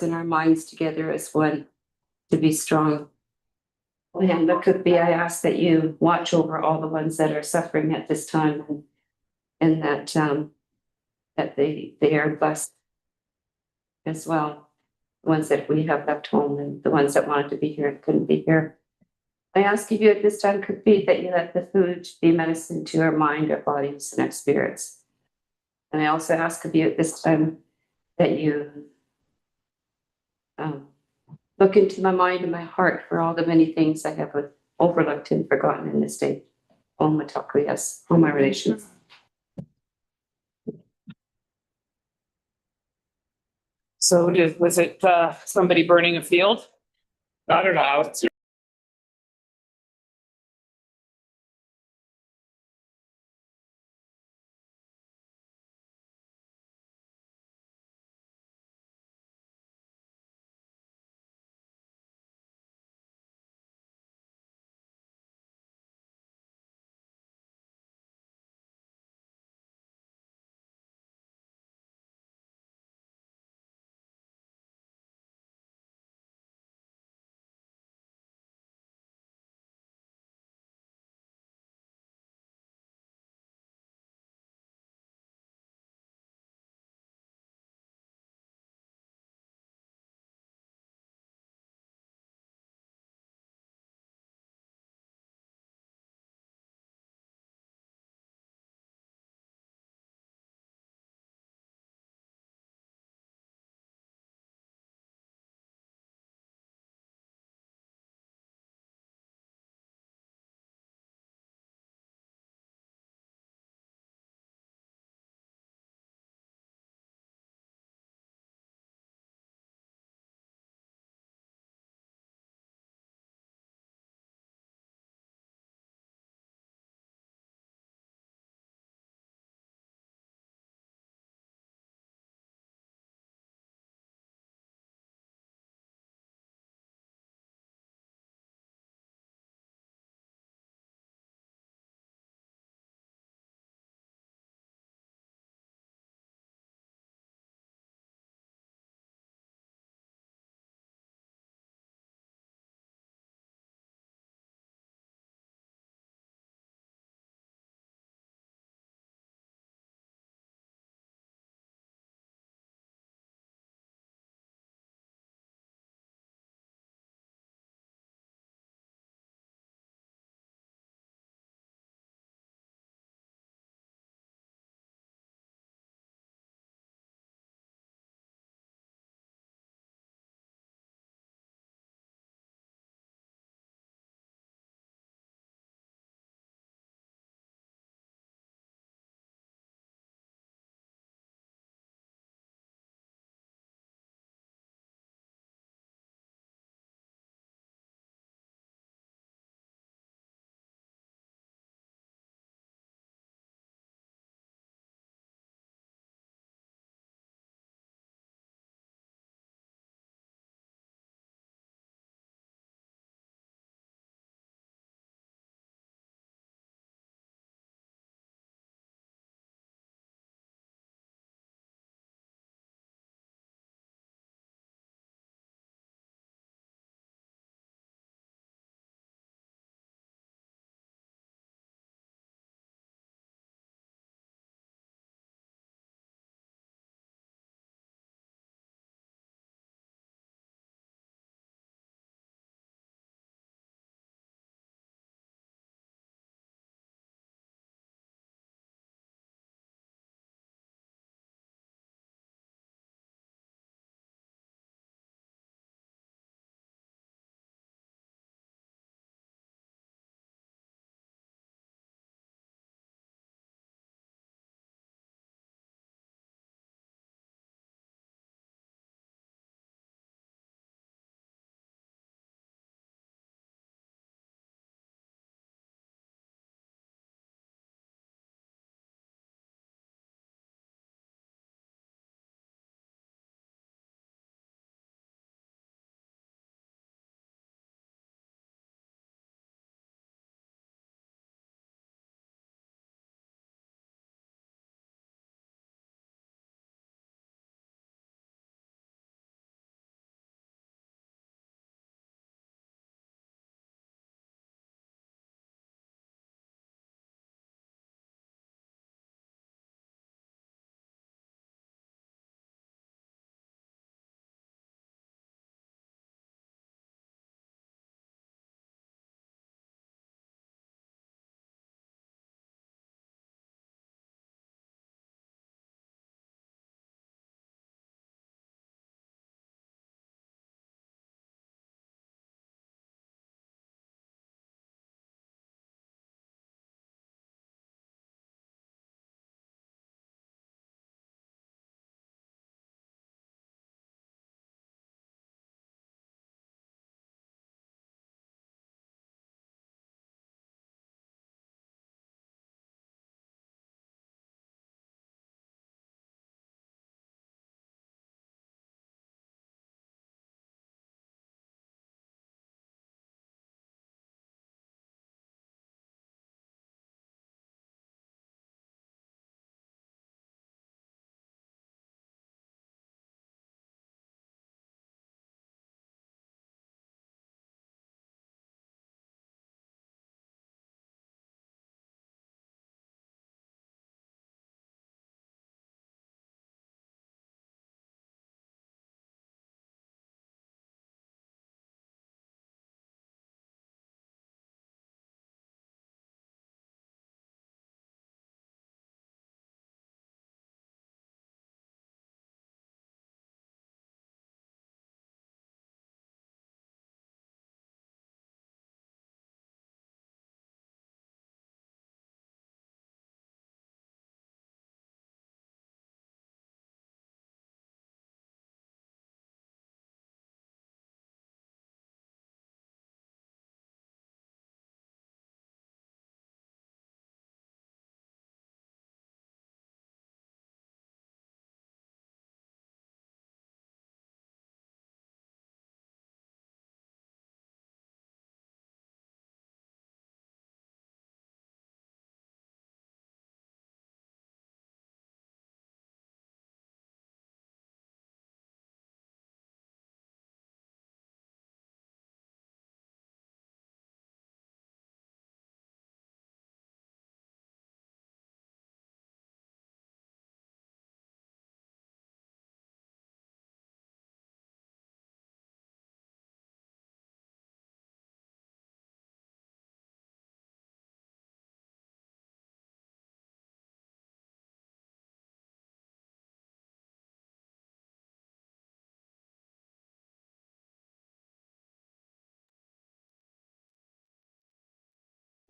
and our minds together as one to be strong. And but could be, I ask that you watch over all the ones that are suffering at this time, and that they are blessed as well. The ones that we have left home and the ones that wanted to be here and couldn't be here. I ask of you at this time, could be that you let the food be medicine to our mind, our bodies, and our spirits. And I also ask of you at this time that you look into my mind and my heart for all the many things I have overlooked and forgotten in this day. Om Matakliyas, all my relations. So was it somebody burning a field? I don't know. It's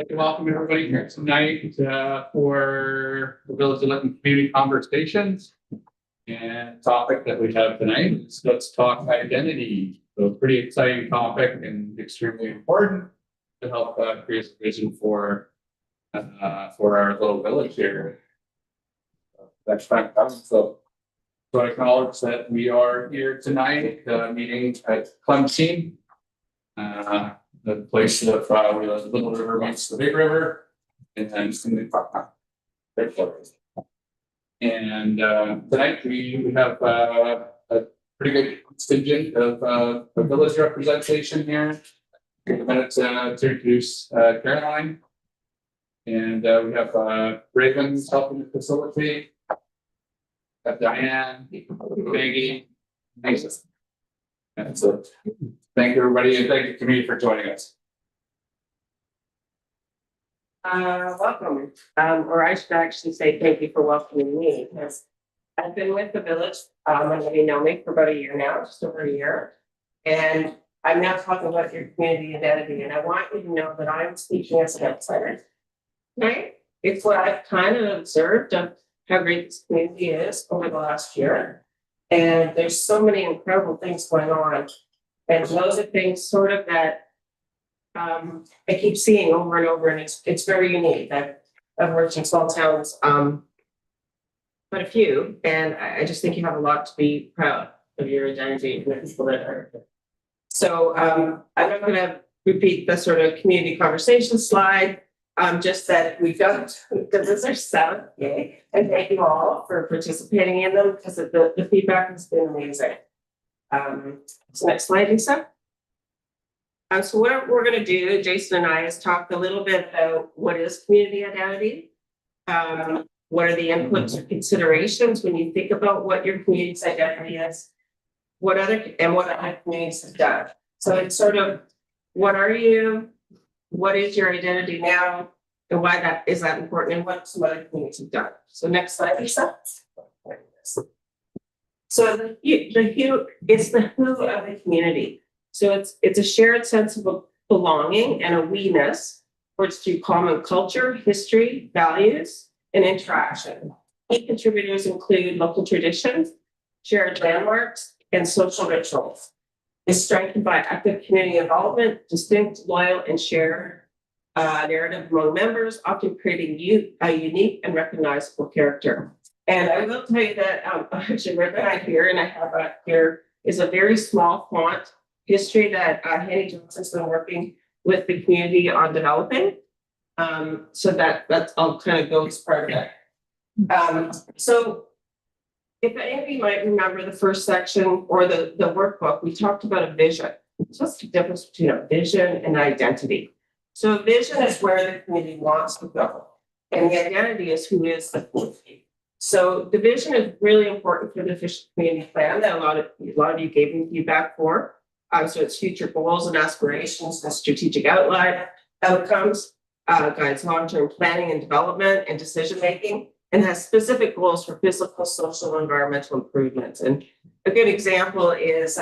I'd like to welcome everybody here tonight for the Village of Lytton Community Conversations. And topic that we have tonight is let's talk identity. So a pretty exciting topic and extremely important to help create a vision for our little village here. That's fantastic. So I acknowledge that we are here tonight, meeting at Clemson. The place that we the Little River meets the Big River, and then and tonight we have a pretty good contingent of village representation here. Take a minute to introduce Caroline, and we have Raven helping to facilitate. Diane, Maggie, nice. And so thank you everybody and thank you community for joining us. Welcome, or I should actually say thank you for welcoming me, because I've been with the village, and you know me for about a year now, just over a year. And I'm now talking about your community identity, and I want you to know that I'm speaking as an outsider. Right? It's what I've kind of observed of how great this community is over the last year. And there's so many incredible things going on. And those are things sort of that I keep seeing over and over, and it's very unique. I've worked in small towns, but a few, and I just think you have a lot to be proud of your identity and the people that are. So I'm not going to repeat the sort of community conversation slide. Just that we've got the visitors south, yay, and thank you all for participating in them because the feedback has been amazing. So next slide, Lisa. So what we're going to do, Jason and I, is talk a little bit about what is community identity. What are the inputs or considerations when you think about what your community's identity is? What other communities have done? So it's sort of, what are you? What is your identity now? And why that is that important? And what some other communities have done? So next slide, Lisa. So the who is the who of the community. So it's a shared sense of belonging and a we-ness towards through common culture, history, values, and interaction. Key contributors include local traditions, shared landmarks, and social rituals. It's strengthened by active community involvement, distinct, loyal, and shared narrative among members, often creating a unique and recognizable character. And I will tell you that actually right behind here, and I have here, is a very small font history that Henny Johnson's been working with the community on developing. So that's all kind of goes part of it. So if any of you might remember the first section or the workbook, we talked about a vision. So what's the difference between a vision and identity? So a vision is where the community wants to go, and the identity is who is the community. So the vision is really important for the official community plan that a lot of you gave me feedback for. So it's future goals and aspirations and strategic outcomes, guides long-term planning and development and decision-making, and has specific goals for physical, social, and environmental improvements. And a good example is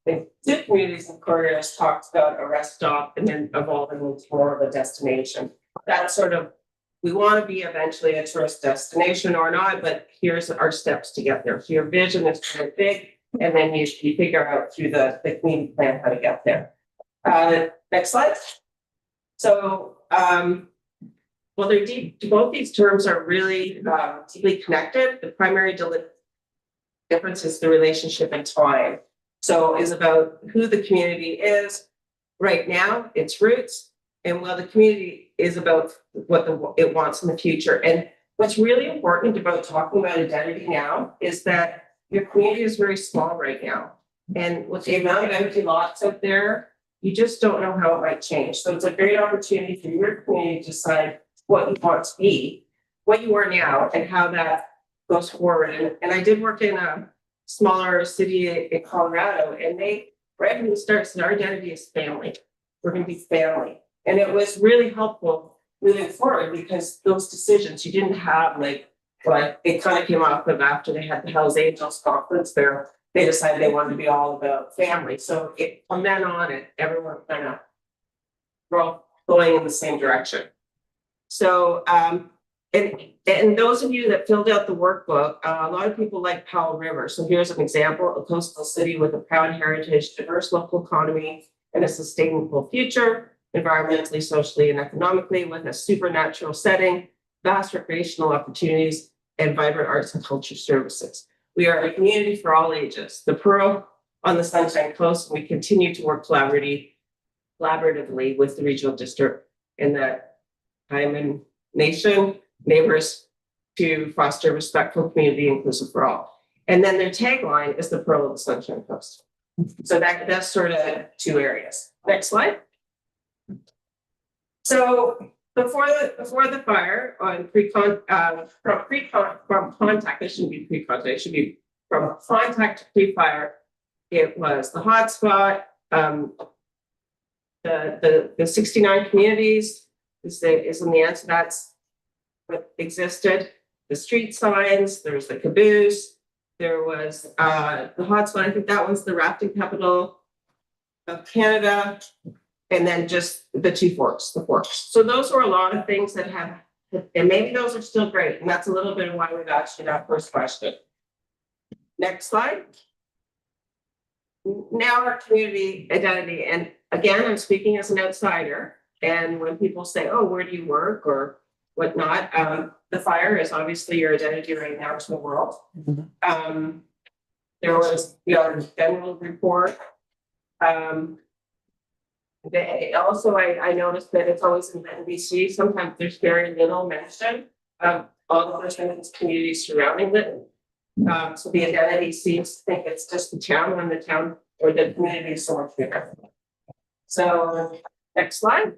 the two communities and corridors talked about a rest stop and then evolving into more of a destination. That's sort of, we want to be eventually a tourist destination or not, but here's our steps to get there. So your vision is kind of big, and then you figure out through the community plan how to get there. Next slide. So, well, they're deep. Both these terms are really deeply connected. The primary difference is the relationship in time. So is about who the community is right now, its roots, and well, the community is about what it wants in the future. And what's really important about talking about identity now is that your community is very small right now. And with the amount of empty lots out there, you just don't know how it might change. So it's a great opportunity for your community to decide what you want to be, what you are now, and how that goes forward. And I did work in a smaller city in Colorado, and they right from the start said our identity is family. We're going to be family. And it was really helpful moving forward because those decisions you didn't have it kind of came off of after they had the Hells Angels conference there. They decided they wanted to be all about family. So from then on, everyone kind of going in the same direction. So, and those of you that filled out the workbook, a lot of people like Powell River. So here's an example, a coastal city with a proud heritage, diverse local economy, and a sustainable future, environmentally, socially, and economically, with a supernatural setting, vast recreational opportunities, and vibrant arts and culture services. We are a community for all ages, the Pearl on the Sunshine Coast, and we continue to work collaboratively with the regional district and the Hyman Nation neighbors to foster respectful community inclusive for all. And then their tagline is the Pearl of the Sunshine Coast. So that's sort of two areas. Next slide. So before the fire on from contact, it shouldn't be pre-contact, it should be from contact to pre-fire. It was the hotspot, the 69 communities is in the answer. That's what existed. The street signs, there was the caboose, there was the hotspot. I think that one's the rafting capital of Canada, and then just the two forks, the forks. So those were a lot of things that have, and maybe those are still great. And that's a little bit of why we've asked you that first question. Next slide. Now our community identity. And again, I'm speaking as an outsider. And when people say, oh, where do you work or whatnot, the fire is obviously your identity right now to the world. There was the general report. Also, I noticed that it's always in the NBC. Sometimes there's very little mention of all the First Nations communities surrounding Lytton. So the identity seems to think it's just the town when the town or the community is so much bigger. So next slide.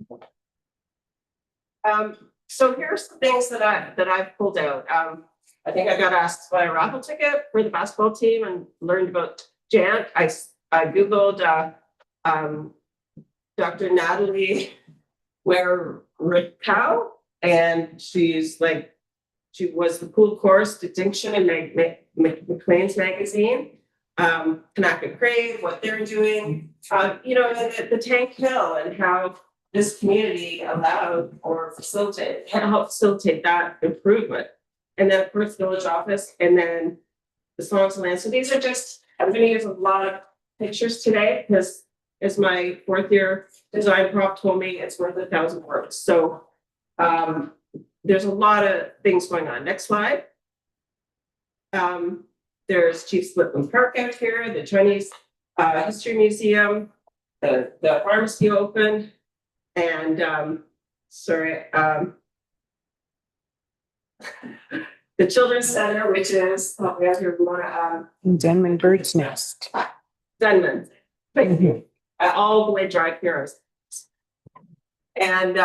So here's the things that I've pulled out. I think I got asked to buy a raffle ticket for the basketball team and learned about Jant. I Googled Dr. Natalie Ware-Ritkow, and she was the Pool Course Distinction in McLean's magazine. Kanaka Crave, what they're doing, the Tank Hill and how this community allowed or helped facilitate that improvement. And then of course, village office, and then the songs and land. So these are just, I'm going to use a lot of pictures today because as my fourth year design prof told me, it's worth 1,000 words. So there's a lot of things going on. Next slide. There's Chief Splitland Park out here, the Chinese History Museum, the pharmacy opened, and the Children's Center, which is we have here Denman Bird's Nest. Denman. Thank you. All the way drive heroes. And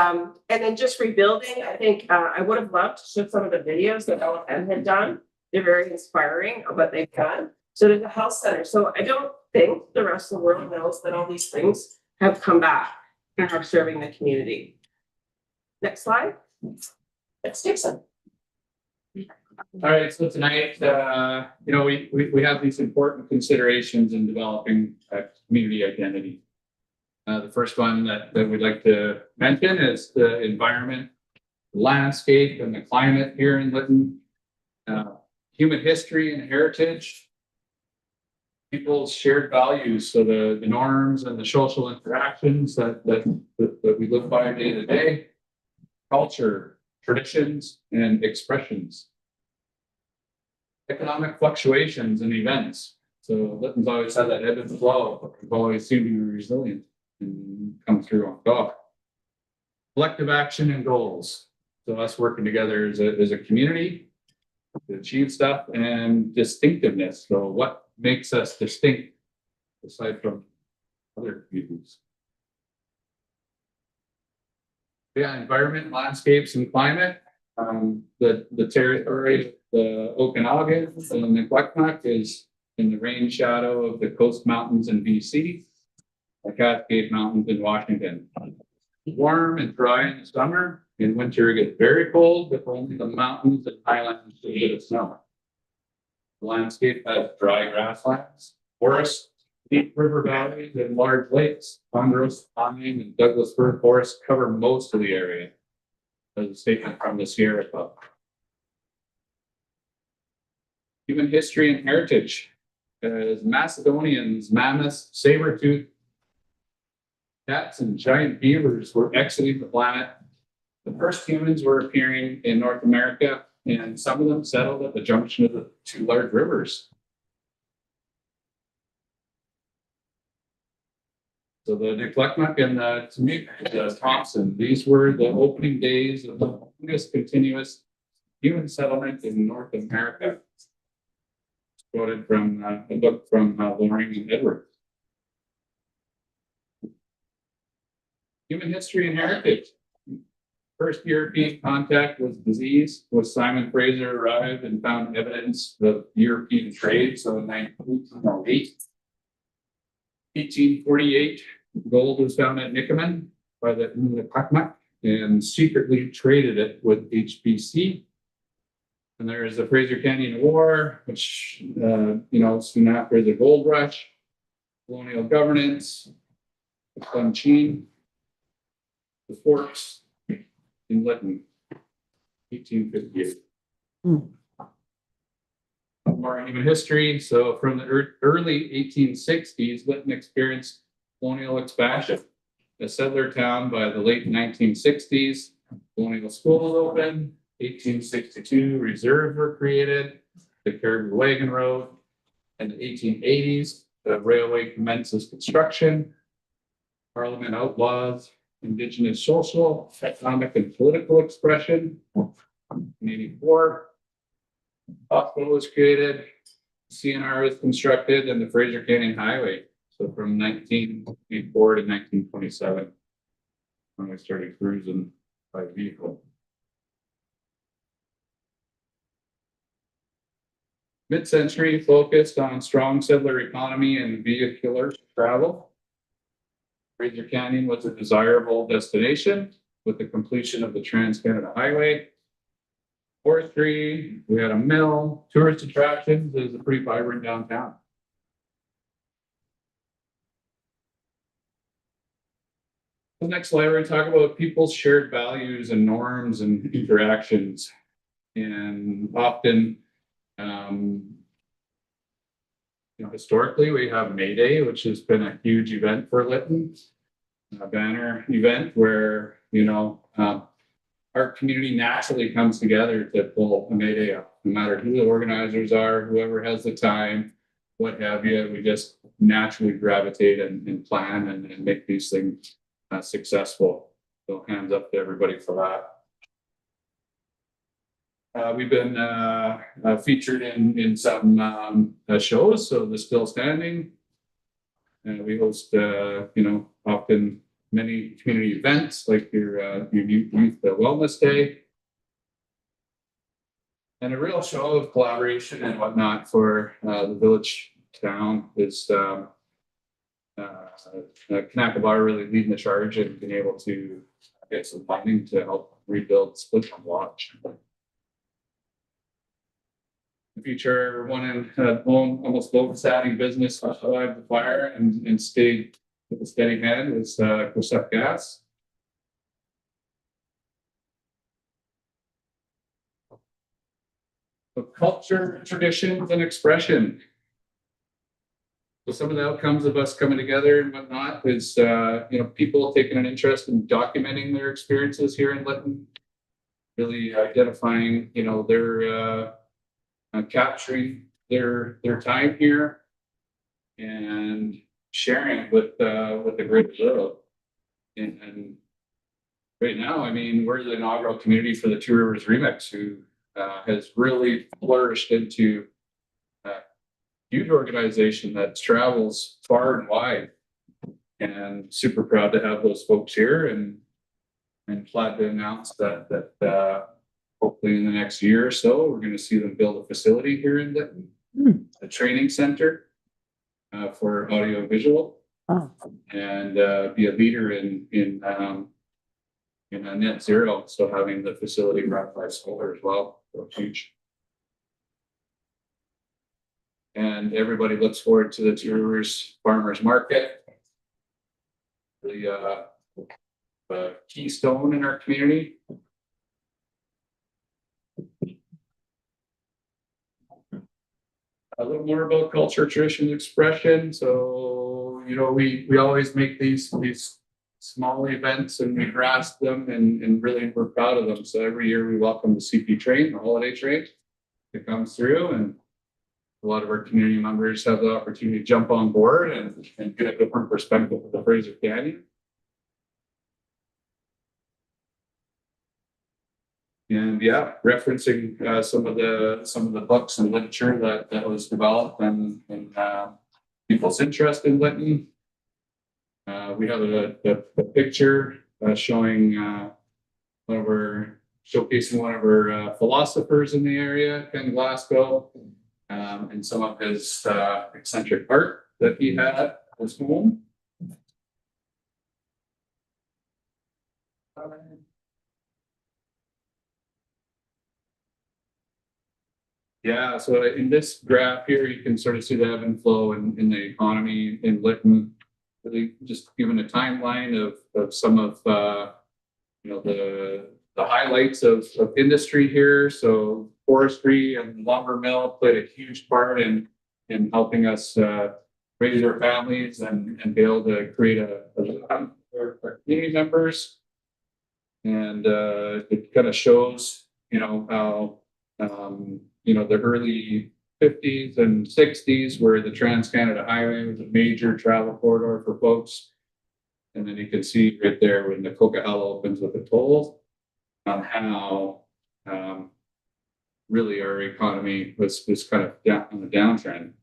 then just rebuilding, I think I would have loved to show some of the videos that LFM had done. They're very inspiring of what they've done. So there's a health center. So I don't think the rest of the world knows that all these things have come back and are serving the community. Next slide. Let's do some. All right, so tonight, we have these important considerations in developing a community identity. The first one that we'd like to mention is the environment, landscape, and the climate here in Lytton. Human history and heritage, people's shared values, so the norms and the social interactions that we live by day to day, culture, traditions, and expressions. Economic fluctuations and events. So Lytton's always had that ebb and flow, but we've always seemed to be resilient and come through on top. Collective action and goals. So us working together as a community to achieve stuff, and distinctiveness. So what makes us distinct aside from other communities? Yeah, environment, landscapes, and climate. The territory, the Okanagan and the Kwekmak is in the rain shadow of the Coast Mountains in BC, the Cascade Mountains in Washington. Warm and dry in the summer. In winter, it gets very cold, but only the mountains and highlands get a bit of snow. The landscape has dry grasslands, forests, Deep river valleys and large lakes, ponderosa pine and Douglas fir forests cover most of the area. As a statement from the Sierra Club. Human history and heritage. As Macedonians, mammoths, saber-toothed cats, and giant beavers were exiting the planet, the first humans were appearing in North America, and some of them settled at the junction of the two large rivers. So the Neclecmuc and the Thompson, these were the opening days of the longest continuous human settlement in North America. Quoted from a book from Loring and Edwards. Human history and heritage. First European contact was disease, was Simon Fraser arrived and found evidence of European trade. So in 1908, 1848, gold was found at Nikomen by the Neclecmuc and secretly traded it with HBC. And there is the Fraser Canyon War, which, soon after the gold rush, colonial governance, the Clenchine, the forts in Lytton, 1858. More human history. So from the early 1860s, Lytton experienced colonial expansion. A settler town by the late 1960s, colonial school opened. 1862, reserves were created, the Caribou Wagon Road. In the 1880s, the railway commences construction. Parliament outlaws Indigenous social, economic, and political expression. In 84, hospital was created, CNR was constructed, and the Fraser Canyon Highway. So from 1984 to 1927, when we started cruising by vehicle. Mid-century focused on strong settler economy and vehicular travel. Fraser Canyon was a desirable destination with the completion of the Trans-Canada Highway. Forestry, we had a mill, tourist attractions. It was a pretty vibrant downtown. The next slide, we're going to talk about people's shared values and norms and interactions. And often, historically, we have May Day, which has been a huge event for Lytton, a banner event where, our community naturally comes together to pull a May Day up, no matter who the organizers are, whoever has the time, what have you. We just naturally gravitate and plan and make these things successful. So hands up to everybody for that. We've been featured in some shows, so the Still Standing. We host, often many community events like your youth wellness day, and a real show of collaboration and whatnot for the village town is Kanakabar really leading the charge and being able to get some funding to help rebuild Split Lodge. The future one in almost low-standing business survived the fire and stayed with a steady hand was Cosette Gas. So culture, traditions, and expression. So some of the outcomes of us coming together and whatnot is, people taking an interest in documenting their experiences here in Lytton, really identifying, their capturing their time here and sharing with the greater world. And right now, we're the inaugural community for the Two Rivers Remix, who has really flourished into a huge organization that travels far and wide. And super proud to have those folks here and glad to announce that hopefully in the next year or so, we're going to see them build a facility here in Lytton, a training center for audio visual, and be a leader in net zero. So having the facility run by solar as well, so huge. And everybody looks forward to the tours farmers market. The keystone in our community. A little more about culture, tradition, expression. So, you know, we always make these small events and we grasp them and really we're proud of them. So every year we welcome the CP train, the holiday train that comes through, and a lot of our community members have the opportunity to jump on board and get a different perspective of the Fraser Canyon. And yeah, referencing some of the books and literature that was developed and people's interest in Lytton. We have a picture showing showcasing one of our philosophers in the area, Ken Glasgow, and some of his eccentric art that he had at his home. Yeah, so in this graph here, you can sort of see the ebb and flow in the economy in Lytton. Really just given a timeline of some of you know the highlights of industry here. So forestry and lumber mill played a huge part in helping us raise our families and be able to create a our community members. And it kind of shows, you know, how you know, the early 50s and 60s where the Trans-Canada Highway was a major travel corridor for folks. And then you can see right there when the Coquihalla opens with the toll on how really our economy was kind of down on the downtrend.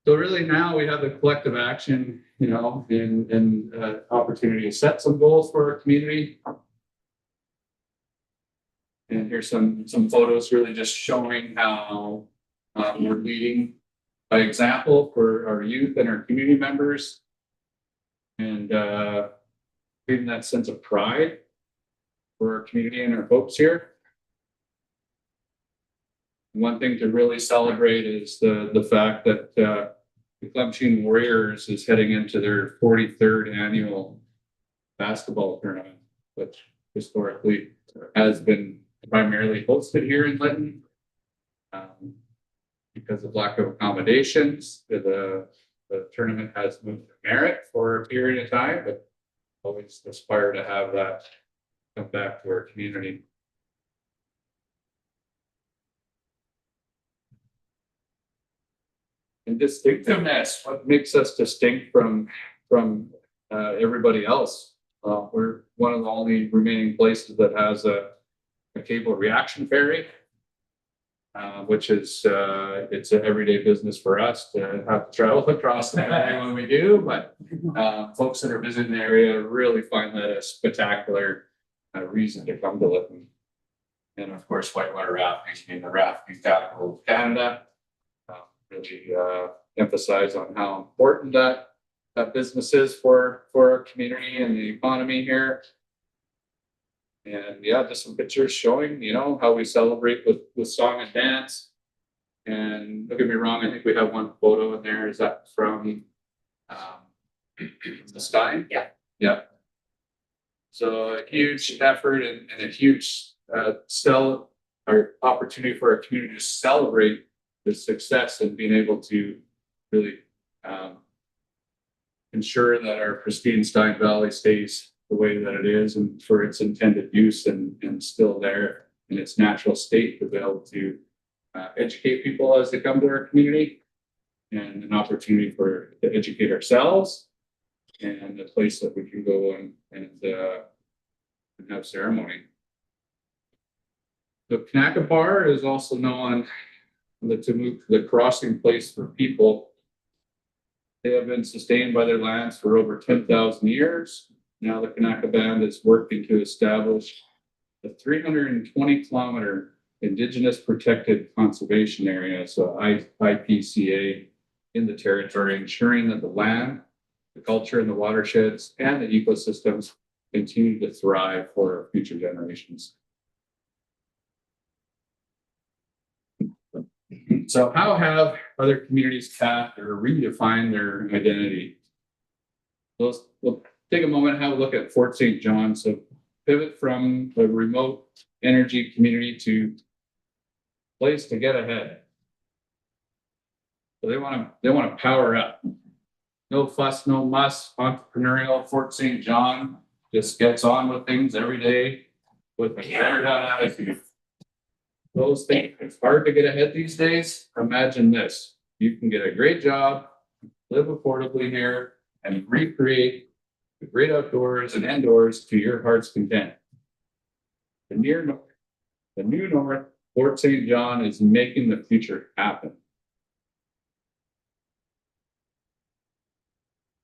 So really now we have the collective action, you know, and opportunity to set some goals for our community. And here's some photos really just showing how we're leading by example for our youth and our community members. And creating that sense of pride for our community and our folks here. One thing to really celebrate is the fact that the Clemsheen Warriors is heading into their 43rd annual basketball tournament, which historically has been primarily hosted here in Lytton. Because of lack of accommodations, the tournament has moved to Merritt for a period of time, but always aspire to have that come back to our community. And distinctiveness, what makes us distinct from everybody else? We're one of the only remaining places that has a cable reaction ferry, which is it's an everyday business for us to have to travel across the ferry when we do. But folks that are visiting the area really find that a spectacular reason to come to Lytton. And of course, whitewater rafting being the rafting capital of Canada. Really emphasize on how important that business is for our community and the economy here. And yeah, just some pictures showing, you know, how we celebrate with song and dance. And don't get me wrong, I think we have one photo in there. Is that from the Stein? Yeah. Yeah. So a huge effort and a huge opportunity for our community to celebrate the success and being able to really ensure that our pristine Stein Valley stays the way that it is and for its intended use and still there in its natural state to be able to educate people as they come to our community, and an opportunity to educate ourselves, and a place that we can go and have ceremony. The Kanaka Bar is also known the crossing place for people. They have been sustained by their lands for over 10,000 years. Now the Kanaka Band is working to establish a 320-kilometer Indigenous Protected Conservation Area, so IPCA, in the territory, ensuring that the land, the culture, and the watersheds and the ecosystems continue to thrive for future generations. So how have other communities tapped or redefined their identity? We'll take a moment and have a look at Fort St. John. So pivot from a remote energy community to place to get ahead. So they want to power up. No fuss, no muss, entrepreneurial. Fort St. John just gets on with things every day with a better down attitude. Those things, it's hard to get ahead these days. Imagine this. You can get a great job, live affordably here, and recreate the great outdoors and indoors to your heart's content. The new north, Fort St. John is making the future happen.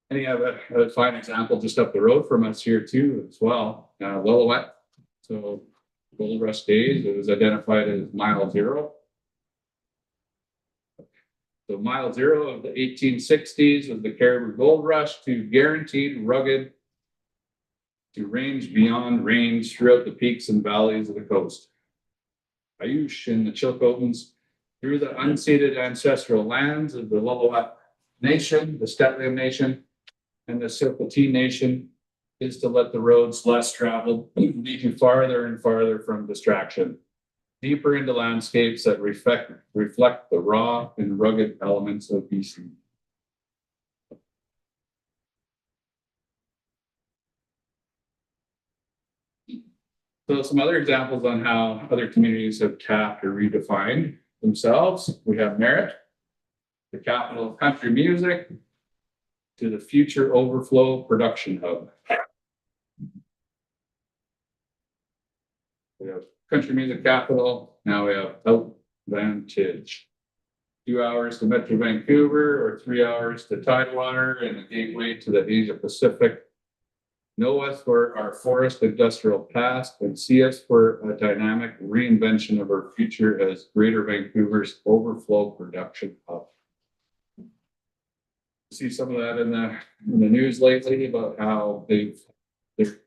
And you have a fine example just up the road from us here too as well. Lillooet. So Gold Rush days, it was identified as mile zero. So mile zero of the 1860s was the Caribou Gold Rush to guaranteed rugged to range beyond range throughout the peaks and valleys of the coast. Ayush and the Chilcotins through the unceded ancestral lands of the Lillooet Nation, the Stetlium Nation, and the Silpatine Nation is to let the roads less traveled lead you farther and farther from distraction, deeper into landscapes that reflect the raw and rugged elements of BC. So some other examples on how other communities have tapped or redefined themselves. We have Merritt, the capital of country music, to the future overflow production hub. We have country music capital. Now we have Outvantage. 2 hours to Metro Vancouver or 3 hours to Tidewater and a gateway to the Asia Pacific. Know us for our forest industrial past and see us for a dynamic reinvention of our future as Greater Vancouver's overflow production hub. See some of that in the news lately about how they're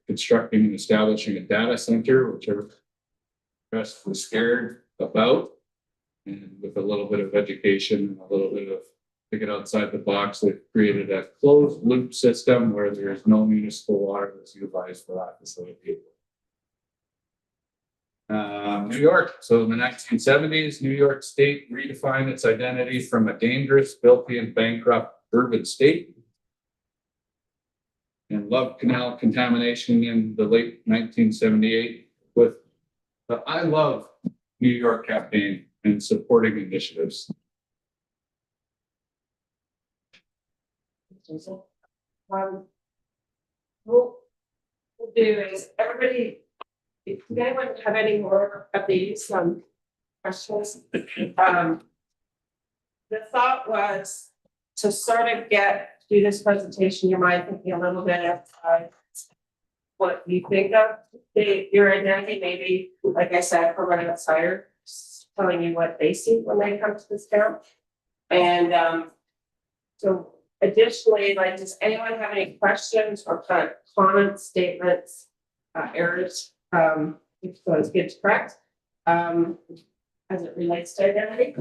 constructing and establishing a data center, which everyone was scared about. And with a little bit of education and a little bit of thinking outside the box, they've created a closed loop system where there's no municipal water that's utilized for that facility. New York. So in the 1970s, New York State redefined its identity from a dangerous, filthy, and bankrupt urban state. And Love Canal contamination in the late 1978 with the I Love New York campaign and supporting initiatives. What we'll do is everybody, if anyone have any more of these questions, the thought was to sort of do this presentation, you might thinking a little bit of what you think of your identity, maybe, like I said, from an outsider, telling you what they see when they come to this town. And so additionally, like, does anyone have any questions or kind of comments, statements, errors, if those get correct, as it relates to identity,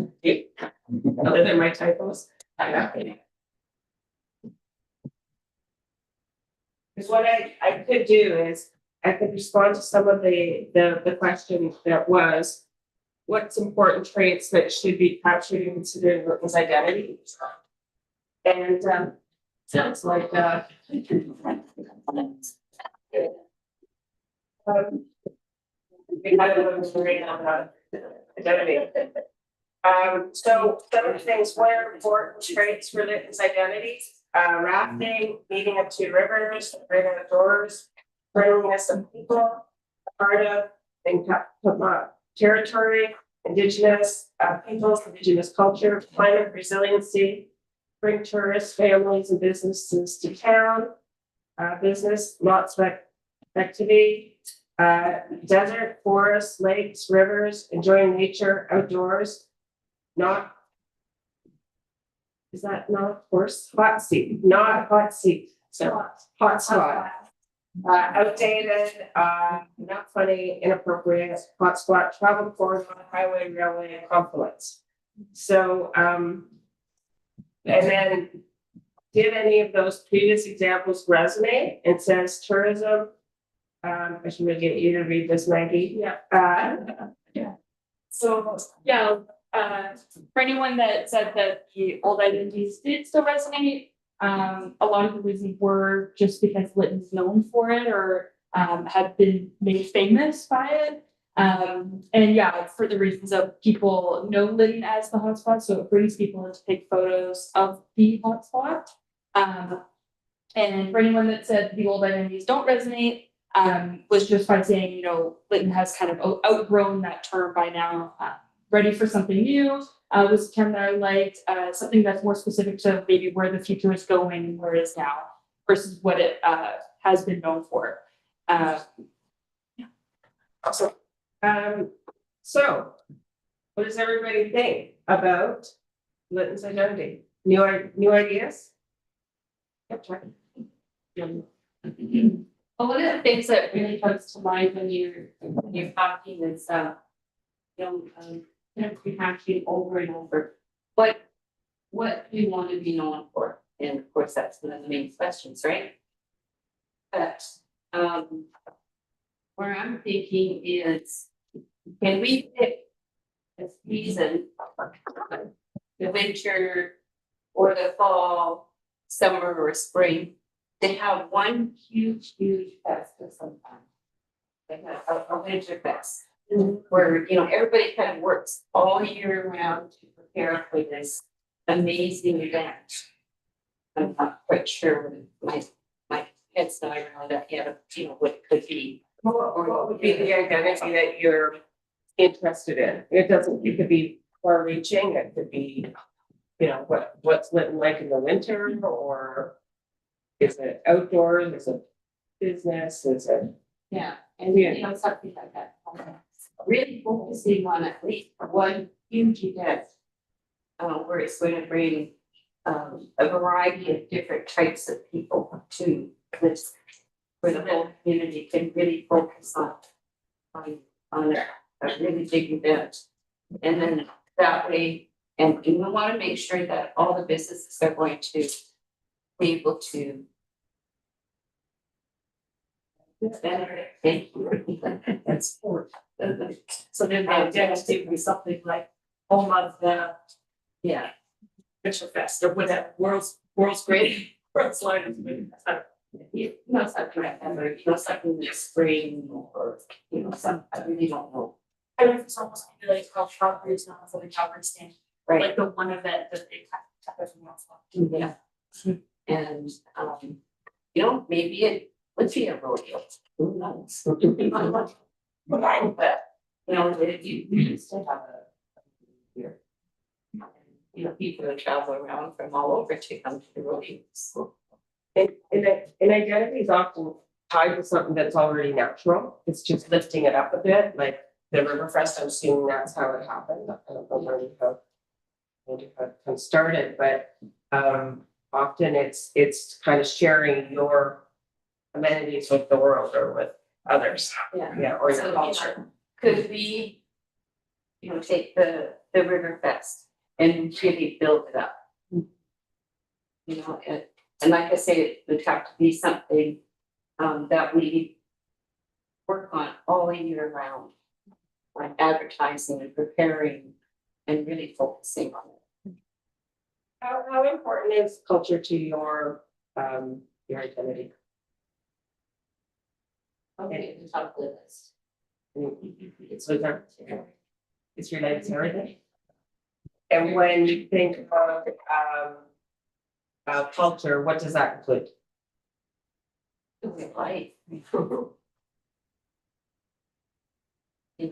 other than my typos? Because what I could do is I could respond to some of the question that was, what's important traits that should be captured and considered in Lytton's identity? And sounds like we had a little story on identity. So some of the things were important traits for Lytton's identity: rafting, meeting of two rivers, great outdoors, friendliness of people, part of and territory, indigenous peoples, indigenous culture, climate resiliency, bring tourists, families, and businesses to town, business, lots of activity, desert, forests, lakes, rivers, enjoying nature, outdoors, not, is that not horse? Hot seat, not hot seat, so hot spot. Outdated, not funny, inappropriate, hot spot, travel corridor, highway, railway, and confluence. So, and then, did any of those previous examples resonate? It says tourism. I should really get you to read this, Maggie. Yeah. Yeah. So, yeah, for anyone that said that the old identities did still resonate, a lot of the reasons were just because Lytton's known for it or had been made famous by it. And yeah, for the reasons of people know Lytton as the hotspot, so it brings people in to take photos of the hotspot. And for anyone that said the old identities don't resonate, was just by saying, you know, Lytton has kind of outgrown that term by now, ready for something new, was a term that I liked, something that's more specific to maybe where the future is going and where it is now versus what it has been known for. Awesome. So what does everybody think about Lytton's identity? New ideas? Yep, try. Well, one of the things that really comes to mind when you're talking is, rehashing over and over, what you want to be known for, and of course, that's one of the main questions, right? But, where I'm thinking is, can we pick a season, the winter or the fall, summer or spring, to have one huge fest of some kind? Like a winter fest, where, everybody kind of works all year round to prepare for this amazing event. I'm not quite sure, my head's not around that yet, what it could be. What would be the identity that you're interested in? It could be far reaching, it could be, what's Lytton like in the winter, or is it outdoors, is it business, is it? Yeah, and something like that. Really focusing on at least one huge event, where it's going to bring a variety of different types of people to this, where the whole community can really focus on a really big event. And then that way, and we want to make sure that all the businesses are going to be able to. Thank you. And sport. So then the identity would be something like home of the Winter Fest or whatever, world's great, world's largest. Something like that, something in the spring or, some, I really don't know. I don't know if it's almost like how Calgary is known for the Calgary stand, Right. like the one event that they have everything else on. Yeah. And, maybe it would be a rodeo. Who knows? But, if you still have here. People that travel around from all over to come to the rodeos. And identity is often tied to something that's already natural. It's just lifting it up a bit, like the Riverfest. I'm assuming that's how it happened. I don't know how it started, but often it's kind of sharing your amenities with the world or with others. Yeah, or your culture. Could we, take the Riverfest and really build it up? And like I say, it would have to be something that we work on all year round, like advertising and preparing and really focusing on it. How important is culture to your identity? Okay, the top of the list. It's related to everything. And when you think of culture, what does that include? Life.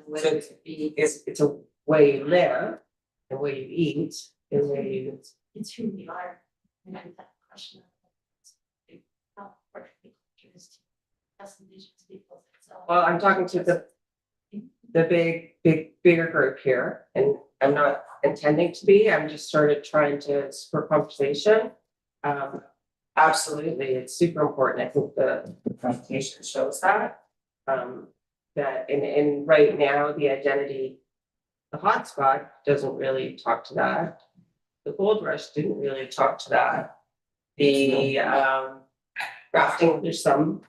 Whether it be, It's a way you live, the way you eat, the way you. It's who we are. And I think that question of how important the culture is to us indigenous people. So, Well, I'm talking to the bigger group here, and I'm not intending to be, I'm just sort of trying to spur conversation. Absolutely, it's super important. I think the presentation shows that. That in right now, the identity The hotspot doesn't really talk to that. The gold rush didn't really talk to that. The rafting, there's some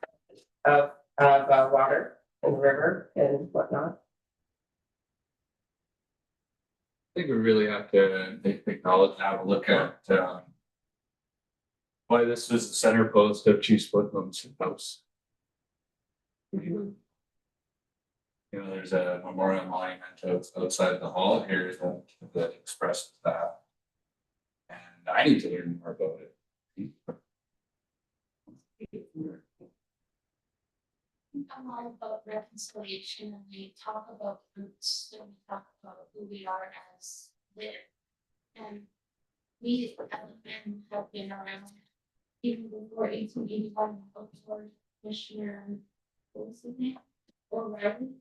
of water and river and whatnot. I think we really have to acknowledge and have a look at why this was the center post of Chief Sputnam's house. You know, there's a memorial monument outside the hall here that expresses that. And I need to learn more about it. I'm all about reconciliation and we talk about roots and we talk about who we are as live. And we have been around even before 1881, before Commissioner, what was his name? Or Reverend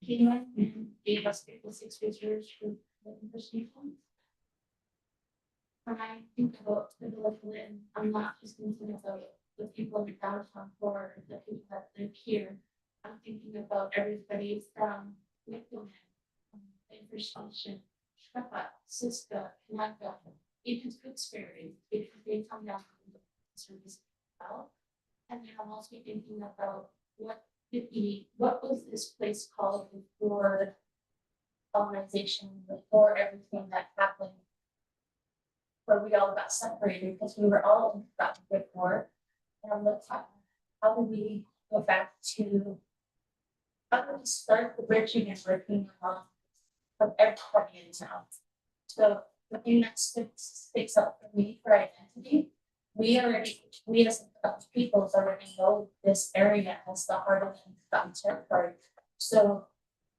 came in and gave us 56 visitors for the First Nations. When I think about the village of Lytton, I'm not just thinking about the people in the downtown or the people that live here. I'm thinking about everybody from Lytton, First Nation, Shrepa, Siska, Kanaka, even Footsbury, because they come down from the service as well. And then I'm also thinking about what was this place called before colonization, before everything that happened, where we all got separated because we were all in that before. And let's talk, how do we go back to, how do we start the bridging and working along of everybody in town? So the thing that sticks up for me for identity, we as people already know this area as the heart of the territory. So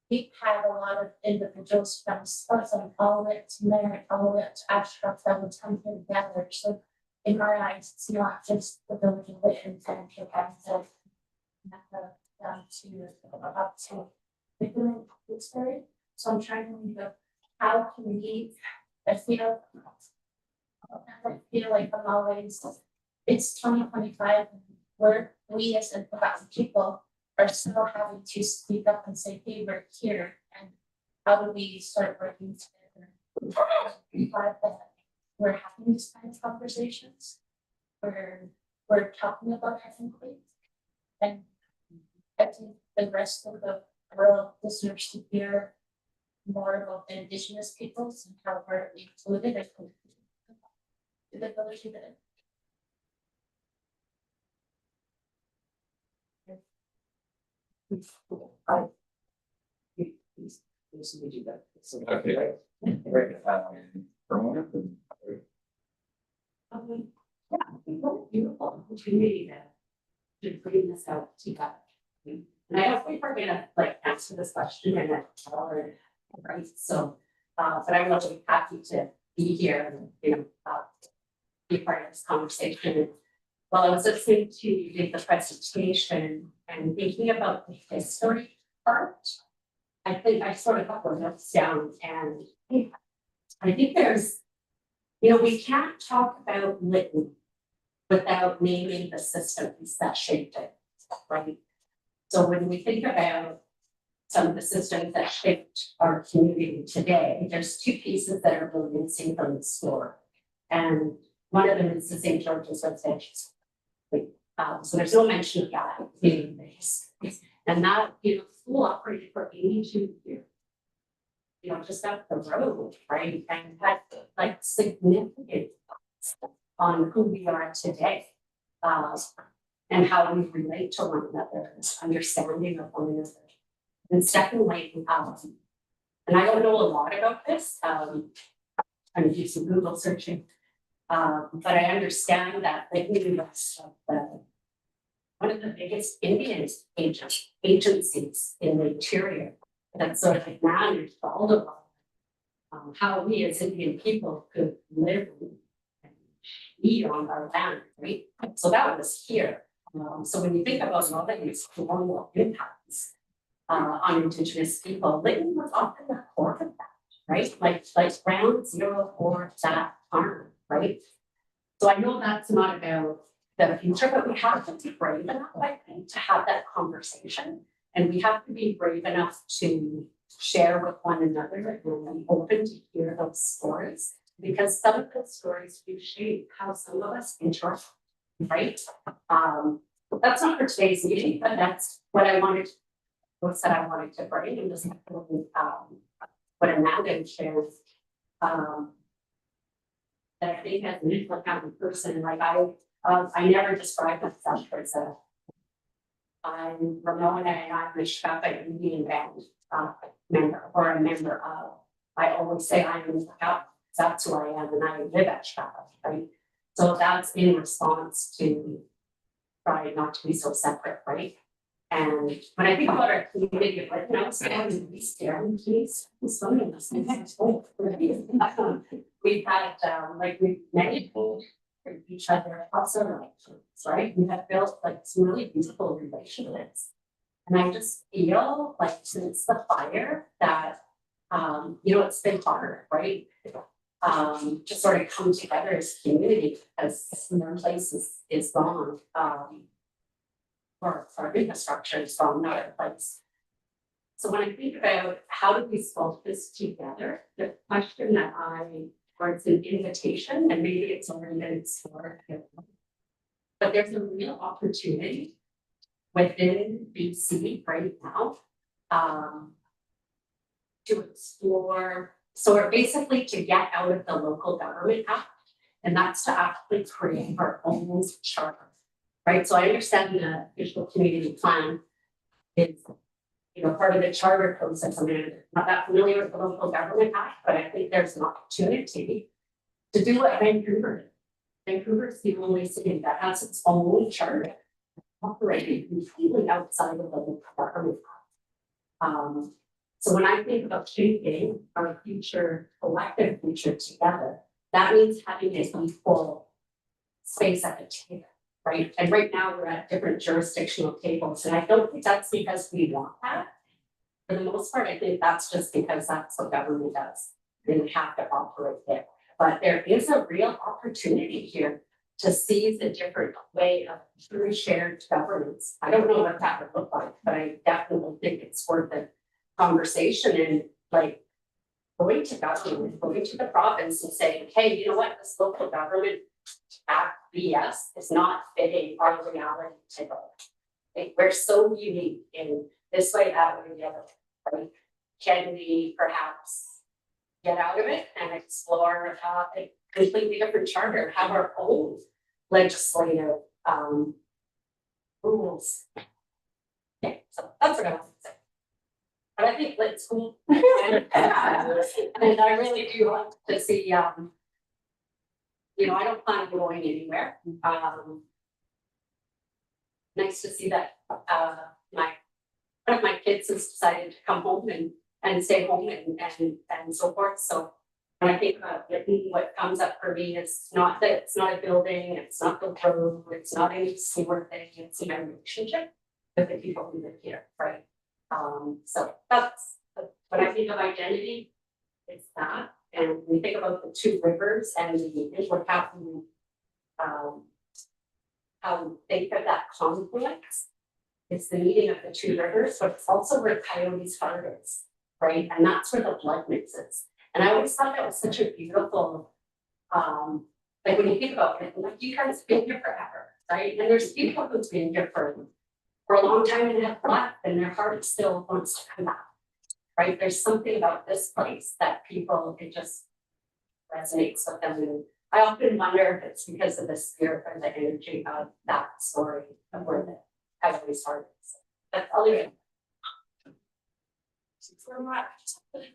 we've had a lot of individuals from Scotland all the way to Merritt, all the way to Ashcroft that would come here together. So in my eyes, it's not just the village of Lytton and down to up to Footsbury. So I'm trying to think of how can we, I feel like I'm always, it's 2025, where we as a people are still having to speak up and say, hey, we're here, and how do we start working together? We're having these kind of conversations, we're talking about ethnically, and I think the rest of the world deserves to hear more about the Indigenous peoples and how we're included as the village of it. Okay. Yeah, I think what a beautiful opportunity to bring this out together. And I hope we forget to like answer this question in an hour, right? So, but I'm really happy to be here and, be part of this conversation. While I was listening to you give the presentation and thinking about the history part, I think I sort of got the notes down, and I think there's, we can't talk about Lytton without naming the systems that shaped it, right? So when we think about some of the systems that shaped our community today, there's two pieces that are really missing from the story. And one of them is the St. George's Residential. So there's no mention of that in this. And that, school operated for 82 years. Just up the road, right? And had like significant effects on who we are today. And how we relate to one another, understanding of one another. And secondly, and I don't know a lot about this, I'm gonna do some Google searching, but I understand that the US one of the biggest Indian agencies in the interior that sort of managed all of how we as Indian people could live and be on our land, right? So that was here. So when you think about all of these colonial impacts on Indigenous people, Lytton was often the core of that, right? Like ground zero for that farm, right? So I know that's not about the future, but we have to be brave enough, I think, to have that conversation. And we have to be brave enough to share with one another and be open to hear those stories. Because some of those stories do shape how some of us interact, right? That's not for today's meeting, but that's what I wanted, what's that I wanted to bring and just what Amanda shares. That I think as an influential person, like I never describe myself as I'm Ramona and I'm a Shabbat Indian band member or a member of. I always say I'm in Shabbat, that's who I am and I live at Shabbat, right? So that's in response to trying not to be so separate, right? And when I think about our community, like, you know, it's really scary, please. We've had, like, we've met people for each other across our relationships, right? We have built like some really beautiful relationships. And I just feel like since the fire that, you know, it's been hard, right? To sort of come together as community because their place is gone. Or our infrastructure is gone, not our place. So when I think about how do we solve this together, the question that or it's an invitation, and maybe it's already been explored, but there's a real opportunity within BC right now to explore, so basically to get out of the local government act, and that's to actually create our own charter. Right, so I understand the visual community plan is, you know, part of the charter process. I'm not that familiar with the local government act, but I think there's an opportunity to do what Vancouver did. Vancouver is the only city that has its own charter operating completely outside of the local government act. So when I think about shaping our future, collective future together, that means having an equal space at the table. Right, and right now we're at different jurisdictional tables, and I don't think that's because we want that. For the most part, I think that's just because that's what government does. They have to operate there. But there is a real opportunity here to seize a different way of true shared governance. I don't know what that would look like, but I definitely think it's worth a conversation and like going to government, going to the province and saying, hey, you know what, this local government act BS is not fitting our reality today. Like, we're so unique in this way, that way, the other way, right? Can we perhaps get out of it and explore a completely different charter, have our own legislative rules? Okay, so that's what I want to say. But I think let's cool. And I really do want to see you know, I don't plan on going anywhere. Nice to see that one of my kids has decided to come home and stay home and so forth. So when I think about what comes up for me is not that it's not a building, it's not the road, it's not any sewer thing, it's a relationship with the people who live here, right? So that's when I think of identity, it's that. And we think about the two rivers and what happened, how we think of that confluence. It's the meeting of the two rivers, but it's also where Coyote's heart is, right? And that's where the blood mixes. And I always thought that was such a beautiful, like when you think about it, like you guys have been here forever, right? And there's people who've been here for a long time and have left, and their heart still wants to come back. Right, there's something about this place that people, it just resonates with them. And I often wonder if it's because of the spirit or the energy of that story of where the Coyote started. That's all it is. For my question,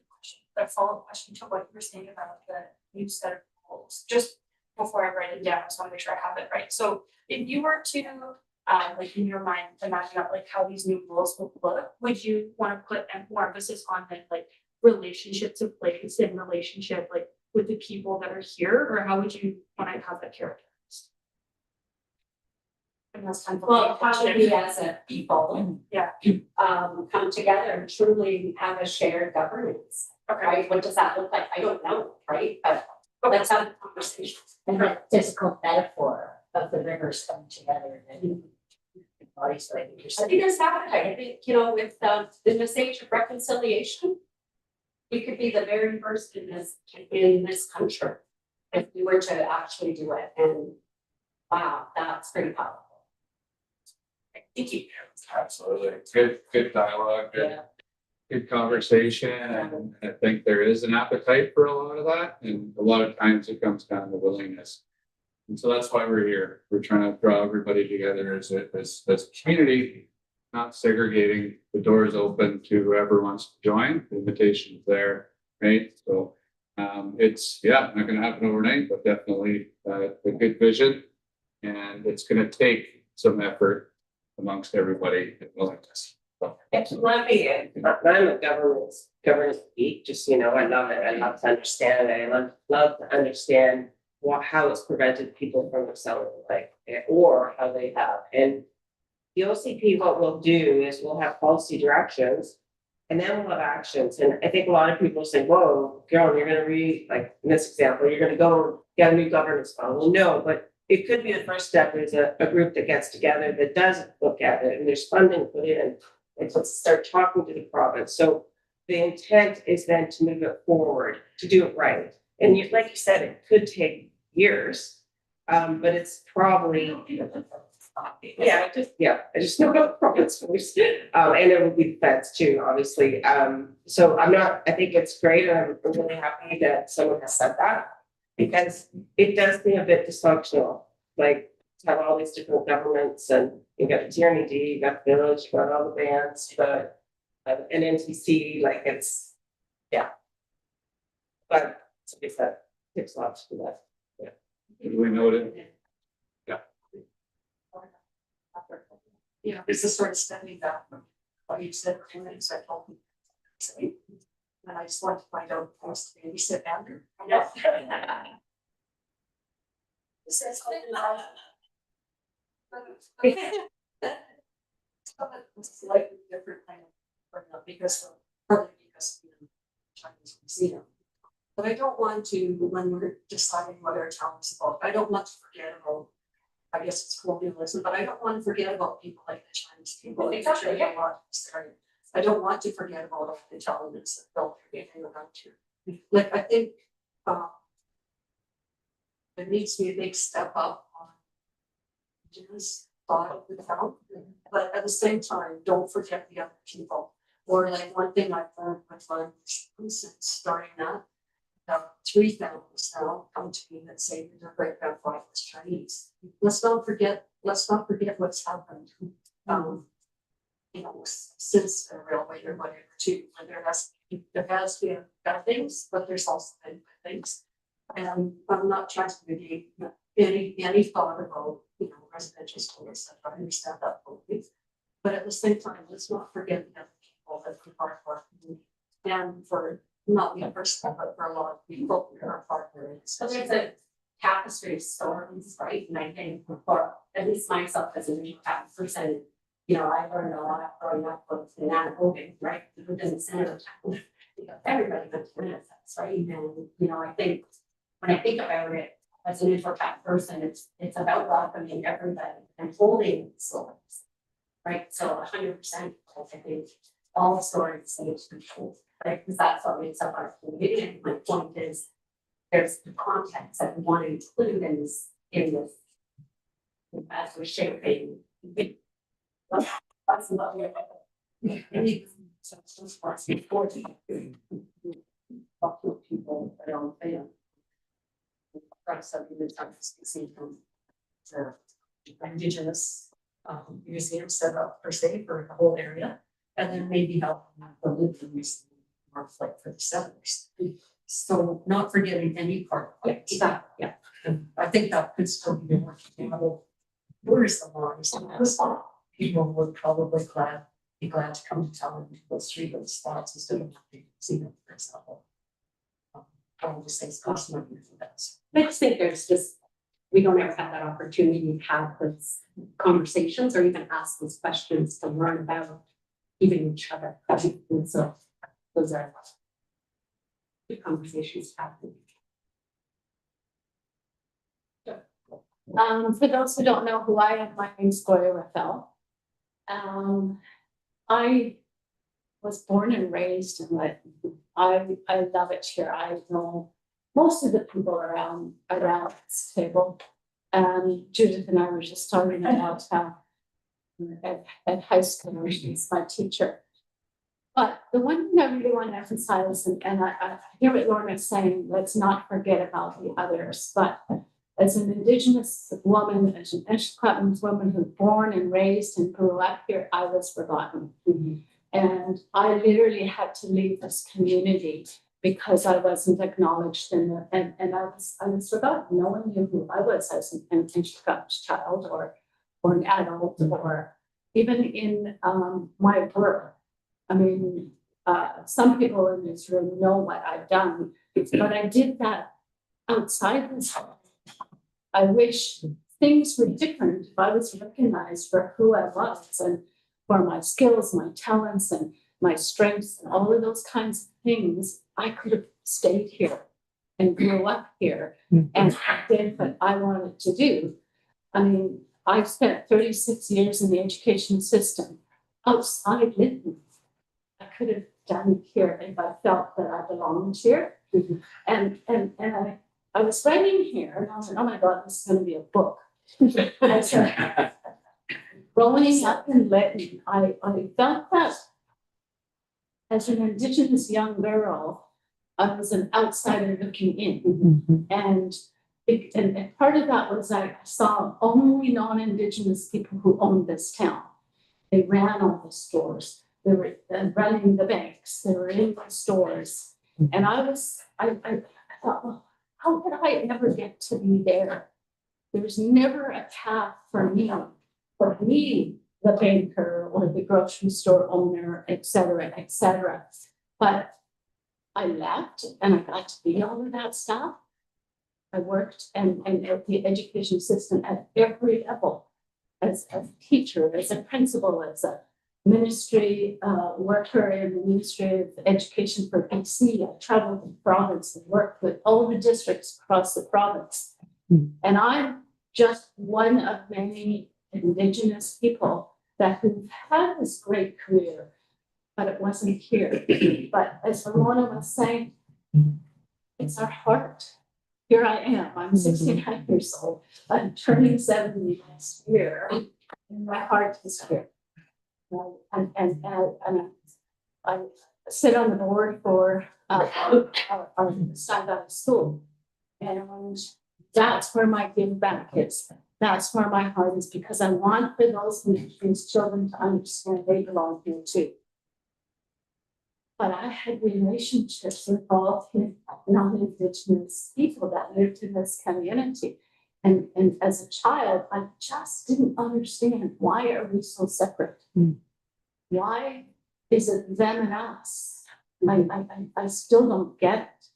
a follow-up question to what you were saying about the new set of goals. Just before I write it down, I just want to make sure I have it right. So if you were to like in your mind, imagine out like how these new rules will look, would you want to put more emphasis on like relationships of place and relationship like with the people that are here, or how would you want to have that characterized? And that's kind of Well, how do we as a people, come together and truly have a shared governance? Okay. Right? What does that look like? I don't know, right? But let's have a conversation. And that physical metaphor of the rivers coming together and bodies like you're I think there's appetite. I think, you know, with in this age of reconciliation, We could be the very first in this country. If we were to actually do it, and wow, that's pretty powerful. Thank you. Absolutely. Good dialogue, good conversation, and I think there is an appetite for a lot of that, and a lot of times it comes down to willingness. And so that's why we're here. We're trying to draw everybody together as a community, not segregating. The door is open to whoever wants to join. The invitation is there, right? So it's not going to happen overnight, but definitely a good vision, and it's going to take some effort amongst everybody and willingness. So, Let me, I'm a governance geek, just, you know, I love it. I love to understand it. I love to understand how it's prevented people from selling, like, or how they have. And the OCP, what we'll do is we'll have policy directions and then we'll have actions. And I think a lot of people say, whoa, Carol, you're going to like in this example, you're going to go get a new governance file. Well, no, but it could be the first step. There's a group that gets together that does look at it, and there's funding put in. And so let's start talking to the province. So the intent is then to move it forward, to do it right. And like you said, it could take years, but it's probably, I just know about the province first. And it would be the feds too, obviously. So I think it's great, and I'm really happy that someone has said that, because it does seem a bit dysfunctional, like to have all these different governments, and you got the TRND, you got the village, you got all the bands, but an NTC, like it's, but somebody said, it takes lots to do that. we noted. Yeah, it's just sort of stepping back from what you said, 2 minutes, I told you. And I just want to find out what's the babysit Andrew. Says it's slightly different kind of, because partly because Chinese museum. But I don't want to, when we're deciding what our town is about, I don't want to forget about, I guess it's colonialism, but I don't want to forget about people like the Chinese people. Exactly, yeah. I don't want to forget about all the Italians that built everything around here. Like, I think there needs to be a big step up on indigenous thought of the town, but at the same time, don't forget the other people. Or like one thing I've learned with since starting that, 3 families now come to me that say their great grandfather was Chinese. Let's not forget what's happened. You know, since the railway or whatever too, and there has been bad things, but there's also been good things. And I'm not trying to negate any thought about, you know, residential schools. I understand that fully. But at the same time, let's not forget the other people that are part of our community. And for not me personally, but for a lot of people who are part of it. So there's a tapestry of stories, right? And I think for at least myself as a new person, you know, I learned a lot growing up with Manitoba, right? Who doesn't stand on town. Everybody goes to manifest, right? And you know, I think when I think about it as an introvert person, it's about welcoming everybody and holding stories, right? So 100%, I think all stories need to be told, right? Because that's what makes up our community. And my point is, there's the context that we want to include in this as we're shaping. That's what we're talk to people that don't fail. Perhaps something that's not seen from the indigenous museum set up per se for the whole area, and then maybe help the Lytton museum more like for the settlers. So not forgetting any part of it. Yeah. And I think that could still be more sustainable. Tourism wise, people would probably be glad to come to town and go through those spots instead of seeing them, for example. All these things cost money for that. I just think we don't ever have that opportunity to have those conversations or even ask those questions to learn about even each other. And so those are good conversations happening. For those who don't know who I am, my name's Gloria Rafael. I was born and raised in Lytton. I love it here. I know most of the people around this table. Judith and I were just talking about how at high school, she's my teacher. But the one thing I really want to emphasize, and I hear what Lorna is saying, let's not forget about the others. But as an Indigenous woman, as an Ishkatlan woman who was born and raised and grew up here, I was forgotten. And I literally had to leave this community because I wasn't acknowledged and I was forgotten. No one knew who I was as an Ishkatlan child or an adult or even in my birth. I mean, some people in this room know what I've done, but I did that outside this home. I wish things were different if I was recognized for who I was and for my skills, my talents, and my strengths, and all of those kinds of things. I could have stayed here and grew up here and did what I wanted to do. I mean, I've spent 36 years in the education system outside Lytton. I could have done it here if I felt that I belonged here. And I was writing here, and I was like, oh my God, this is going to be a book. I said, growing up in Lytton, I felt that as an Indigenous young girl, I was an outsider looking in. And part of that was I saw only non-Indigenous people who owned this town. They ran all the stores. They were running the banks. They were in the stores. And I thought, well, how could I ever get to be there? There's never a path for me, the banker or the grocery store owner, et cetera, et cetera. But I left and I got to be all of that stuff. I worked and at the education system at every level, as a teacher, as a principal, as a ministry worker in the Ministry of Education for BC. I traveled the province and worked with all the districts across the province. And I'm just one of many Indigenous people that who've had this great career, but it wasn't here. But as Ramona was saying, it's our heart. Here I am. I'm 69 years old. I'm turning 70 next year, and my heart is here. And I sit on the board for our Stuyvesant School, and that's where my give back is. That's where my heart is, because I want for those Indigenous children to understand they belong here too. But I had relationships with all non-Indigenous people that lived in this community. And as a child, I just didn't understand, why are we so separate? Why is it them and us? I still don't get it.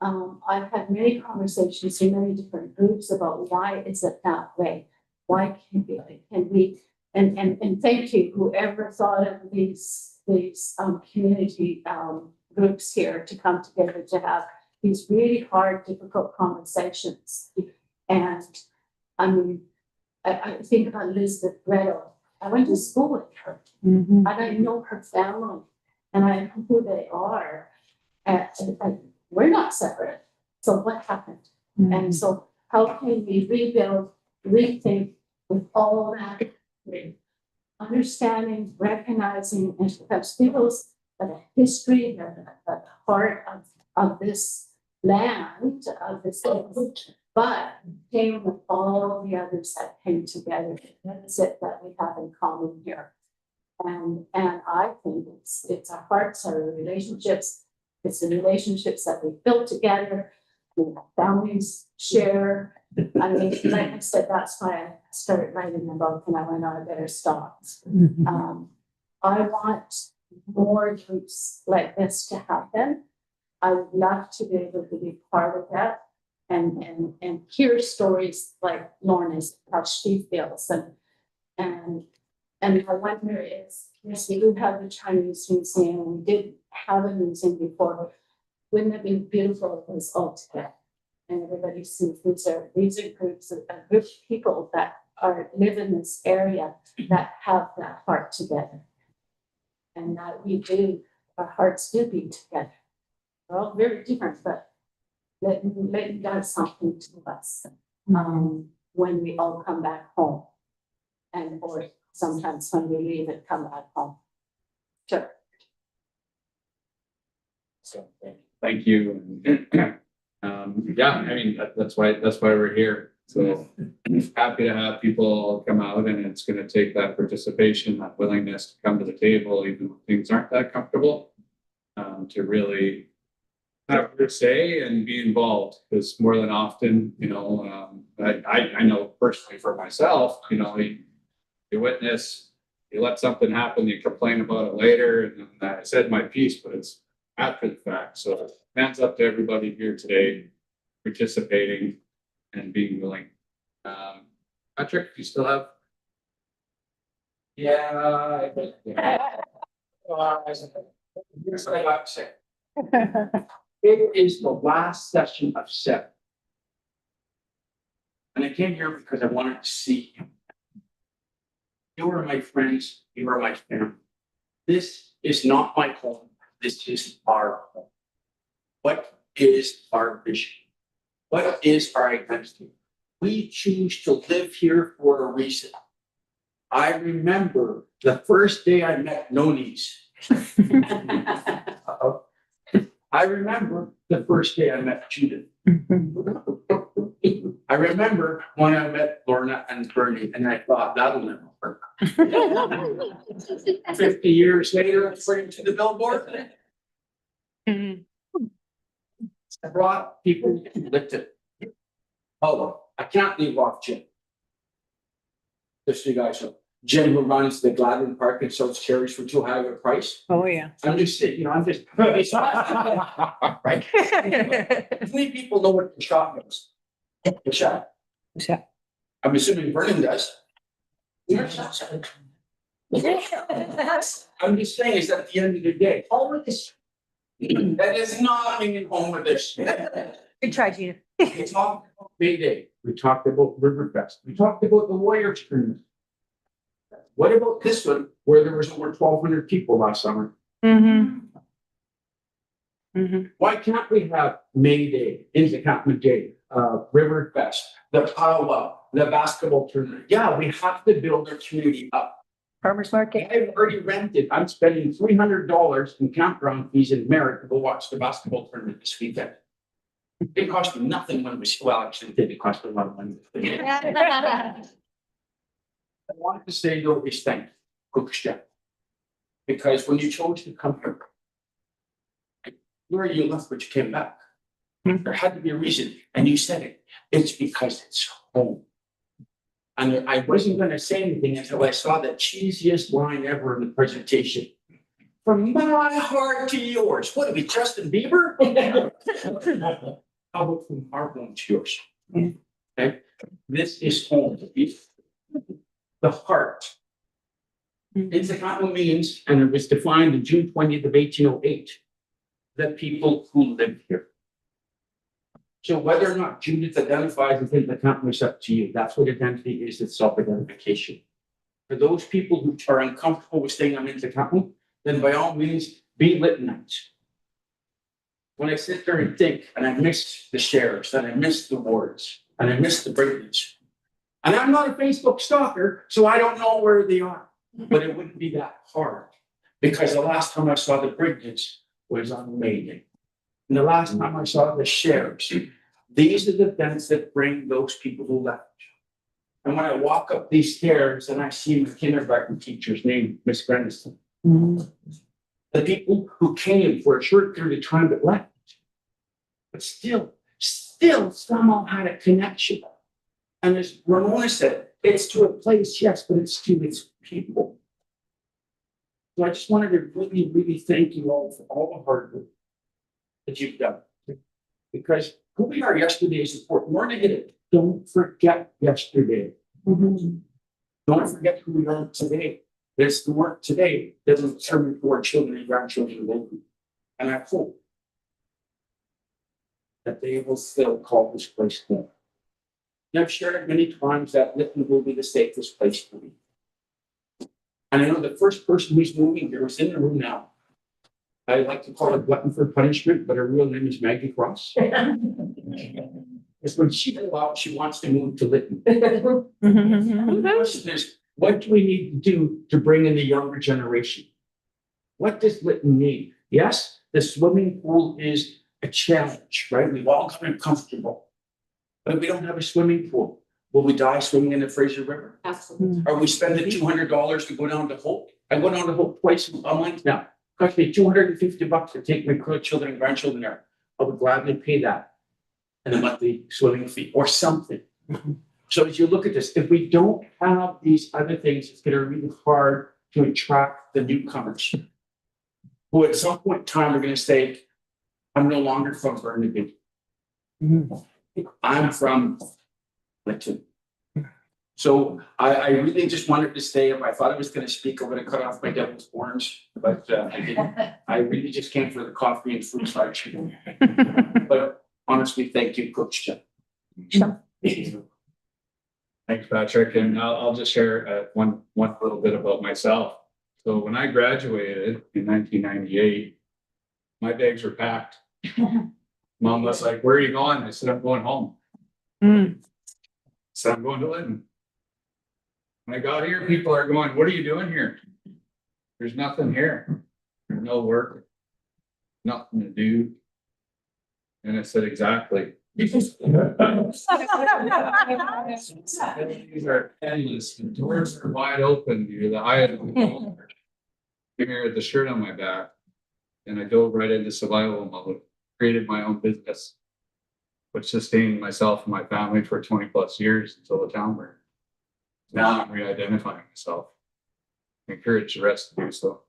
I've had many conversations in many different groups about why is it that way? Why can't we, and thank you, whoever thought of these community groups here to come together to have these really hard, difficult conversations. And I mean, I think about Elizabeth Gredo. I went to school with her, and I know her family, and I know who they are. And we're not separate. So what happened? And so how can we rebuild, rethink with all that understanding, recognizing, and perhaps people's history, the heart of this land, of this land, but came with all the others that came together. That's it that we have in common here. And I think it's our hearts, our relationships, it's the relationships that we built together, families share. I mean, like I said, that's why I started writing the book, and I went, I better stop. I want more groups like this to happen. I would love to be able to be part of that and hear stories like Lorna's, how she feels. And I wonder is, yes, we do have the Chinese museum, we did have a museum before. Wouldn't it be beautiful if it was all together? And everybody sees these are groups of a group of people that live in this area that have that heart together. And that we do, our hearts do beat together. We're all very different, but Lytton does something to us, when we all come back home. And or sometimes when we leave and come back home. Sure. So, thank you. Yeah, I mean, that's why we're here. So happy to have people come out, and it's gonna take that participation, that willingness to come to the table, even when things aren't that comfortable. To really have your say and be involved, because more than often, you know, I know personally for myself, you know, you witness, you let something happen, you complain about it later, and then I said my piece, but it's after the fact. So hands up to everybody here today, participating and being willing. Patrick, you still have? Yeah. Here's what I got to say. It is the last session of 7. And I came here because I wanted to see you. You are my friends, you are my family. This is not my home, this is our home. What is our vision? What is our identity? We choose to live here for a reason. I remember the first day I met Nonies. I remember the first day I met Judith. I remember when I met Lorna and Bernie, and I thought that'll never work. 50 years later, I'm bringing to the billboard. I brought people to Lytton. Oh, I can't leave off Jim. Just so you guys know, Jim, who runs the Gladwin Park and sells cherries for too high of a price. Oh, yeah. I'm just saying, you know, I'm just. Right? How many people know what the shop is? The shop. Yeah. I'm assuming Vernon does. I'm just saying is that at the end of the day, all of this. That is not being home with this. Good try, Gina. We talked about May Day. We talked about Riverfest. We talked about the Warriors tournament. What about this one where there was over 1,200 people last summer? Mm-hmm. Mm-hmm. Why can't we have May Day, Intercounty Day, Riverfest, the powwow, the basketball tournament? Yeah, we have to build our community up. Farmers market. I've already rented. I'm spending $300 in campground fees in Merritt to go watch the basketball tournament this weekend. It cost me nothing when we, well, actually, it did cost me a lot of money. I wanted to say though is thank you, Cookstep. Because when you chose to come here, where you left, but you came back. There had to be a reason, and you said it. It's because it's home. And I wasn't going to say anything until I saw the cheesiest line ever in the presentation. From my heart to yours. What are we, Justin Bieber? How about from our home to yours? Yeah. Okay. This is home. The heart. It's a common means, and it was defined in June 20th of 1808. The people who live here. So whether or not Judith identifies as Intercounty is up to you. That's what identity is, it's self-identification. For those people who are uncomfortable with saying I'm Intercounty, then by all means, be Lyttonites. When I sit there and think, and I miss the sheriffs, and I miss the wards, and I miss the Brittons, and I'm not a Facebook stalker, so I don't know where they are, but it wouldn't be that hard. Because the last time I saw the Brittons was on May Day. And the last time I saw the sheriffs, these are the events that bring those people who left. And when I walk up these stairs and I see my kindergarten teacher's name, Miss Grandison, the people who came for a short period of time but left, but still somehow had a connection. And as Ramona said, it's to a place, yes, but it's to its people. So I just wanted to really, really thank you all for all the hard work that you've done. Because who we are yesterday is important. We're gonna hit it. Don't forget yesterday. Don't forget who we are today. There's the work today that will determine who our children and grandchildren will be. And I hope that they will still call this place home. And I've shared it many times that Lytton will be the safest place to be. And I know the first person who's moving here is in the room now. I like to call it glutton for punishment, but her real name is Maggie Cross. It's when she go out, she wants to move to Lytton. The question is, what do we need to do to bring in the younger generation? What does Lytton need? Yes, the swimming pool is a challenge, right? We've all gotten comfortable. But we don't have a swimming pool. Will we die swimming in the Fraser River? Absolutely. Are we spending $200 to go down to Hope? I go down to Hope twice a month now. Cost me $250 to take my children and grandchildren there. I would gladly pay that in a monthly swimming fee or something. So as you look at this, if we don't have these other things, it's gonna be really hard to attract the newcomers. Who at some point in time are gonna say, I'm no longer from Burnaby. I'm from Lytton. So I really just wanted to stay. If I thought I was gonna speak, I would have cut off my devil's orange, but I didn't. I really just came for the coffee and fruit starch. But honestly, thank you, Coach Jim. Thanks, Patrick. And I'll just share one little bit about myself. So when I graduated in 1998, my bags were packed. Mom was like, "Where are you going?" I said, "I'm going home." So I'm going to Lytton. When I got here, people are going, "What are you doing here?" There's nothing here. There's no work, nothing to do. And I said, exactly. These are endless. The doors are wide open. You're the eye of the beholder. Here at the shirt on my back. And I dove right into survival mode, created my own business, which sustained myself and my family for 20 plus years until the town burned. Now I'm re-identifying myself. I encourage the rest to do so.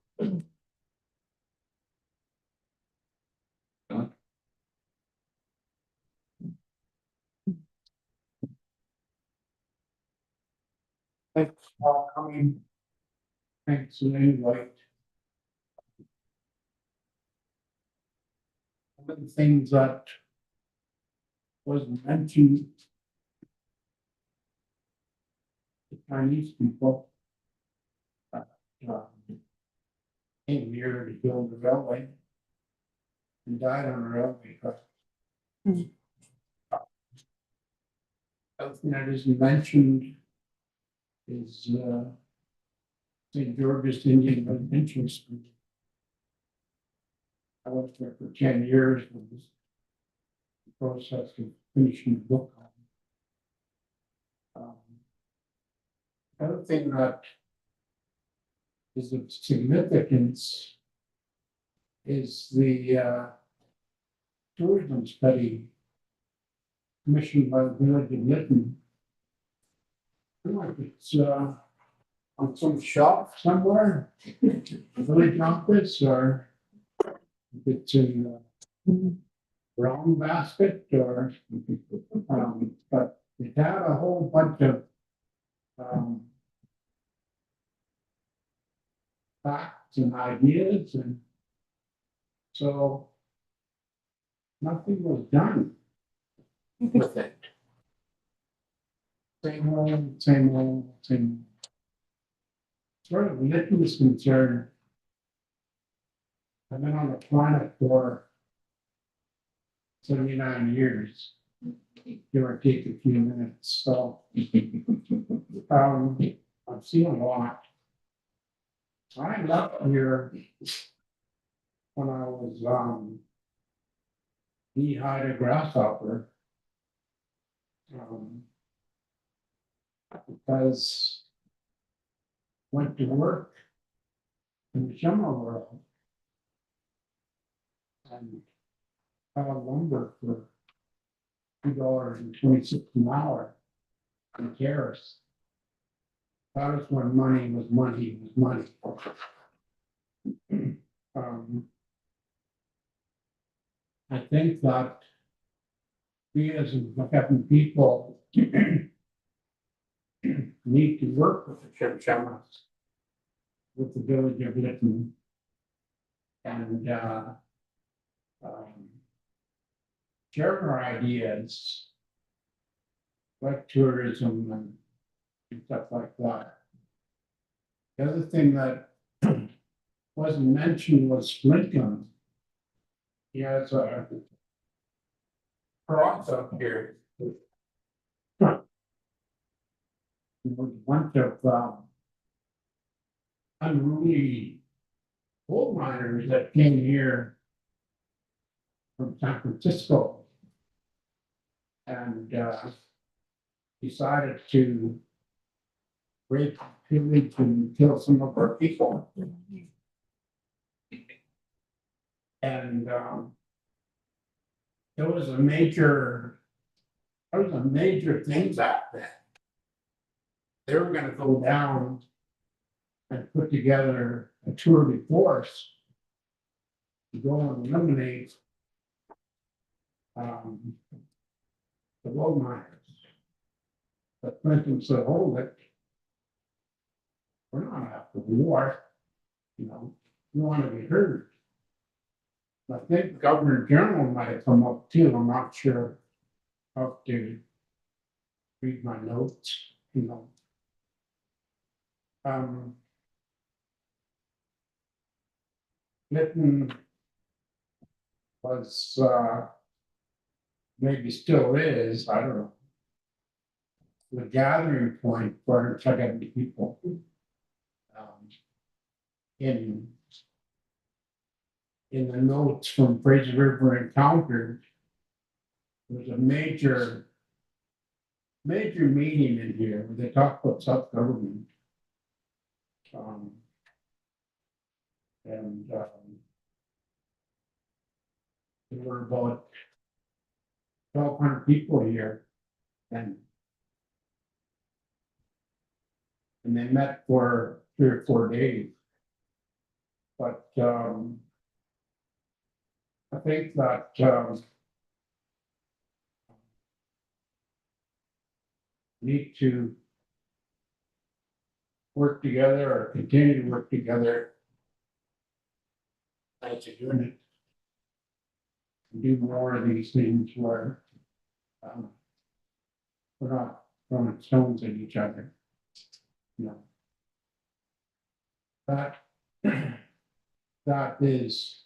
Thanks for coming. Thanks for the invite. One of the things that was mentioned, the Chinese people came here to build the railway and died on the railway track. Something that isn't mentioned is St. George's Indian Residential School. I worked there for 10 years with this process of finishing the book. Another thing that is of significance is the tourism study commissioned by the village of Lytton. I don't know if it's on some shelf somewhere, village office, or if it's in the brown basket, or but it had a whole bunch of facts and ideas, and so nothing was done with it. Same old, same old, same old. As far as Lytton is concerned, I've been on the planet for 79 years, give or take a few minutes, so I've seen a lot. I left here when I was knee-high to grasshopper. Because went to work in the summer world and found lumber for $2.26 an hour in Terrace. That was when money was money was money. I think that we as having people need to work with the Chipchamas, with the village of Lytton, and share our ideas like tourism and stuff like that. The other thing that wasn't mentioned was Lytton. He has a cross up here. With a bunch of unruly gold miners that came here from San Francisco and decided to rape, pillage, and kill some of our people. And there was a major thing back then. They were gonna go down and put together a tour de force to go and eliminate the gold miners. But Clinton said, hold it. We're not after war, you know, we want to be heard. I think the Governor General might have come up too, I'm not sure how to read my notes, you know. Lytton was, maybe still is, I don't know, the gathering point for Chagrin people. In the notes from Fraser River Encounter, there was a major meeting in here where they talked about self-government. There were about 1,200 people here, and they met for 3 or 4 days. But I think that need to work together or continue to work together as a unit. Do more of these things where we're not throwing stones at each other. You know. That is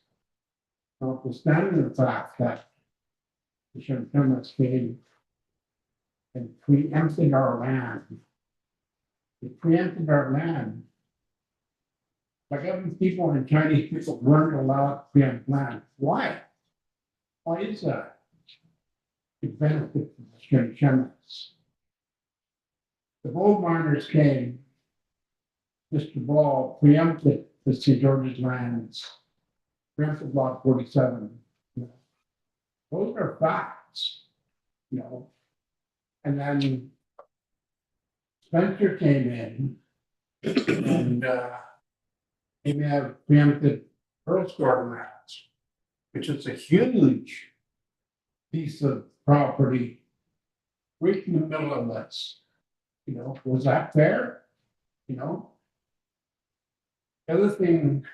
notwithstanding the fact that the Shempemas came and preempted our land. They preempted our land. Like other people and Chinese people weren't allowed to preempt land. Why? Why is that? To benefit the Shempemas. The gold miners came. Mr. Ball preempted the St. George's lands, preempted Block 47. You know. Those are facts, you know. And then Spencer came in and he may have preempted Earl Store lands, which is a huge piece of property right in the middle of this. You know, was that fair? You know? The other thing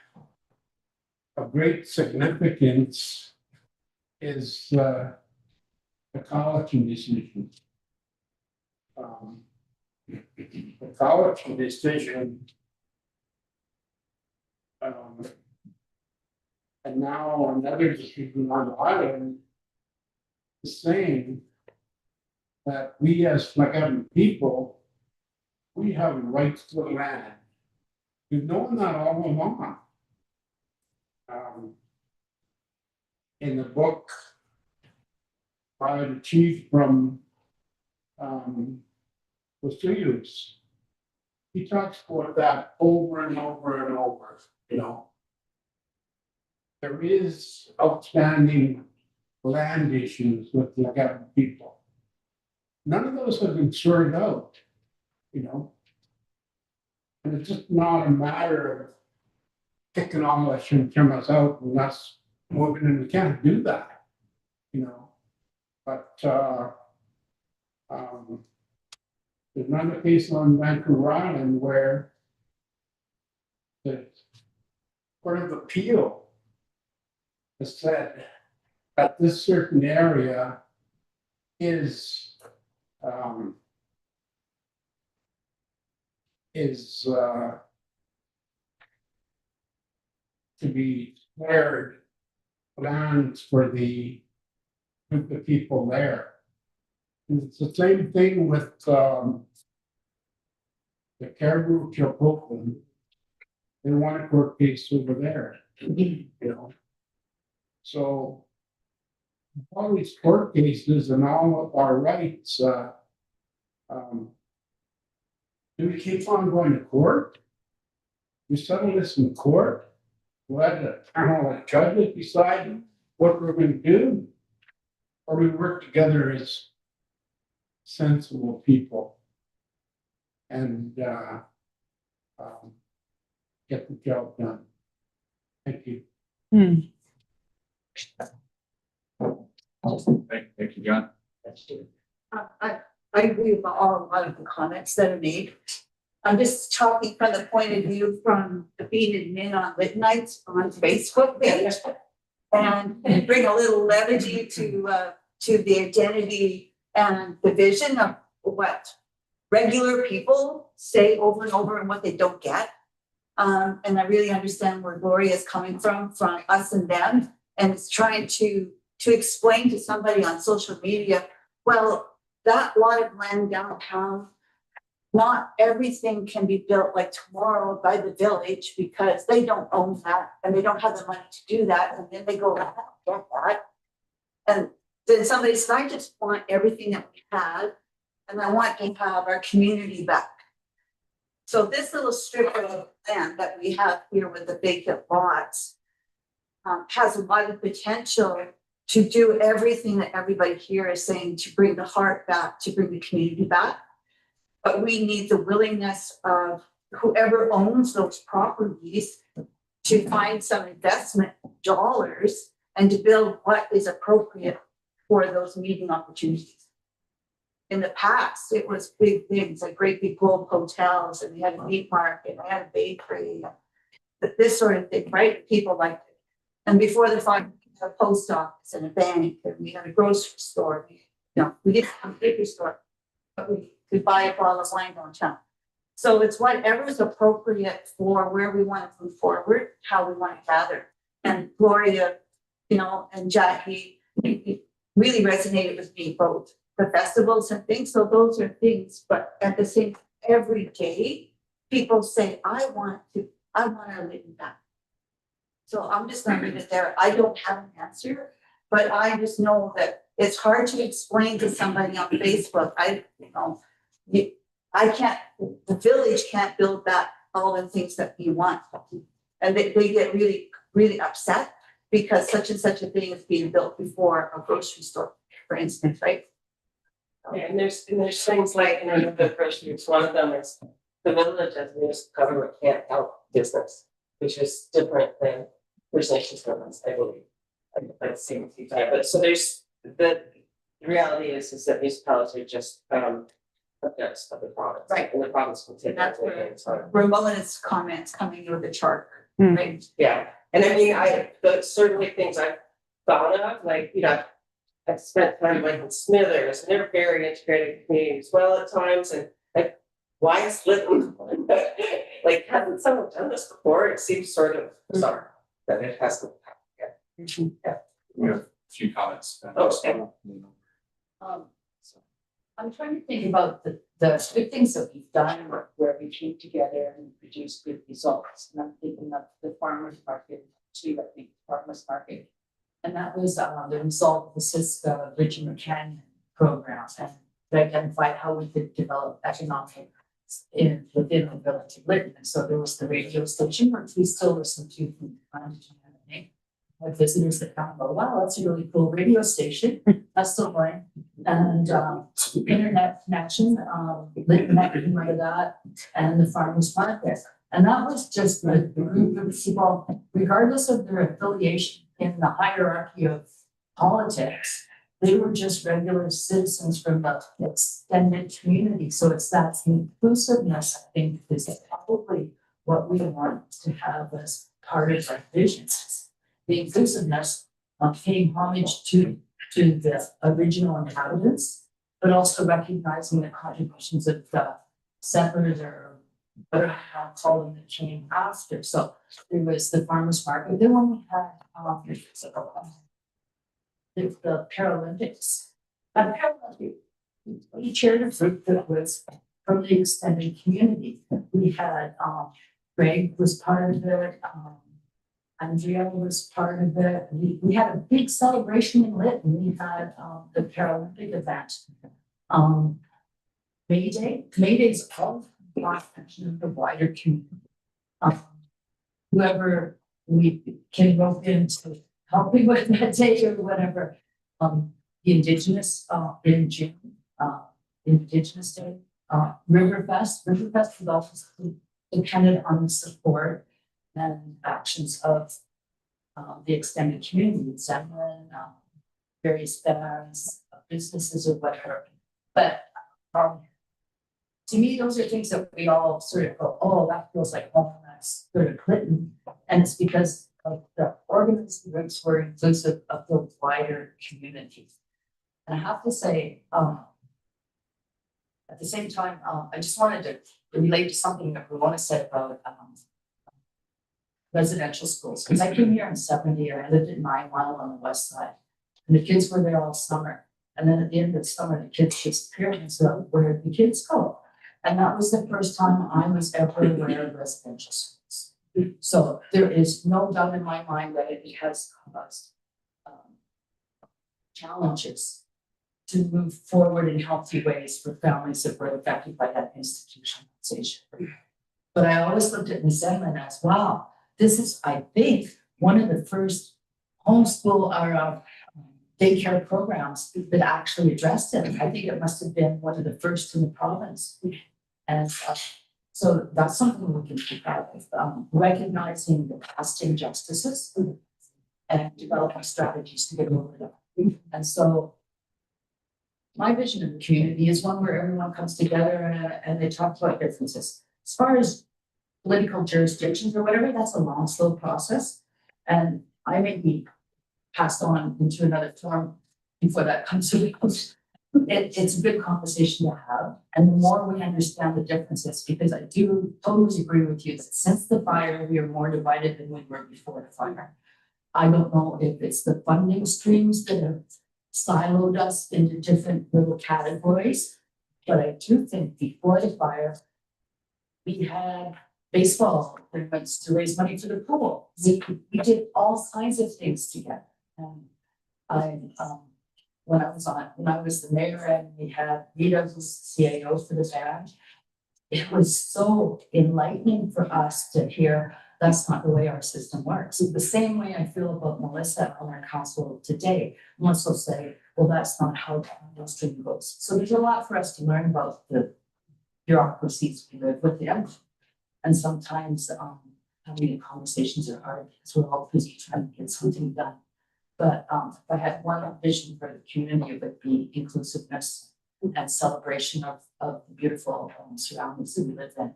of great significance is the Colleton decision. The Colleton decision, and now another decision on the island is saying that we as Fleckhaven people, we have rights to the land. We've known that all along. In the book by the chief from Vesuvius, he talks about that over and over and over, you know. There is outstanding land issues with the Fleckhaven people. None of those have been sorted out, you know. And it's just not a matter of kicking all the Shempemas out and us moving, and we can't do that, you know. But there's another case on Vancouver Island where the Court of Appeal has said that this certain area is to be shared lands for the group of people there. And it's the same thing with the Caribou Chilcotin. They want a court case over there, you know. So all these court cases and all of our rights, do we keep on going to court? We settle this in court? Let the judges decide what we're gonna do? Or we work together as sensible people and get the job done. Thank you. Thank you, John. I agree with a lot of the comments that are made. I'm just talking from the point of view from being admin on Lyttonites on Facebook page. And bring a little levity to the identity and the vision of what regular people say over and over and what they don't get. And I really understand where Gloria is coming from us and them, and it's trying to explain to somebody on social media, well, that lot of land downtown, not everything can be built like tomorrow by the village because they don't own that and they don't have the money to do that. And then they go, I don't get that. And then somebody says, I just want everything that we had and I want to have our community back. So this little strip of land that we have here with the vacant lots has a lot of potential to do everything that everybody here is saying, to bring the heart back, to bring the community back. But we need the willingness of whoever owns those properties to find some investment dollars and to build what is appropriate for those meeting opportunities. In the past, it was big things like great big gold hotels, and we had a meat market, and we had a bakery, this sort of thing, right? People liked it. And before the fire, we had a post office and a bank, and we had a grocery store. We didn't have a liquor store, but we could buy a bottle of wine downtown. So it's whatever's appropriate for where we want to move forward, how we want to gather. And Gloria, and Jackie really resonated with me, both the festivals and things. So those are things, but at the same time, every day, people say, I want our Lytton back. So I'm just gonna leave it there. I don't have an answer, but I just know that it's hard to explain to somebody on Facebook. The village can't build back all the things that you want. And they get really, really upset because such and such a thing is being built before a grocery store, for instance, right? Yeah, and there's things like, the first use, one of them is the village as municipal government can't help business, which is different than First Nations governments, I believe. I've seen a few times, but so there's the reality is that municipalities are just subjects of the province. Right. And the province will take that away. Ramona's comments coming in with the chart, right? Yeah, and I mean, certainly things I've thought of, like, I spent time like in Smithers, and they're very integrated communities well at times, and like, why is Lytton? Like, hasn't someone done this before? It seems sort of bizarre that it hasn't happened yet. We have a few comments. Okay. I'm trying to think about the good things that we've done where we came together and produced good results. And I'm thinking of the farmers market too, I think farmers market. And that was the result of the Siska Ridge and Canyon program, and they identified how we could develop economic within the village of Lytton. And so there was the radio station, which we still listen to from time to time. Have visitors that come and go, wow, that's a really cool radio station. That's still going. And internet connection, Lytton came out of that, and the farmers market. And that was just the group of people, regardless of their affiliation in the hierarchy of politics, they were just regular citizens from the extended community. So it's that inclusiveness, I think, is probably what we want to have as part of our visions. The inclusiveness of paying homage to the original inhabitants, but also recognizing the contributions of the settlers or but I'll call them that came after. So there was the farmer's market. Then when we had, the Paralympics. Paralympic, we chaired a group that was from the extended community. We had, Greg was part of it, Andrea was part of it. We had a big celebration in Lytton. We had, the Paralympic event. May Day's all attention of the wider community. Whoever we can rope into helping with that day or whatever. The Indigenous in June, Indigenous Day, Riverfest was also dependent on the support and actions of the extended community, Zemlin, various bands, businesses or whatever. But to me, those are things that we all sort of go, oh, that feels like home, that's sort of Clinton. And it's because of the organized groups were inclusive of the wider community. And I have to say, at the same time, I just wanted to relate to something that Ramona said about residential schools. Because I came here in '70, I lived at 9 Mile on the west side. And the kids were there all summer. And then at the end of the summer, the kids disappeared. And so where did the kids go? And that was the first time I was ever aware of residential schools. So there is no doubt in my mind that it has caused challenges to move forward in healthy ways for families that were affected by that institutionalization. But I always looked at Ms. Edmond as, wow, this is, I think, one of the first homeschool or daycare programs that actually addressed it. I think it must have been one of the first in the province. And so that's something we can keep out of, recognizing the past injustices and developing strategies to get over them. And so my vision of the community is one where everyone comes together and they talk about differences. As far as political jurisdictions or whatever, that's a long, slow process. And I may be passed on into another form before that comes to us. It's a good conversation to have. And the more we understand the differences, because I do totally agree with you that since the fire, we are more divided than we were before the fire. I don't know if it's the funding streams that have siloed us into different little categories, but I do think before the fire, we had baseball tournaments to raise money for the pool. We did all kinds of things together. And when I was the mayor and we had Rita, who's the CAO for the band, it was so enlightening for us to hear that's not the way our system works. The same way I feel about Melissa on our council today. Melissa will say, well, that's not how the industry goes. So there's a lot for us to learn about the bureaucracies we live within. And sometimes having the conversations are hard because we're all busy trying to get something done. But if I had one vision for the community, it would be inclusiveness and celebration of the beautiful surroundings that we live in.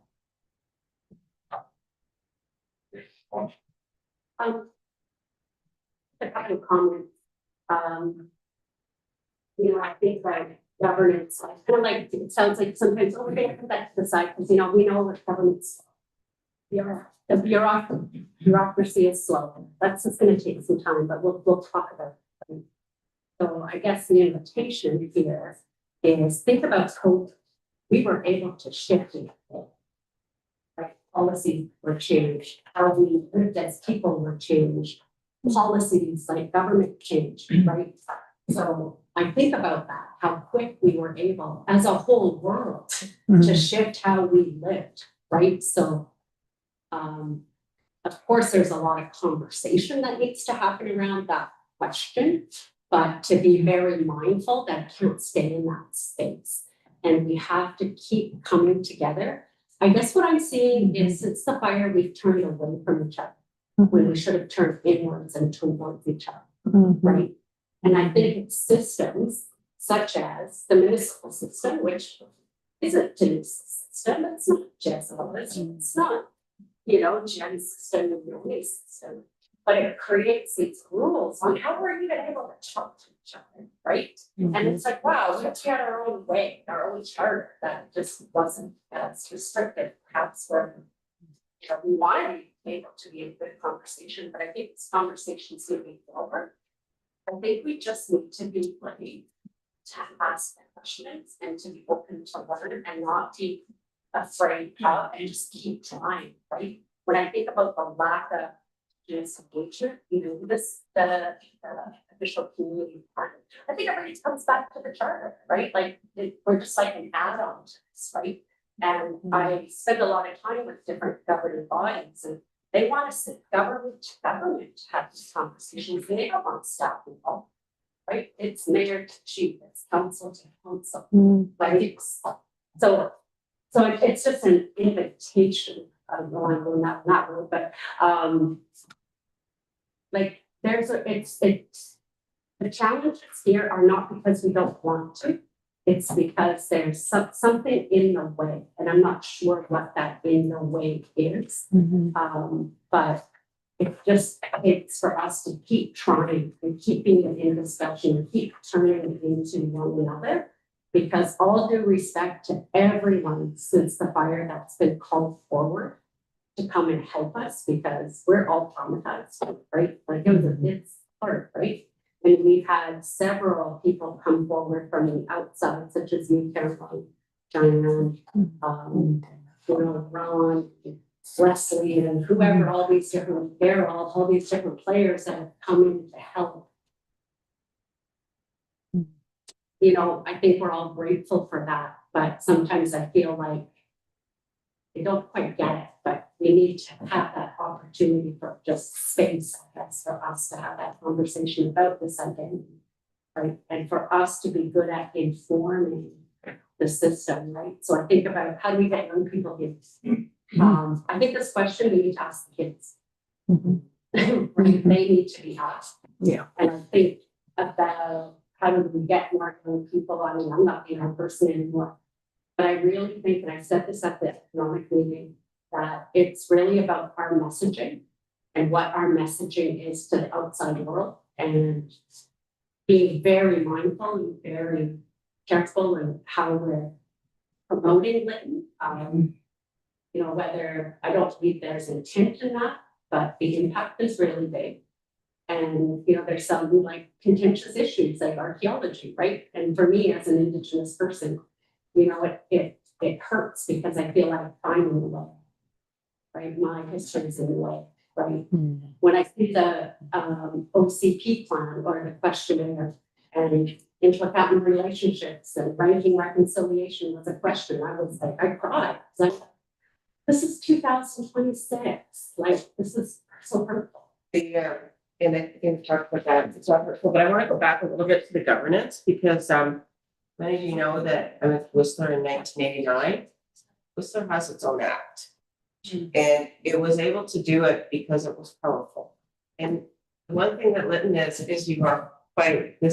A couple of comments. I think that governance, I feel like it sounds like sometimes, oh, they have to put that to the side, because we know what governance, the bureaucracy is slow. That's just going to take some time, but we'll talk about it. So I guess the invitation here is think about COVID. We were able to shift it. Right? Policies were changed. How we lived as people were changed. Policies like government changed, right? So I think about that, how quick we were able as a whole world to shift how we lived, right? So of course, there's a lot of conversation that needs to happen around that question, but to be very mindful that it can't stay in that space. And we have to keep coming together. I guess what I'm seeing is since the fire, we've turned away from each other when we should have turned inwards and towards each other, right? And I think it's systems such as the municipal system, which isn't Denise's system, it's not Jezebel's, it's not, Jen's system and Ronnie's system. but it creates these rules on how we're even able to talk to each other, right? And it's like, wow, we had our own way, our own charter that just wasn't as restrictive, perhaps where we want to be able to be a good conversation, but I think this conversation's moving forward. I think we just need to be ready to ask questions and to be open to learn and not be afraid of and just keep trying, right? When I think about the lack of engagement, the official community part, I think everybody comes back to the charter, right? Like we're just like an add-on to this, right? And I spend a lot of time with different governing bodies, and they want to sit government to government to have these conversations. They don't want staff involved, right? It's mayor to chief, it's council to council, right? So it's just an invitation. Not really, but like it's the challenges here are not because we don't want to. It's because there's something in the way, and I'm not sure what that in the way is. But it's for us to keep trying and keeping it in discussion and keep turning it into one another. Because all due respect to everyone since the fire that's been called forward to come and help us, because we're all traumatized, right? Like it's hard, right? And we've had several people come forward from the outside, such as you, Caroline, Diane, Ron, Leslie, and whoever, all these different, all these different players that have come in to help. I think we're all grateful for that, but sometimes I feel like they don't quite get it, but we need to have that opportunity for just space, I guess, for us to have that conversation about this identity, right? And for us to be good at informing the system, right? So I think about how do we get young people here? I think this question we need to ask the kids. Right? They need to be asked. Yeah. And I think about how do we get more young people? I mean, I'm not the young person anymore, but I really think, and I said this at the economic meeting, that it's really about our messaging and what our messaging is to the outside world, and being very mindful and very careful in how we're promoting Lytton. Whether I don't believe there's intent in that, but the impact is really big. And there's some like contentious issues like archaeology, right? And for me as an Indigenous person, it hurts because I feel like I'm in the way, right? My history is in the way, right? When I see the OCP plan or the questionnaire and intrafamily relationships and ranking reconciliation was a question, I was like, I cried. Like, this is 2026. Like, this is so hurtful. And I think talk about that, it's not hurtful, but I want to go back a little bit to the governance, because many of you know that I went to Whistler in 1989. Whistler has its own act. And it was able to do it because it was powerful. And the one thing that Lytton is this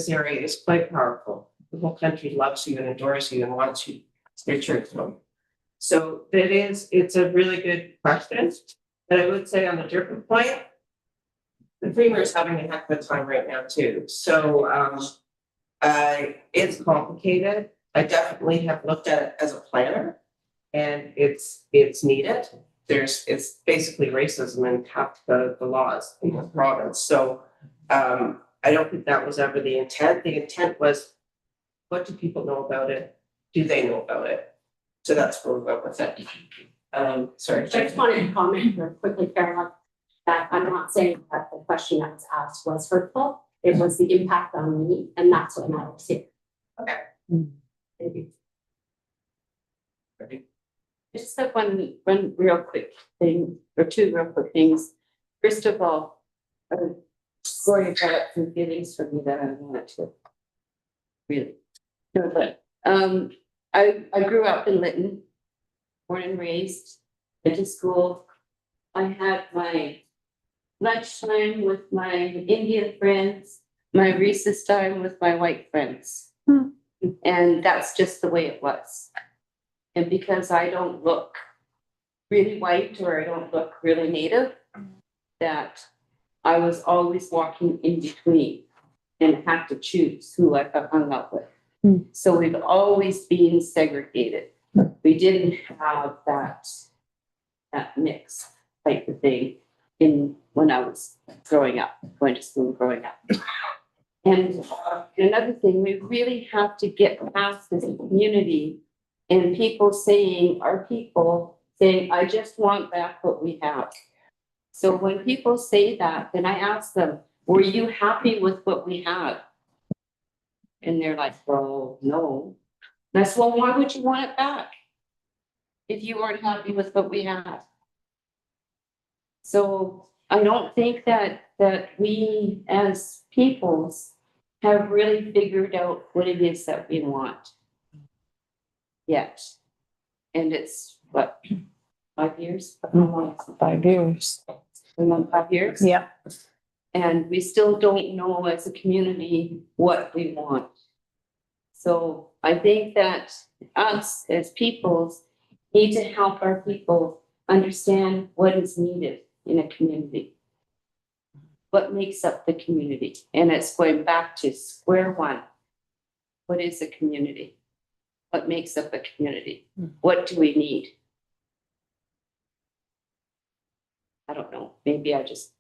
area is quite powerful. The whole country loves you and adores you and wants you to their church home. So it's a really good question. And I would say on the different point, the Premier is having a heck of a time right now too. So it's complicated. I definitely have looked at it as a planner, and it's needed. It's basically racism in half the laws in the province. So I don't think that was ever the intent. The intent was, what do people know about it? Do they know about it? So that's where we went with it. Sorry. I just wanted to comment real quickly, Caroline, that I'm not saying that the question that was asked was hurtful. It was the impact on me, and that's what matters here. Okay. Thank you. Just that one real quick thing, or two real quick things. First of all, Gloria brought up some feelings for me that I wanted to really. No, but I grew up in Lytton, born and raised, went to school. I had my lunchtime with my Indian friends, my recess time with my white friends. And that's just the way it was. And because I don't look really white or I don't look really native, that I was always walking in between and had to choose who I hung out with. So we've always been segregated. We didn't have that mix type of thing when I was growing up, going to school growing up. And another thing, we really have to get past this community and people saying, I just want back what we have. So when people say that, then I ask them, were you happy with what we had? And they're like, well, no. That's, well, why would you want it back if you weren't happy with what we had? So I don't think that we as peoples have really figured out what it is that we want yet. And it's what, 5 years? 5 years. We want 5 years? Yeah. And we still don't know as a community what we want. So I think that us as peoples need to help our people understand what is needed in a community. What makes up the community? And it's going back to square one. What is a community? What makes up a community? What do we need? I don't know. Maybe I just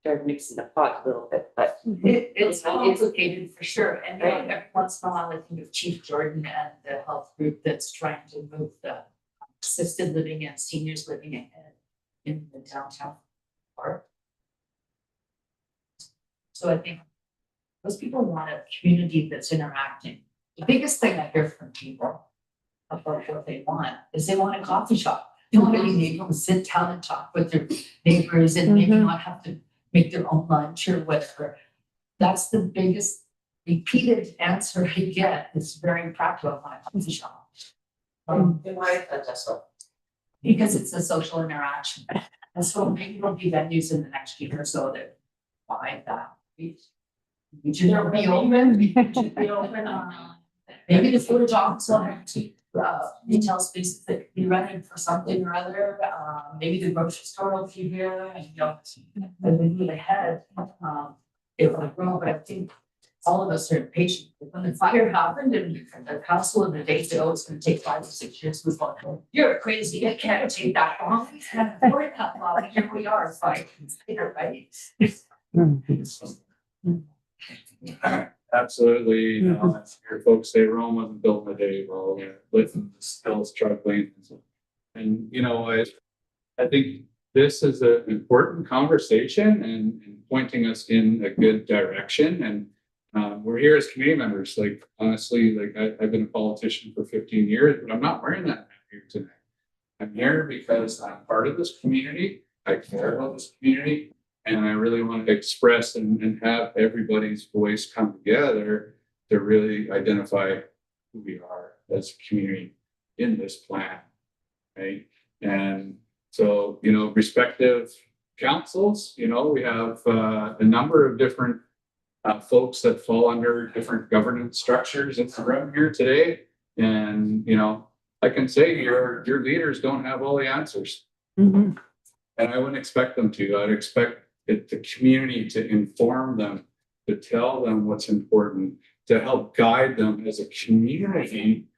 started mixing the pot a little bit, but It's complicated for sure, and every once in a while I think of Chief Jordan and the health group that's trying to move the assisted living and seniors living ahead in the downtown part. So I think those people want a community that's interacting. The biggest thing I hear from people about what they want is they want a coffee shop. They want to be able to sit down and talk with their neighbors and maybe not have to make their own lunch or whatever. That's the biggest repeated answer I get. It's very practical on a coffee shop. And why is that just so? Because it's a social interaction. And so maybe there'll be venues in the next year or so that buy that. We should be open. We should be open. Maybe the food jobs will have to retail spaces that could be rented for something or other. Maybe the grocery store will be here and as we move ahead, it will grow, but I think all of us are impatient. When the fire happened and the council in the day said, oh, it's gonna take 5 or 6 years, was like, you're crazy, it can't take that long. We can't afford that long. Here we are, 5 years later, right? Absolutely, you know, your folks say Rome wasn't built in a day, well, Lytton is still struggling. And, you know, I think this is an important conversation and pointing us in a good direction. And we're here as community members. Like, honestly, like I've been a politician for 15 years, but I'm not wearing that hat here tonight. I'm here because I'm part of this community. I care about this community. And I really want to express and have everybody's voice come together to really identify who we are as a community in this plan, right? And so, you know, respective councils, you know, we have a number of different folks that fall under different governance structures in the room here today. And, you know, I can say your leaders don't have all the answers. And I wouldn't expect them to. I'd expect the community to inform them, to tell them what's important, to help guide them as a community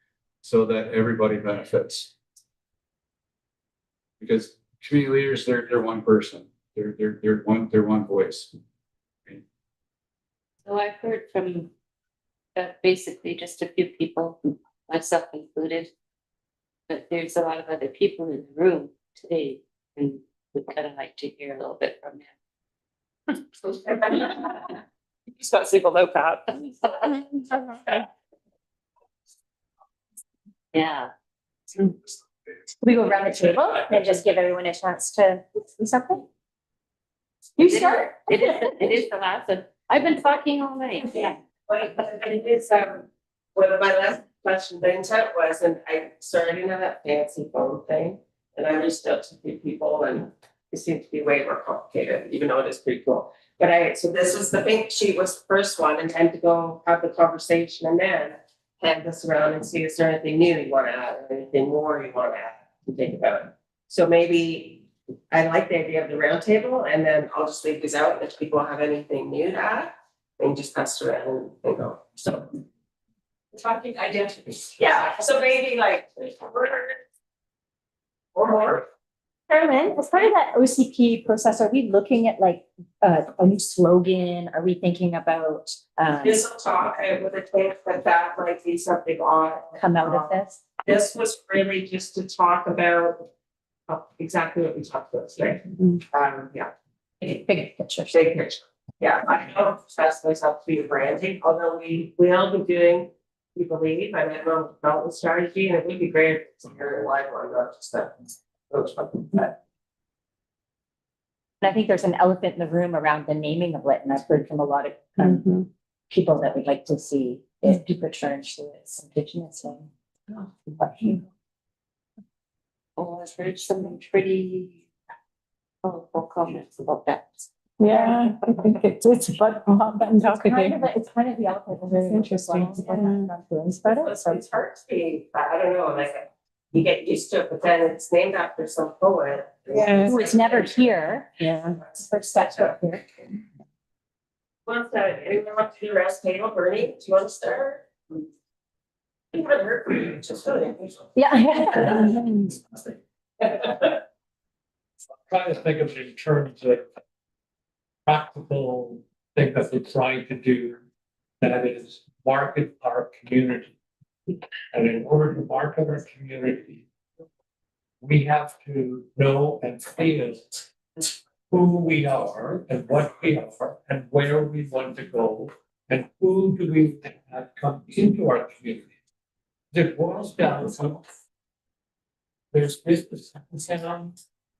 so that everybody benefits. Because community leaders, they're one person. They're one voice. So I've heard from basically just a few people, myself included, but there's a lot of other people in the room today, and would kind of like to hear a little bit from them. Just got single note out. Yeah. We go around the table and just give everyone a chance to say something. You start. It is the last one. I've been talking all night. Yeah. But it is, one of my last questions, the intent was, and I started into that fancy phone thing, and I reached out to a few people, and it seemed to be way more complicated, even though it is pretty cool. But so this was the pink sheet was the first one, and time to go have the conversation, and then hand this around and see, is there anything new you want to add, or anything more you want to add and think about it. So maybe I like the idea of the round table, and then I'll just leave these out if people have anything new to add. And just pass it around and go, so. Talking identities. Yeah, so maybe like. Or more. Carolyn, as part of that OCP process, are we looking at like a new slogan? Are we thinking about This will talk, I would think that might be something on. come out of this? This was really just to talk about exactly what we talked about today. Yeah, Big picture. big picture. Yeah, I don't trust myself to be a branding, although we will be doing, we believe, I don't know, development strategy, and it would be great if it's a very wide one, not just that. But And I think there's an elephant in the room around the naming of Lytton. I've heard from a lot of people that would like to see it return to its indigenous name. Oh, I've heard some pretty powerful comments about that. Yeah, I think it's but hot button topic. It's kind of the elephant in the room. Interesting. it's hard to be, I don't know, like, you get used to it, but then it's named after some poet. Yeah. Who is never here. Yeah. First steps up here. Wants to, anyone want to do round table, Bernie, do you want to start? It wouldn't hurt, it's just really unusual. Yeah. Trying to think of it in terms of practical thing that we're trying to do, that is market our community. And in order to market our community, we have to know and feel who we are and what we are and where we want to go and who do we have come into our community. It boils down to there's business in town.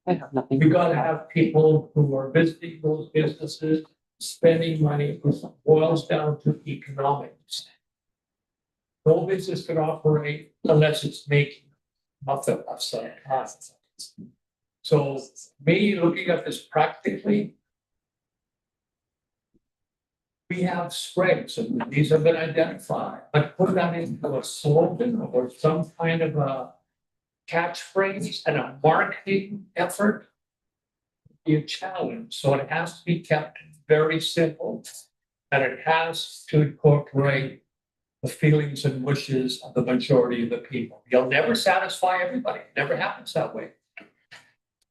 I have nothing. We gotta have people who are visiting those businesses, spending money, it boils down to economics. No business can operate unless it's making nothing of some kind. So me looking at this practically, we have strengths and these have been identified, but put that into a slogan or some kind of a catchphrase and a marketing effort be a challenge. So it has to be kept very simple and it has to incorporate the feelings and wishes of the majority of the people. You'll never satisfy everybody. It never happens that way.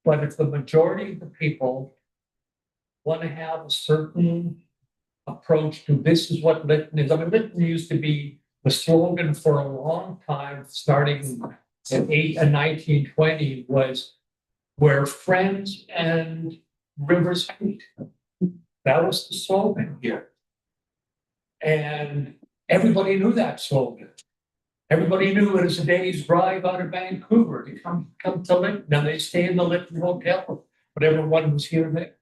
But if the majority of the people want to have a certain approach to this is what Lytton is. I mean, Lytton used to be the slogan for a long time, starting in 1920, was where friends and rivers meet. That was the slogan here. And everybody knew that slogan. Everybody knew it was a day's drive out of Vancouver to come to Lytton. Now they stay in the Lytton Hotel, but everyone was here then.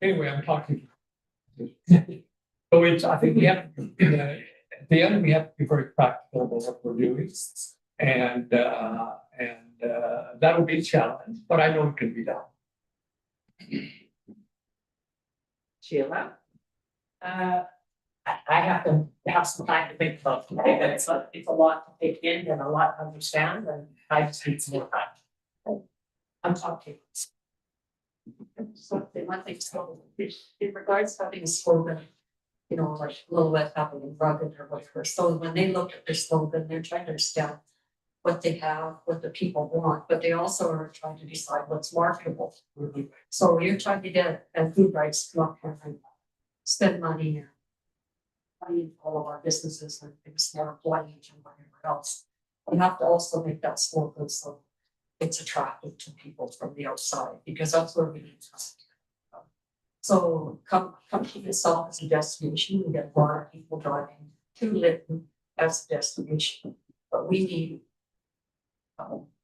Anyway, I'm talking. So it's, I think we have, at the end, we have to be very practical about what we're doing. And that'll be a challenge, but I know it can be done. Sheila? I have to have some time to think about it. It's a lot to take in and a lot to understand, and I just need some more time. I'm talking. Something, one thing, so in regards to having a slogan, you know, like Lillooet having a rugged or whatever, so when they look at their slogan, they're trying to understand what they have, what the people want, but they also are trying to decide what's marketable. So you're trying to get, and food rights, not having, spend money in all of our businesses and things more employees and whatever else. You have to also make that slogan so it's attractive to people from the outside, because that's where we need to. So come to yourself as a destination. We get a lot of people driving to Lytton as a destination, but we need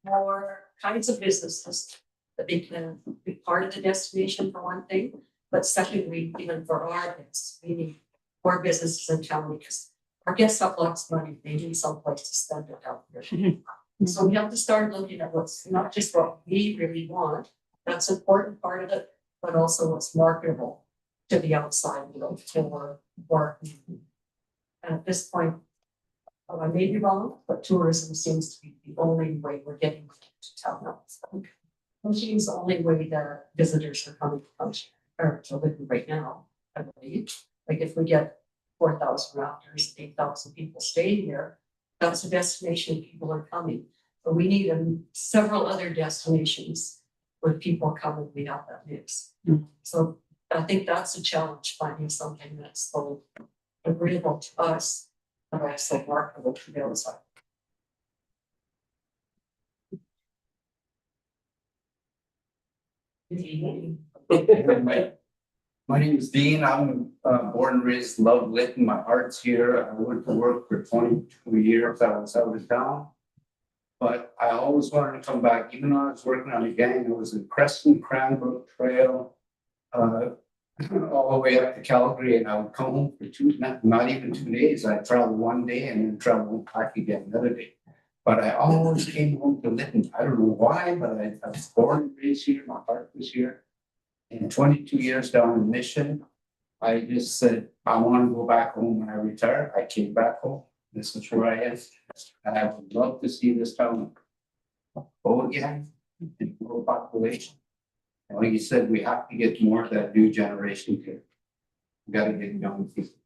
more kinds of businesses that they can be part of the destination for one thing, but secondly, even for our guests, we need more businesses in town because our guests have lots of money. They need someplace to spend it out here. So we have to start looking at what's not just what we really want. That's an important part of it, but also what's marketable to the outside, you know, for work. And at this point, I may be wrong, but tourism seems to be the only way we're getting to town. Coaching is the only way that visitors are coming to function, or to live right now, I believe. Like if we get 4,000 rafters, 8,000 people staying here, that's a destination people are coming. But we need several other destinations where people come and we have that mix. So I think that's a challenge, finding something that's both agreeable to us, but also marketable to the other side. My name is Dean. I'm born and raised, love Lytton. My heart's here. I went to work for 22 years. I was out of town. But I always wanted to come back, even though I was working on a gang. It was in Creston Cranbrook Trail, all the way up to Calgary. And I would come home for not even 2 days. I'd travel one day and then travel back again another day. But I always came home to Lytton. I don't know why, but I was born and raised here. My heart was here. And 22 years down in Mission, I just said, I want to go back home when I retire. I came back home. This is where I am. I would love to see this town go again, and grow population. And like you said, we have to get more of that new generation here. We got to get young people.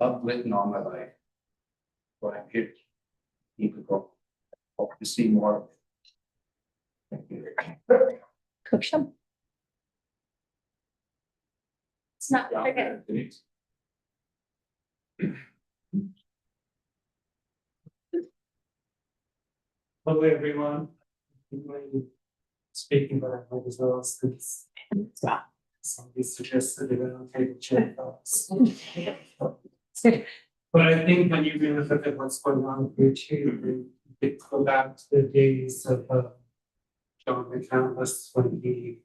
I've lived all my life. But I'm here. Keep it going. Hope to see more of it. Thank you. Cook some. It's not okay. Hello, everyone. Speaking by my as well as this. Somebody suggested a round table chat. But I think when you really look at what's going on here too, you go back to the days of John McCandless when he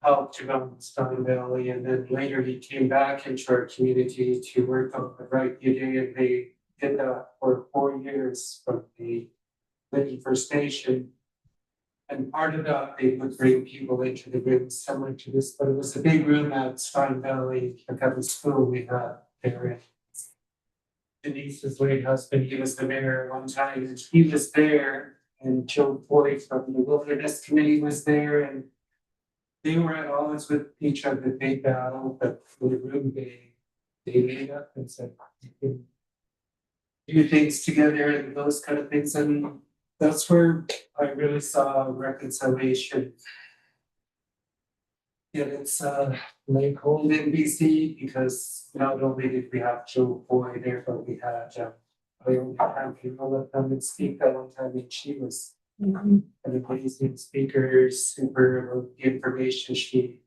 helped around Stein Valley, and then later he came back into our community to work on the right day, and they did that for 4 years from the Lytton First Station. And part of that, they would bring people into the room similar to this, but it was a big room at Stein Valley, Academy School we had there. Denise's late husband, he was the mayor one time, and he was there, and Joe Boyd from the Wilderness Committee was there, and they were at odds with each other, they battled, but for the room, they made up and said, you can do things together and those kind of things, and that's where I really saw reconciliation. Yeah, it's like home in BC, because not only did we have Joe Boy there, but we had I only had people come and speak that one time, and she was an amazing speaker, super about the information she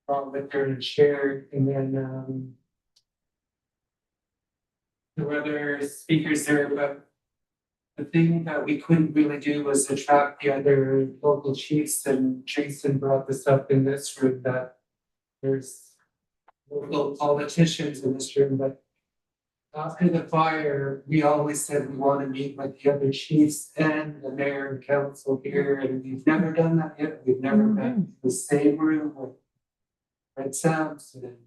brought with her and shared. And then there were other speakers there, but the thing that we couldn't really do was attract the other local chiefs, and Jason brought this up in this room, that there's local politicians in this room, but after the fire, we always said we want to meet with the other chiefs and the mayor and council here, and we've never done that yet. We've never been in the same room with Red Sampson and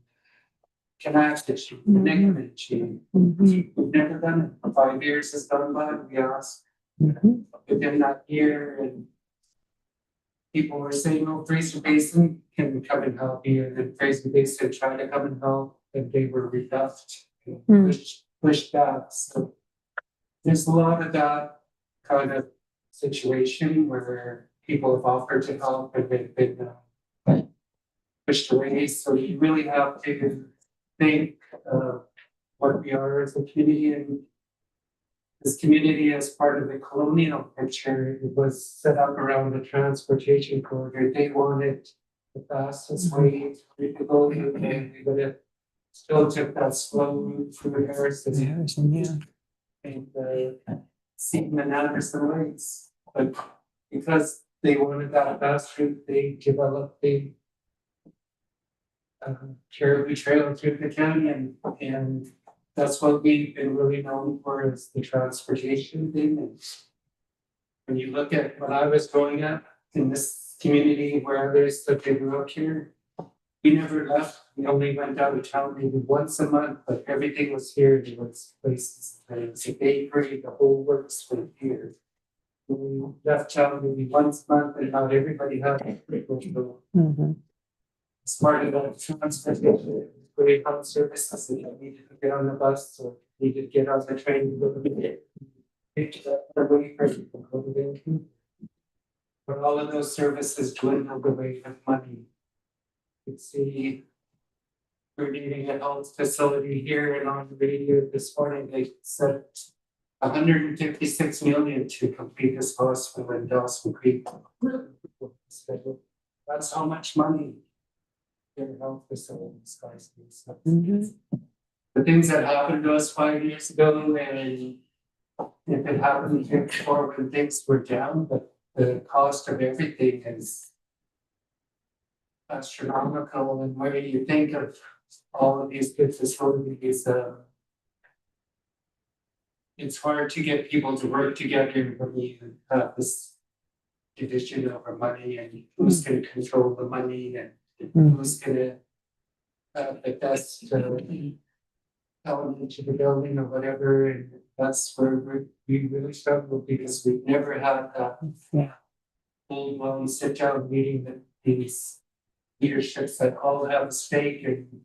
Canasta chief, the Nickman chief. We've never done it. 5 years has gone by. We asked within that year, and people were saying, "Oh, Fraser Basin can come and help you," and then Fraser Basin tried to come and help, and they were rebuffed, pushed back. So there's a lot of that kind of situation where people have offered to help and they've been pushed away. So you really have to think of what we are as a community, and this community, as part of the colonial picture, it was set up around the transportation corridor. They wanted the fastest way to go, and we would have still took that slow route through Harrison. And Seaton and Anderson Lakes. But because they wanted that fast route, they developed the Caribou Trail through the canyon, and that's what we've been really known for, is the transportation thing. And when you look at when I was growing up in this community where others that they grew up here, we never left. We only went out of town maybe once a month, but everything was here. There was places, there was a bakery, the whole works were here. We left town maybe once a month and not everybody had it. As part of the transportation, great health services, that you needed to get on the bus or needed to get on the train to go to the. Picked up the way for people to go to Vancouver. But all of those services dwindled away with money. You could see. We're needing a health facility here and on the radio this morning, they said 156 million to complete this hospital in Dawson Creek. That's how much money. Their health facilities, guys. The things that happened to us 5 years ago, and if it happened before when things were down, but the cost of everything is astronomical. And where you think of all of these good facilities, it's hard to get people to work together when you have this division over money and who's going to control the money and who's going to have the best element to the building or whatever. And that's where we really struggle because we've never had that full-blown sit-down meeting that these leaderships that all have a stake in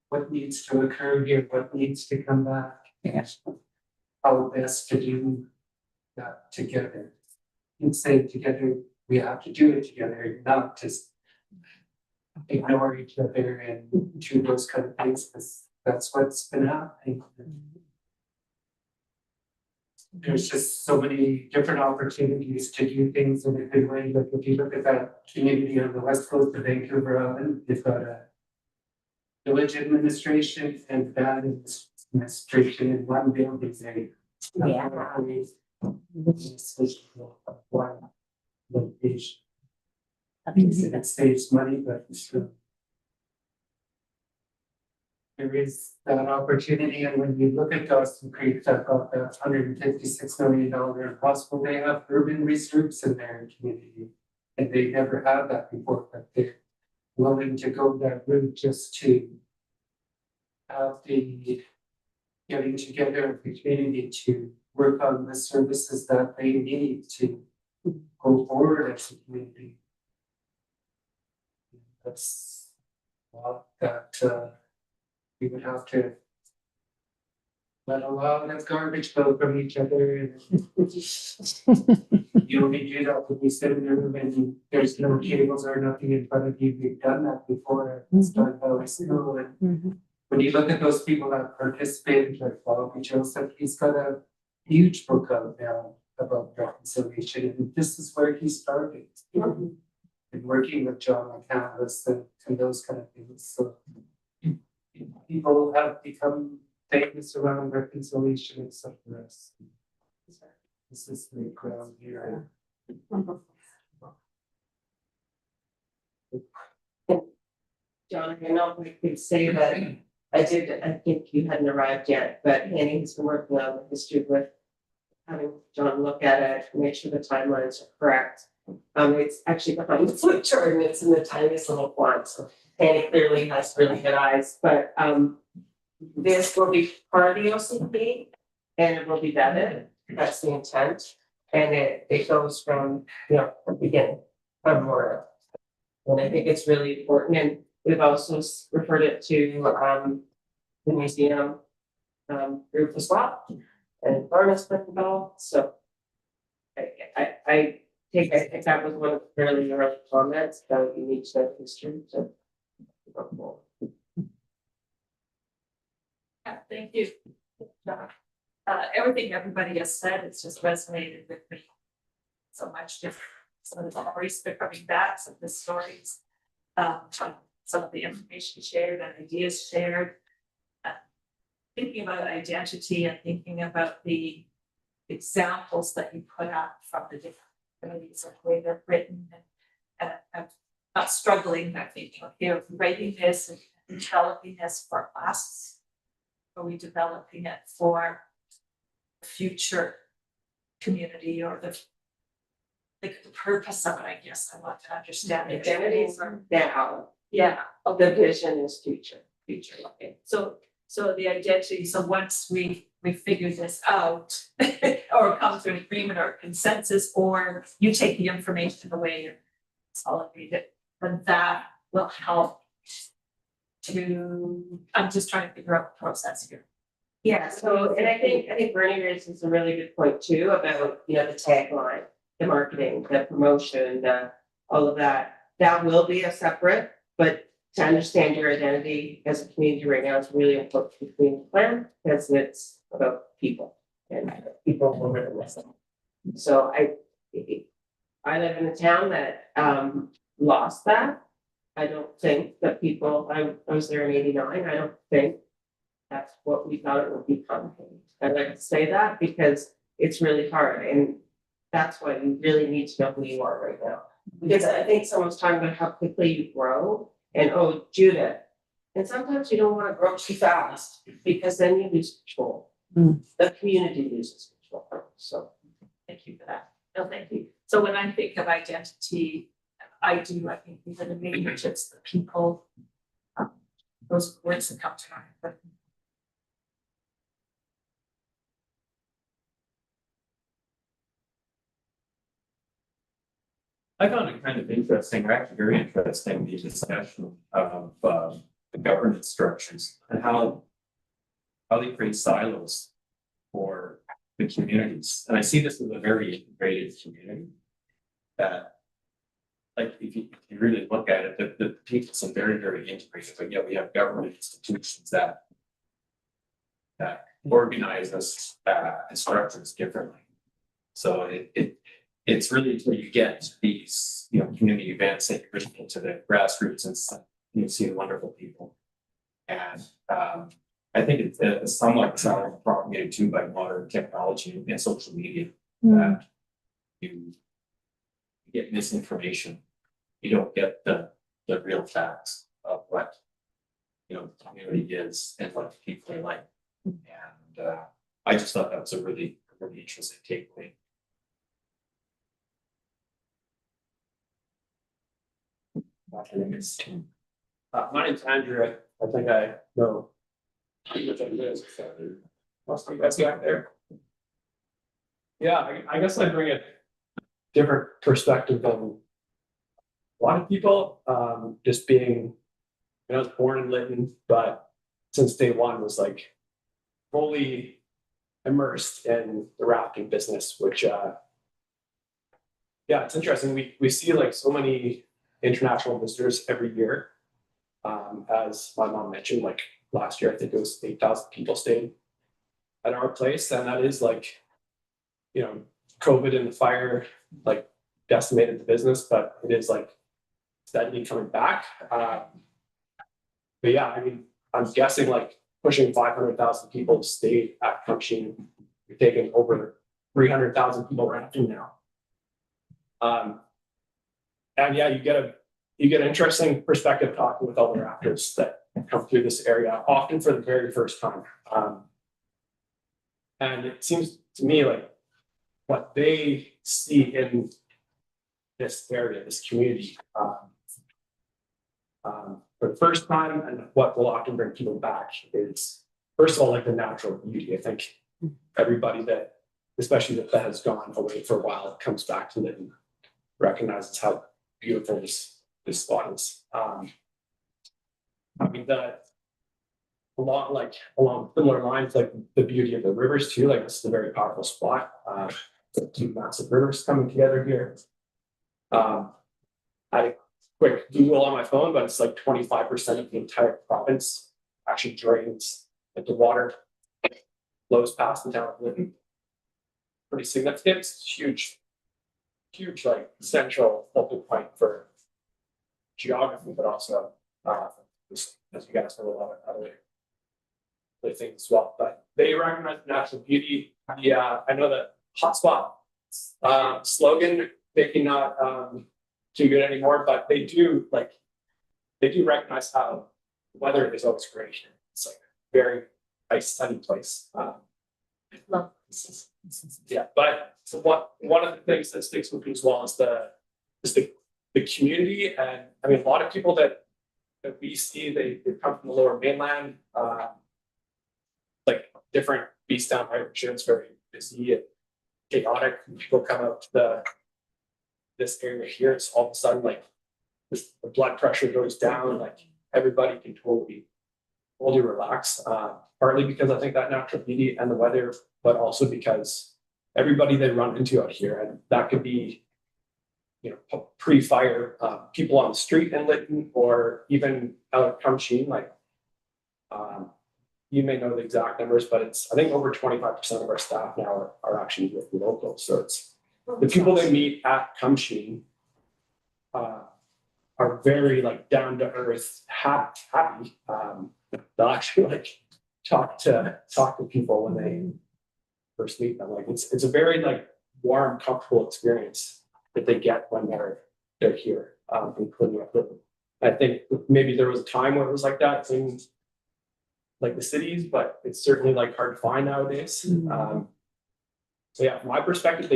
what needs to occur here, what needs to come back. How best to do that together. And say together, we have to do it together, not just ignore each other and do those kind of things, because that's what's been happening. There's just so many different opportunities to do things in a good way. Like if you look at that community on the west coast of Vancouver Island, they've got a village administration and band administration in one building. Yeah. One location. It saves money, but there is that opportunity, and when you look at Dawson Creek, that got that $156 million hospital, they have urban research in their community, and they never had that before, but they're willing to go that route just to have the getting together of the community to work on the services that they need to go forward as a community. That's a lot that we would have to let a lot of garbage go from each other. You only do that when you sit in the room and there's no cables or nothing in front of you. We've done that before. It's done by school. And when you look at those people that participated, like Bobby Joseph, he's got a huge book out now about reconciliation. And this is where he started. And working with John McCandless and those kind of things. So people have become famous around reconciliation and stuff for us. This is the ground here. John, I know we could say that I think you hadn't arrived yet, but Annie has been working on the history with having John look at it, make sure the timelines are correct. It's actually behind the flip chart and it's in the tiniest little font. So Annie clearly has really good eyes, but this will be part of the OCP and it will be vetted. That's the intent. And it goes from, the beginning of more. And I think it's really important. And we've also referred it to the museum group as well. And Barnes been involved. So I think that was one of the fairly early comments about you need to know history. So thank you. Everything everybody has said, it's just resonated with me so much different. Some of the memories are coming back, some of the stories, some of the information shared and ideas shared. Thinking about identity and thinking about the examples that you put out from the different communities of the way they're written and not struggling, I think, okay, writing this and developing this for us. Are we developing it for the future community or the purpose of it, I guess I want to understand. Identities are now. Yeah. The vision is future. Okay. So So the identity, so once we figure this out, or come to an agreement or consensus, or you take the information away and consolidate it, then that will help to, I'm just trying to figure out the process here. Yeah, so, and I think Bernie raises a really good point too about, the tagline, the marketing, the promotion, all of that. That will be a separate, but to understand your identity as a community right now is really important for the community plan, because it's about people and people will really listen. So I live in a town that lost that. I don't think that people, I was there in '89, I don't think that's what we thought it would become. I'd like to say that because it's really hard, and that's why you really need to know who you are right now. Because I think someone's talking about how quickly you grow, and oh, Judith. And sometimes you don't want to grow too fast because then you lose control. The community loses control. So thank you for that. No, thank you. So when I think of identity, I think these are the major tips, the people, those words that come to mind. But I found it kind of interesting, or actually very interesting, the discussion of the governance structures and how they create silos for the communities. And I see this as a very integrated community that, like, if you really look at it, the people are very, very integrated, but yet we have government institutions that organize us and structure us differently. So it's really until you get to these, community events that you're really into the grassroots and you see the wonderful people. And I think it's somewhat propagated too by modern technology and social media that you get misinformation. You don't get the real facts of what the community is and what people are like. And I just thought that was a really interesting takeaway. My name's Andrew. I think I know. That's back there. Yeah, I guess I bring a different perspective than a lot of people. Just being, I was born in Lytton, but since day one was like fully immersed in the rafting business, which it's interesting. We see like so many international visitors every year. As my mom mentioned, like last year, I think it was 8,000 people stayed at our place. And that is like, COVID and the fire like decimated the business, but it is like steadily coming back. But yeah, I mean, I'm guessing like pushing 500,000 people stayed at Crunchy. We're taking over 300,000 people rafting now. And yeah, you get an interesting perspective talking with all the rafters that come through this area, often for the very first time. And it seems to me like what they see in this area, this community, for the first time, and what will often bring people back is, first of all, like the natural beauty. I think everybody that, especially that has gone away for a while, comes back to it and recognizes how beautiful this spot is. I mean, along similar lines, like the beauty of the rivers too. Like this is a very powerful spot. Two massive rivers coming together here. I quick Google on my phone, but it's like 25% of the entire province actually drains, like the water flows past the town of Lytton. Pretty significant. It's huge, like central focal point for geography, but also as you guys know, a lot of other things as well. But they recognize natural beauty. Yeah, I know that hotspot slogan maybe not too good anymore, but they do recognize how weather is always great. It's like a very nice sunny place. Love. Yeah, but so one of the things that sticks with me as well is the community. And I mean, a lot of people that we see, they come from the Lower Mainland, different beast down by Sure, it's very busy and chaotic. People come out to this area here, it's all of a sudden like the blood pressure goes down, like everybody can totally relax. Partly because I think that natural beauty and the weather, but also because everybody they run into out here, and that could be, pre-fire, people on the street in Lytton, or even out at Cumsheen, like, you may know the exact numbers, but I think over 25% of our staff now are actually with local. So it's the people they meet at Cumsheen, are very like down to earth, happy. They'll actually like talk to people when they first meet them. Like it's a very like warm, comfortable experience that they get when they're here, including up Lytton. I think maybe there was a time where it was like that in like the cities, but it's certainly like hard to find nowadays. So yeah, from my perspective,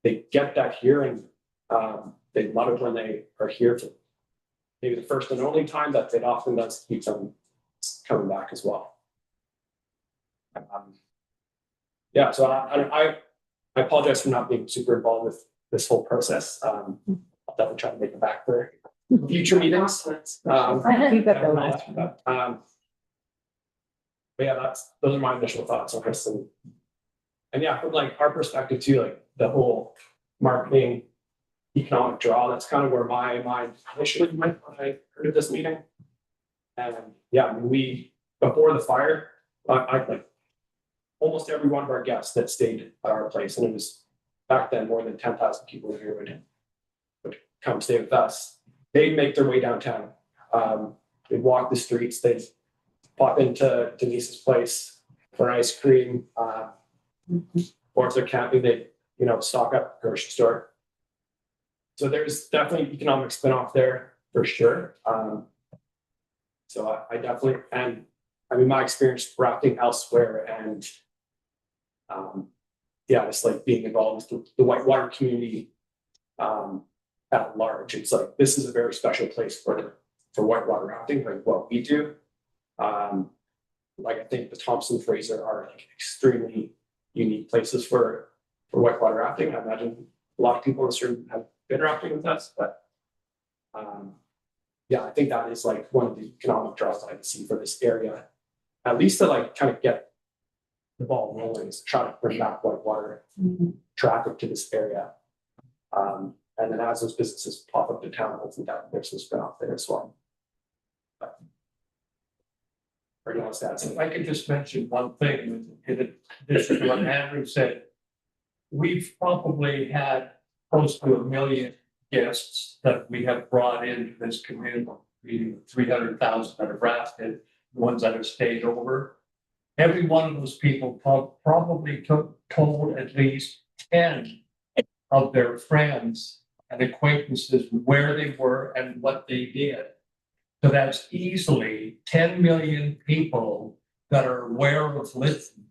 they get that here, and they love it when they are here for maybe the first and only time, that it often does keep them coming back as well. Yeah, so I apologize for not being super involved with this whole process. I'll definitely try to make it back for future meetings. But yeah, those are my initial thoughts on this, and yeah, from like our perspective too, like the whole marketing economic draw, that's kind of where my mind initially went when I heard of this meeting. And yeah, I mean, we, before the fire, I like almost every one of our guests that stayed at our place, and it was back then more than 10,000 people here would come stay with us. They'd make their way downtown. They'd walk the streets, they'd pop into Denise's place for ice cream, or if they're camping, they'd stock up the grocery store. So there's definitely economic spin-off there for sure. So I definitely, and I mean, my experience rafting elsewhere, and yeah, just like being involved with the whitewater community at large. It's like, this is a very special place for whitewater rafting, like what we do. Like I think the Thompson Fraser are like extremely unique places for whitewater rafting. I imagine a lot of people in this room have been rafting with us, but yeah, I think that is like one of the economic draws that I see for this area, at least to like kind of get the ball rolling, is try to bring back whitewater traffic to this area. And then as those businesses pop up to town, hopefully that there's some spin off there as well. But, or do you want to add something? If I could just mention one thing in addition to what Andrew said, we've probably had close to 1 million guests that we have brought into this community, meaning 300,000 that have rafted, the ones that have stayed over. Every one of those people probably told at least 10 of their friends and acquaintances where they were and what they did. So that's easily 10 million people that are aware of Lytton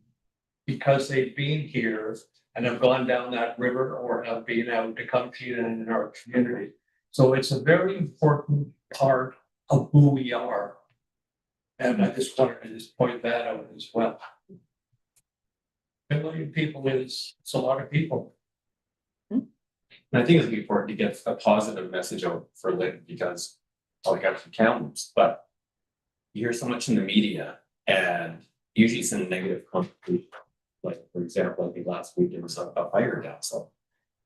because they've been here and have gone down that river or have been out to come to in our community. So it's a very important part of who we are. And I just wanted to just point that out as well. 10 million people it's a lot of people. And I think it's important to get a positive message out for Lytton, because all I got some accountants, but you hear so much in the media, and usually it's in a negative connotation. Like, for example, I think last week there was a fire down. So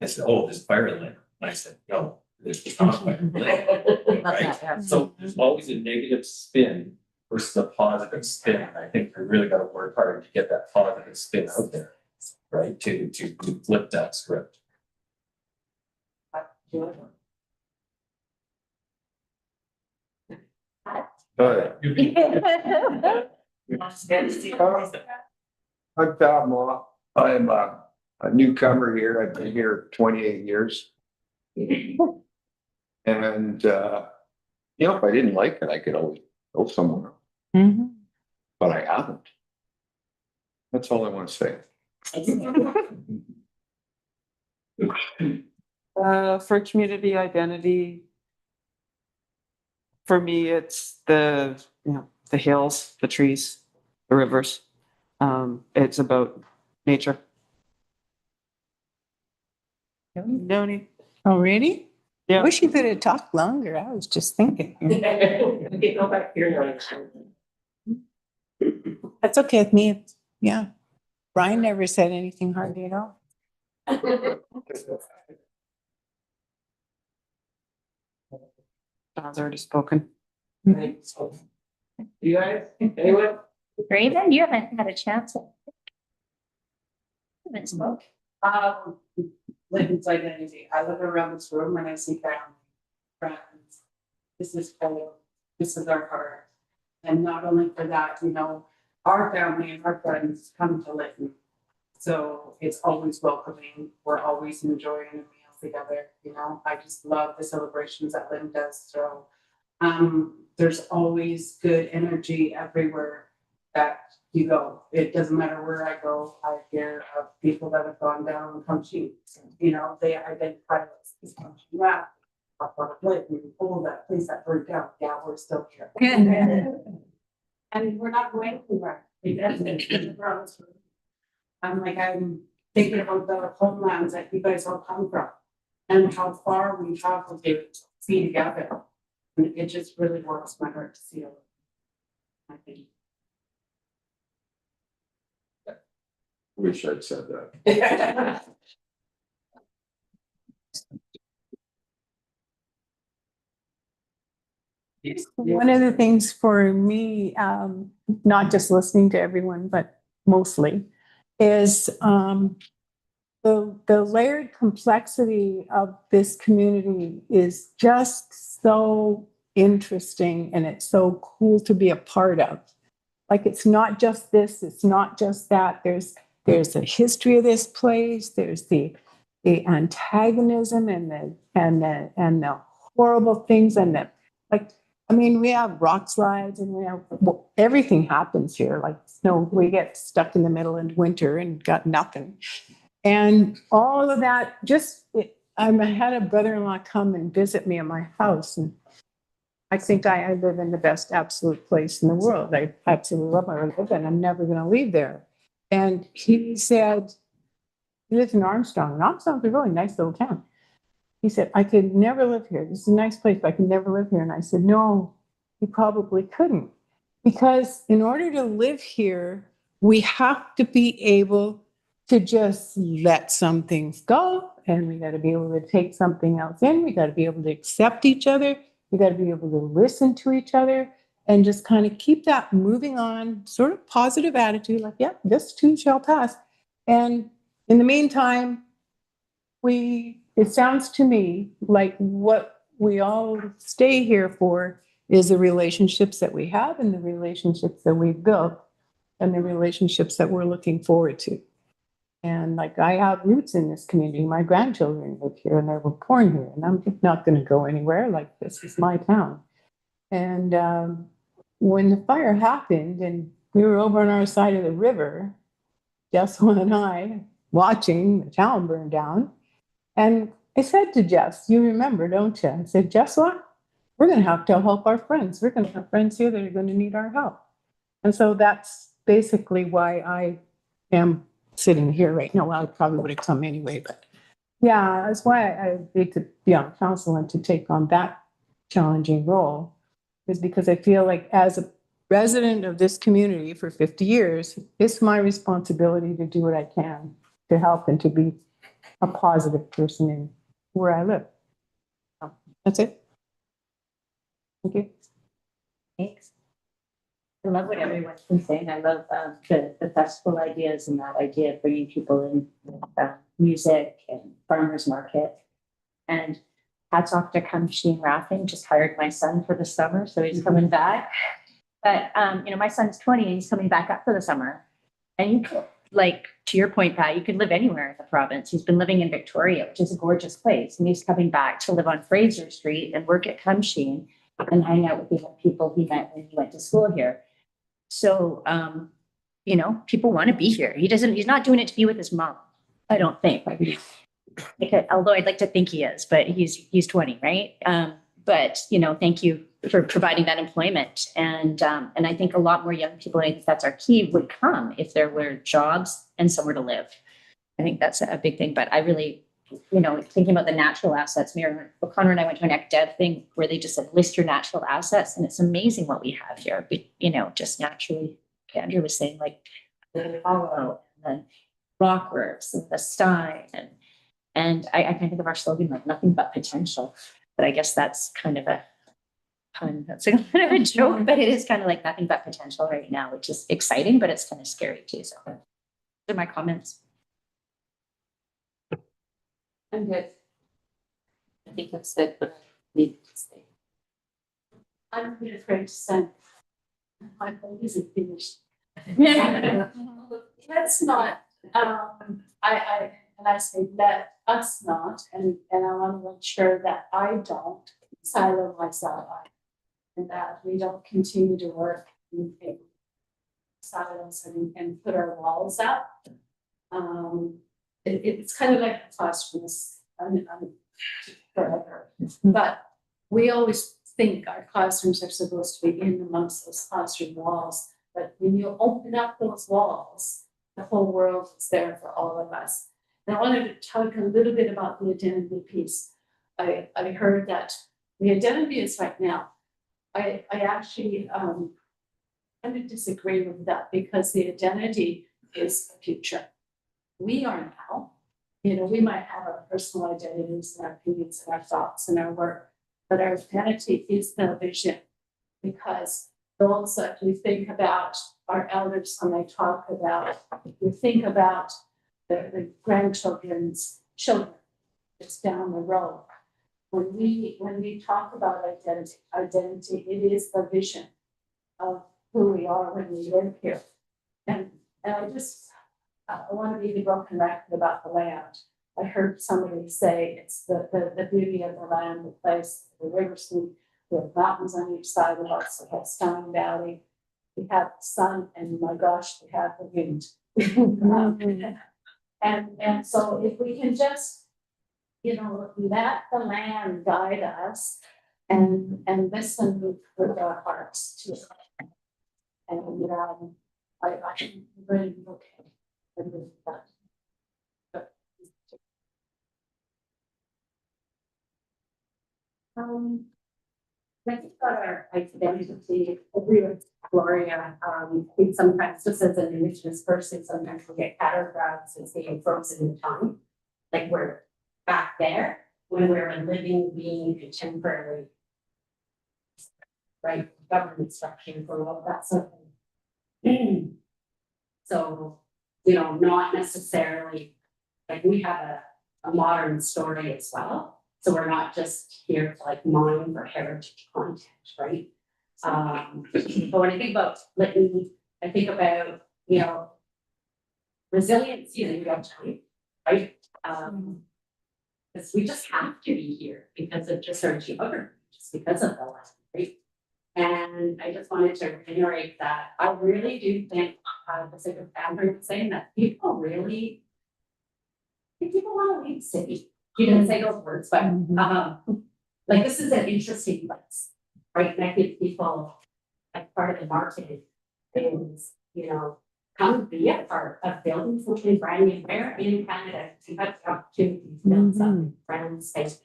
I said, "Oh, there's fire in Lytton." And I said, "No, there's not a fire in Lytton." Right? So there's always a negative spin versus a positive spin. And I think we really got to work hard to get that positive spin out there, right? To flip that script. I'm Tom Law. I'm a newcomer here. I've been here 28 years. And, if I didn't like it, I could always go somewhere. But I haven't. That's all I want to say. For community identity, for me, it's the hills, the trees, the rivers. It's about nature. No need. Oh, really? Yeah. Wish you could have talked longer. I was just thinking. Go back here. That's okay with me. Yeah. Brian never said anything hardly at all. Don's already spoken. You guys, anyone? Raven, you haven't had a chance. Haven't spoke. Lytton's identity. I look around this room and I see family, friends. This is home. This is our heart. And not only for that, you know, our family and our friends come to Lytton. So it's always welcoming. We're always enjoying a meal together. You know, I just love the celebrations that Lytton does. So there's always good energy everywhere that you go. It doesn't matter where I go, I hear of people that have gone down and come cheap. You know, they identify as come cheap. Wow. Up on a plate, we pull that place that burned down. Yeah, we're still here. And we're not going anywhere. I'm thinking about the homelands that you guys all come from and how far we travel to be together. And it just really warms my heart to see it. I think. Wish I'd said that. One of the things for me, not just listening to everyone, but mostly, is the layered complexity of this community is just so interesting, and it's so cool to be a part of. Like, it's not just this, it's not just that. There's a history of this place. There's the antagonism and the horrible things and the, like, I mean, we have rock slides and we have, well, everything happens here. Like snow, we get stuck in the middle of winter and got nothing. And all of that, I had a brother-in-law come and visit me at my house, and I think I live in the best absolute place in the world. I absolutely love where I live, and I'm never going to leave there. And he said, he lives in Armstrong, and Armstrong's a really nice little town. He said, I could never live here. This is a nice place, but I could never live here. And I said, no, you probably couldn't. Because in order to live here, we have to be able to just let some things go. And we got to be able to take something else in. We got to be able to accept each other. We got to be able to listen to each other and just kind of keep that moving on, sort of positive attitude, like, yeah, this too shall pass. And in the meantime, it sounds to me like what we all stay here for is the relationships that we have and the relationships that we've built and the relationships that we're looking forward to. And like, I have roots in this community. My grandchildren live here and they were born here, and I'm not going to go anywhere. Like, this is my town. And when the fire happened and we were over on our side of the river, Jessel and I, watching the town burn down, and I said to Jess, you remember, don't you? I said, Jessel, we're going to have to help our friends. We're going to have friends here that are going to need our help. And so that's basically why I am sitting here right now. Well, I probably would have come anyway, but yeah, that's why I agreed to be on council and to take on that challenging role, is because I feel like as a resident of this community for 50 years, it's my responsibility to do what I can to help and to be a positive person in where I live. So, that's it. Thank you. Thanks. I love what everyone's been saying. I love the festival ideas and that idea of bringing people in music and farmers market. And hats off to Kamsheen Raffin, just hired my son for the summer, so he's coming back. But my son's 20 and he's coming back up for the summer. And you could, like, to your point, Pat, you could live anywhere in the province. He's been living in Victoria, which is a gorgeous place. And he's coming back to live on Fraser Street and work at Kamsheen and hang out with the people he met when he went to school here. So, people want to be here. He's not doing it to be with his mom, I don't think. Although I'd like to think he is, but he's 20, right? But, thank you for providing that employment. And I think a lot more young people, and I think that's our key, would come if there were jobs and somewhere to live. I think that's a big thing, but I really, you know, thinking about the natural assets, Mayor O'Connor and I went to an ECDEV thing where they just said, list your natural assets. And it's amazing what we have here, but, you know, just naturally, Andrew was saying, like the hollow and the rockworks and the stein. And I kind of think of our slogan, like nothing but potential. But I guess that's kind of a pun. That's a kind of a joke, but it is kind of like nothing but potential right now, which is exciting, but it's kind of scary too. So those are my comments. I'm good. I think that's it, but I need to stay. I'm really afraid to send. My boat isn't finished. Let's not, and I say let us not, and I want to make sure that I don't silo myself out. And that we don't continue to work in silos and put our walls up. It's kind of like a classroom forever, but we always think our classrooms are supposed to be in amongst those classroom walls. But when you open up those walls, the whole world is there for all of us. And I wanted to talk a little bit about the identity piece. I heard that the identity is right now. I actually kind of disagree with that because the identity is the future. We are now, you know, we might have our personal identities and our opinions and our thoughts and our work, but our identity is the vision, because those that we think about our elders when they talk about, we think about the grandchildren's children. It's down the road. When we talk about identity, it is the vision of who we are when we live here. And I just I want to be the broken record about the land. I heard somebody say it's the beauty of the land, the place, the rivers, we have mountains on each side of us, we have Stone Valley, we have the sun, and my gosh, we have the wind. And so if we can just, you know, let the land guide us and listen with our hearts to it. And I really okay. With that. I think about our identity, agree with Gloria. I think sometimes just as an indigenous person, sometimes we get categorized as being frozen in time. Like we're back there when we're a living being contemporary, right? Government structure for all that sort of thing. So, you know, not necessarily like we have a modern story as well. So we're not just here to like mine for heritage content, right? But when I think about Lytton, I think about, you know, resiliency in real time, right? Because we just have to be here because of just our geography, just because of the land, right? And I just wanted to reiterate that I really do think, the sake of Andrew saying that people really, people want to leave city. You didn't say those words, but like this is an interesting place, right? And I think people, like part of the marketing is, you know, come be a part of building something brand new. Where in Canada you have the opportunity to build something brand new space,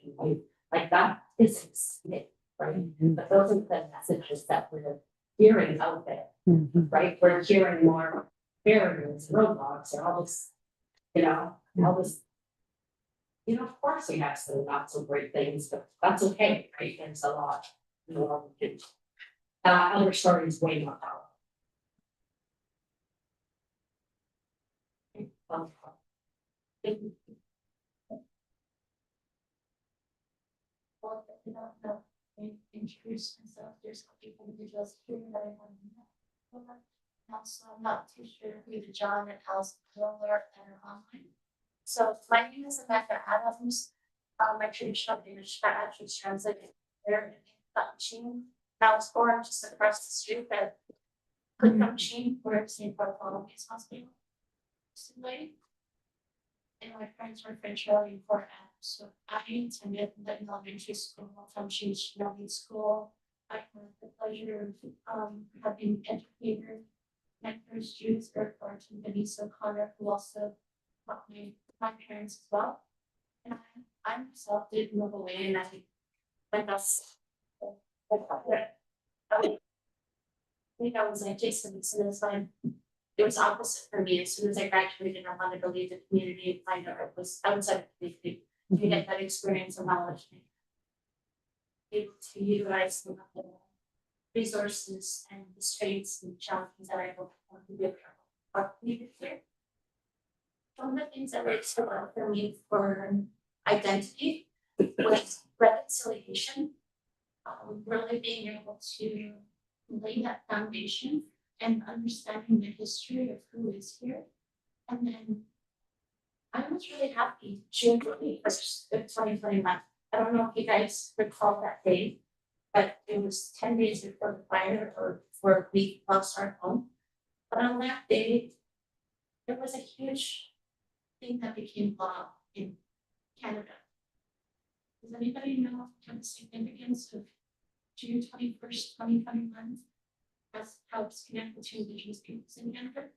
like that is exciting, right? But those are the messages that we're hearing out there, right? We're hearing more barriers, roadblocks, and all this, you know, all this. You know, of course we have some not so great things, but that's okay, right? There's a lot more we can. Other stories way more powerful. Well, I don't know, introduce myself, there's some people individuals here that I want to know. Also, I'm not too sure who the John and Alice Roller and online. So my name is Amanda Adams. My traditional English that actually translated there in that machine. I was born just across the street at Click Machine, where St. Bartholomew's Hospital. And my friends were French really important. So I attended Lytton Elementary School, from Change Middle School, I had the pleasure of having educator mentors, Judith Gerhardt and Vanessa O'Connor, who also taught my parents as well. And I myself did move away, and I went off. I think I was like Jason, as soon as it was opposite for me. As soon as I graduated, I wanted to leave the community and find out it was outside of the community to get that experience and knowledge. Able to utilize some of the resources and the strengths and challenges that I hope to be able to needed here. One of the things that really stood out for me for identity was reconciliation. Really being able to lay that foundation and understanding the history of who is here. And then I was really happy June 21st of 2021. I don't know if you guys recall that day, but it was 10 days before the fire or before we lost our home. But on that day, there was a huge thing that became law in Canada. Does anybody know the significance of June 21st, 2021? As how it's connected to Indigenous peoples in Canada?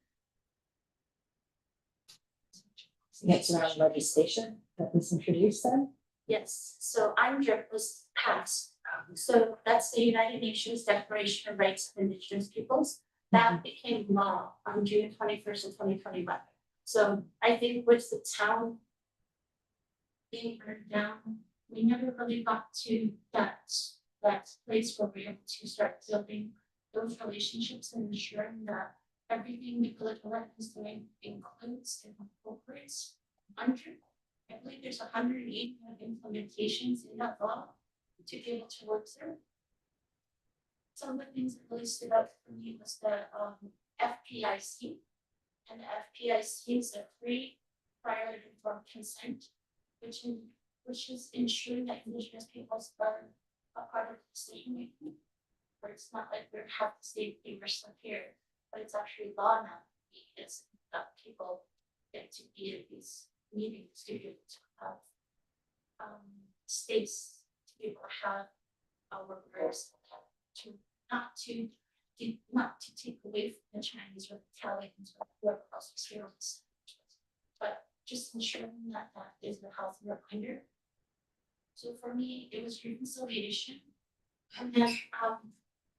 Next round legislation that was introduced then? Yes, so UNDRIP was passed. So that's the United Nations Declaration of Rights of Indigenous Peoples. That became law on June 21st of 2021. So I think with the town being burned down, we never really got to that place where we're able to start building those relationships and ensuring that everything the political life is doing includes and incorporates UNDRIP. I believe there's 180 implementations in that law to be able to work through. Some of the things that really stood out for me was the FPIC. And the FPIC is a free prior informed consent, which is ensuring that Indigenous peoples are a part of the decision making. Where it's not like we have to stay papers from here, but it's actually law now. It's that people get to be at these meetings to be able to have space to be able to have our workers to not to take away from the Chinese or the Italians or whoever else is here on the stage, but just ensuring that that is a healthy reminder. So for me, it was reconciliation, and then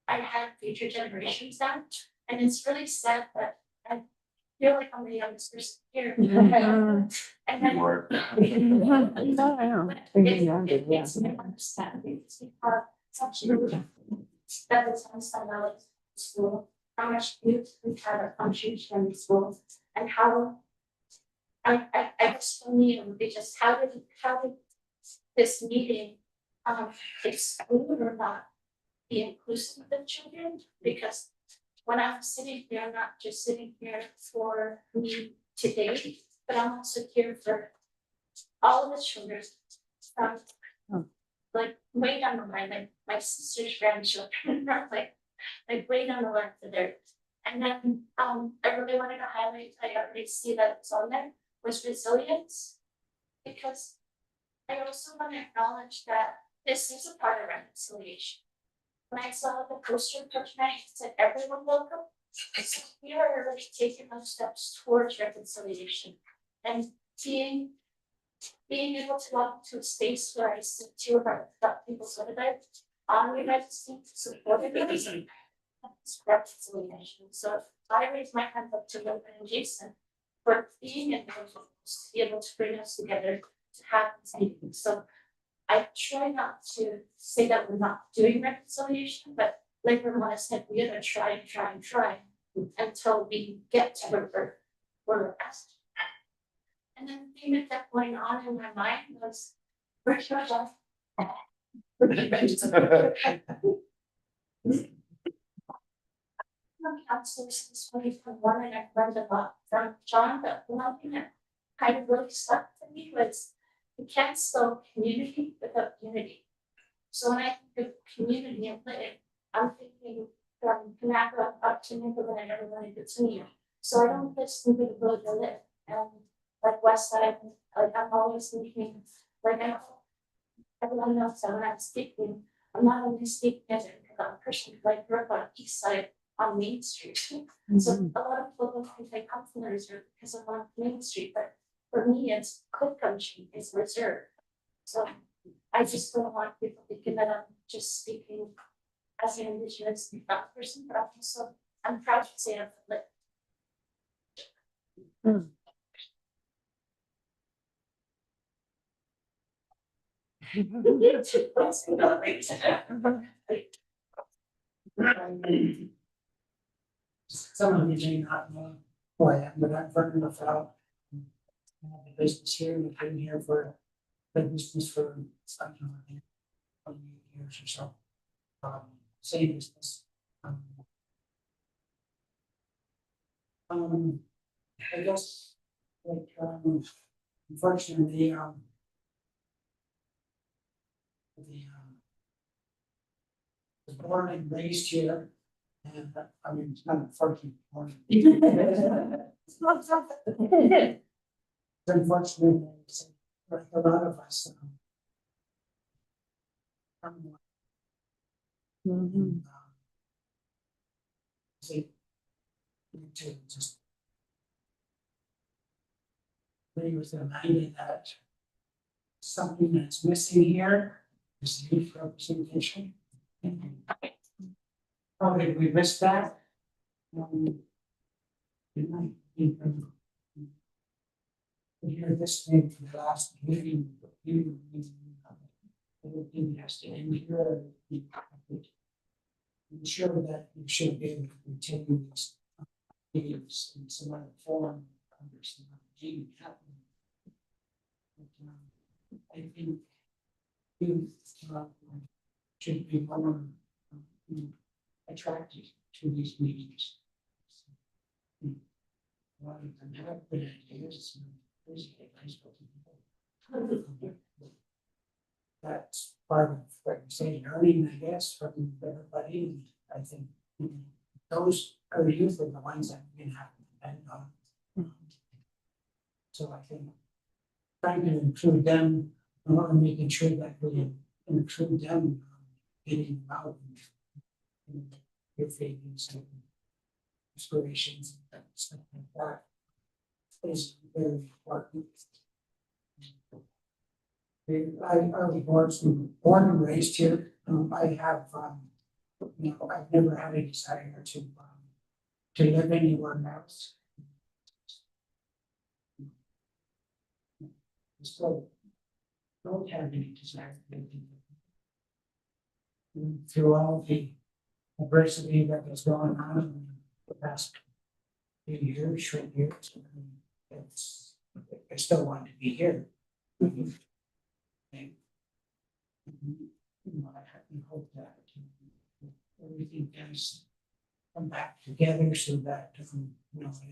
I had future generations now, and it's really sad that I feel like I'm the youngest person here. And then it's my understanding to have such a that is understand our school, how much youth we have at functions in school, and how I guess for me it would be just how did this meeting exclude or not be inclusive of the children, because when I'm sitting here, I'm not just sitting here for me today, but I'm also here for all of the children from like way down the line, like my sister's grandchildren, like way down the line for there. And then I really wanted to highlight, I already see that it's on there, was resilience, because I also want to acknowledge that this is a part of reconciliation. When I saw the poster for tonight, it said everyone welcome. So we are already taking those steps towards reconciliation and being able to walk to a space where I see two of our people solidarity on the United States supported reconciliation. So I raise my hand up to Lytton and Jason for being in those roles to be able to bring us together to have this meeting. So I try not to say that we're not doing reconciliation, but like Ramona said, we gotta try until we get to where we're at. And then the thing that kept going on in my mind was, where's your love? Counselors since 2021, and I've learned a lot from John, but one thing that kind of really stuck to me was you can't spell community without unity. So when I think of community and Lytton, I'm thinking from Kanaka up to Nicola and everyone in between. So I don't just think of the road to live. And like West Side, like I'm always thinking, like I know everyone knows that when I'm speaking, I'm not only speaking as a that person, like grew up on East Side on Main Street. So a lot of people don't think they come from the reserve because of on Main Street, but for me, it's Cliff Country is reserve. So I just don't want people thinking that I'm just speaking as an Indigenous person, but I'm also, I'm proud to say I'm from Lytton. Some of you may not know who I am, but I'm Vernon LaFell. I have a business here, we've been here for, been business for, I don't know, I think 28 years or so. Same business. I guess, like, unfortunately, was born and raised here, and I mean, it's not unfortunately born. It's unfortunate, like a lot of us. To just really was reminded that something that's missing here is youth representation. How did we miss that? Here this thing for the last meeting, everything has to end here. I'm sure that you should be able to continue these meetings in some other form. Understand what happening. I think you should be more attracted to these meetings. A lot of them have good ideas. That's part of what you say, learning, I guess, from everybody. I think those are youth are the ones that we have to depend on. So I think trying to include them, and making sure that we include them, getting them out and their feelings and inspirations and stuff like that is very important. I was born and raised here. I have, I've never had a desire to live anywhere else. So don't have any desire to live anywhere. Through all the adversity that has gone on in the past few years, short years, I still want to be here. I hope that everything does come back together so that it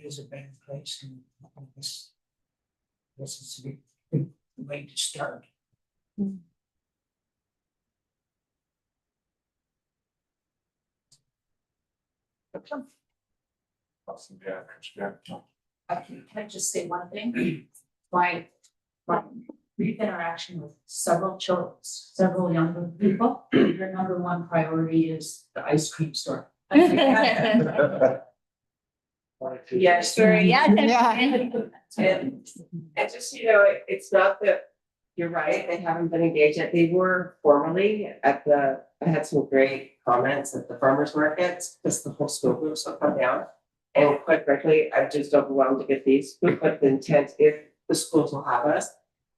is a better place, and this is a good way to start. Awesome, yeah. Can I just say one thing? My brief interaction with several younger people, their number one priority is the ice cream store. Yeah, sure. Yeah. And just, it's not that you're right, they haven't been engaged yet. They were formally I had some great comments at the farmers markets, because the whole school groups will come down. And quite frankly, I'm just overwhelmed to get these, but the intent, if the schools will have us.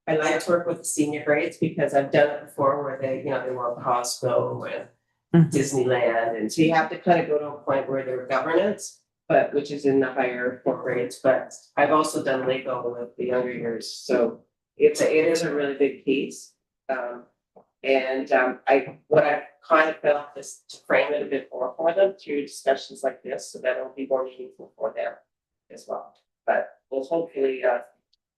I like to work with the senior grades because I've done it before where they want Costco and Disneyland. And so you have to kind of go to a point where they're governance, but which is in the higher 4th grades. But I've also done Lego with the younger years. So it is a really big piece. What I kind of felt is to frame it a bit more for them through discussions like this, so that it'll be more meaningful for them as well. But we'll hopefully, I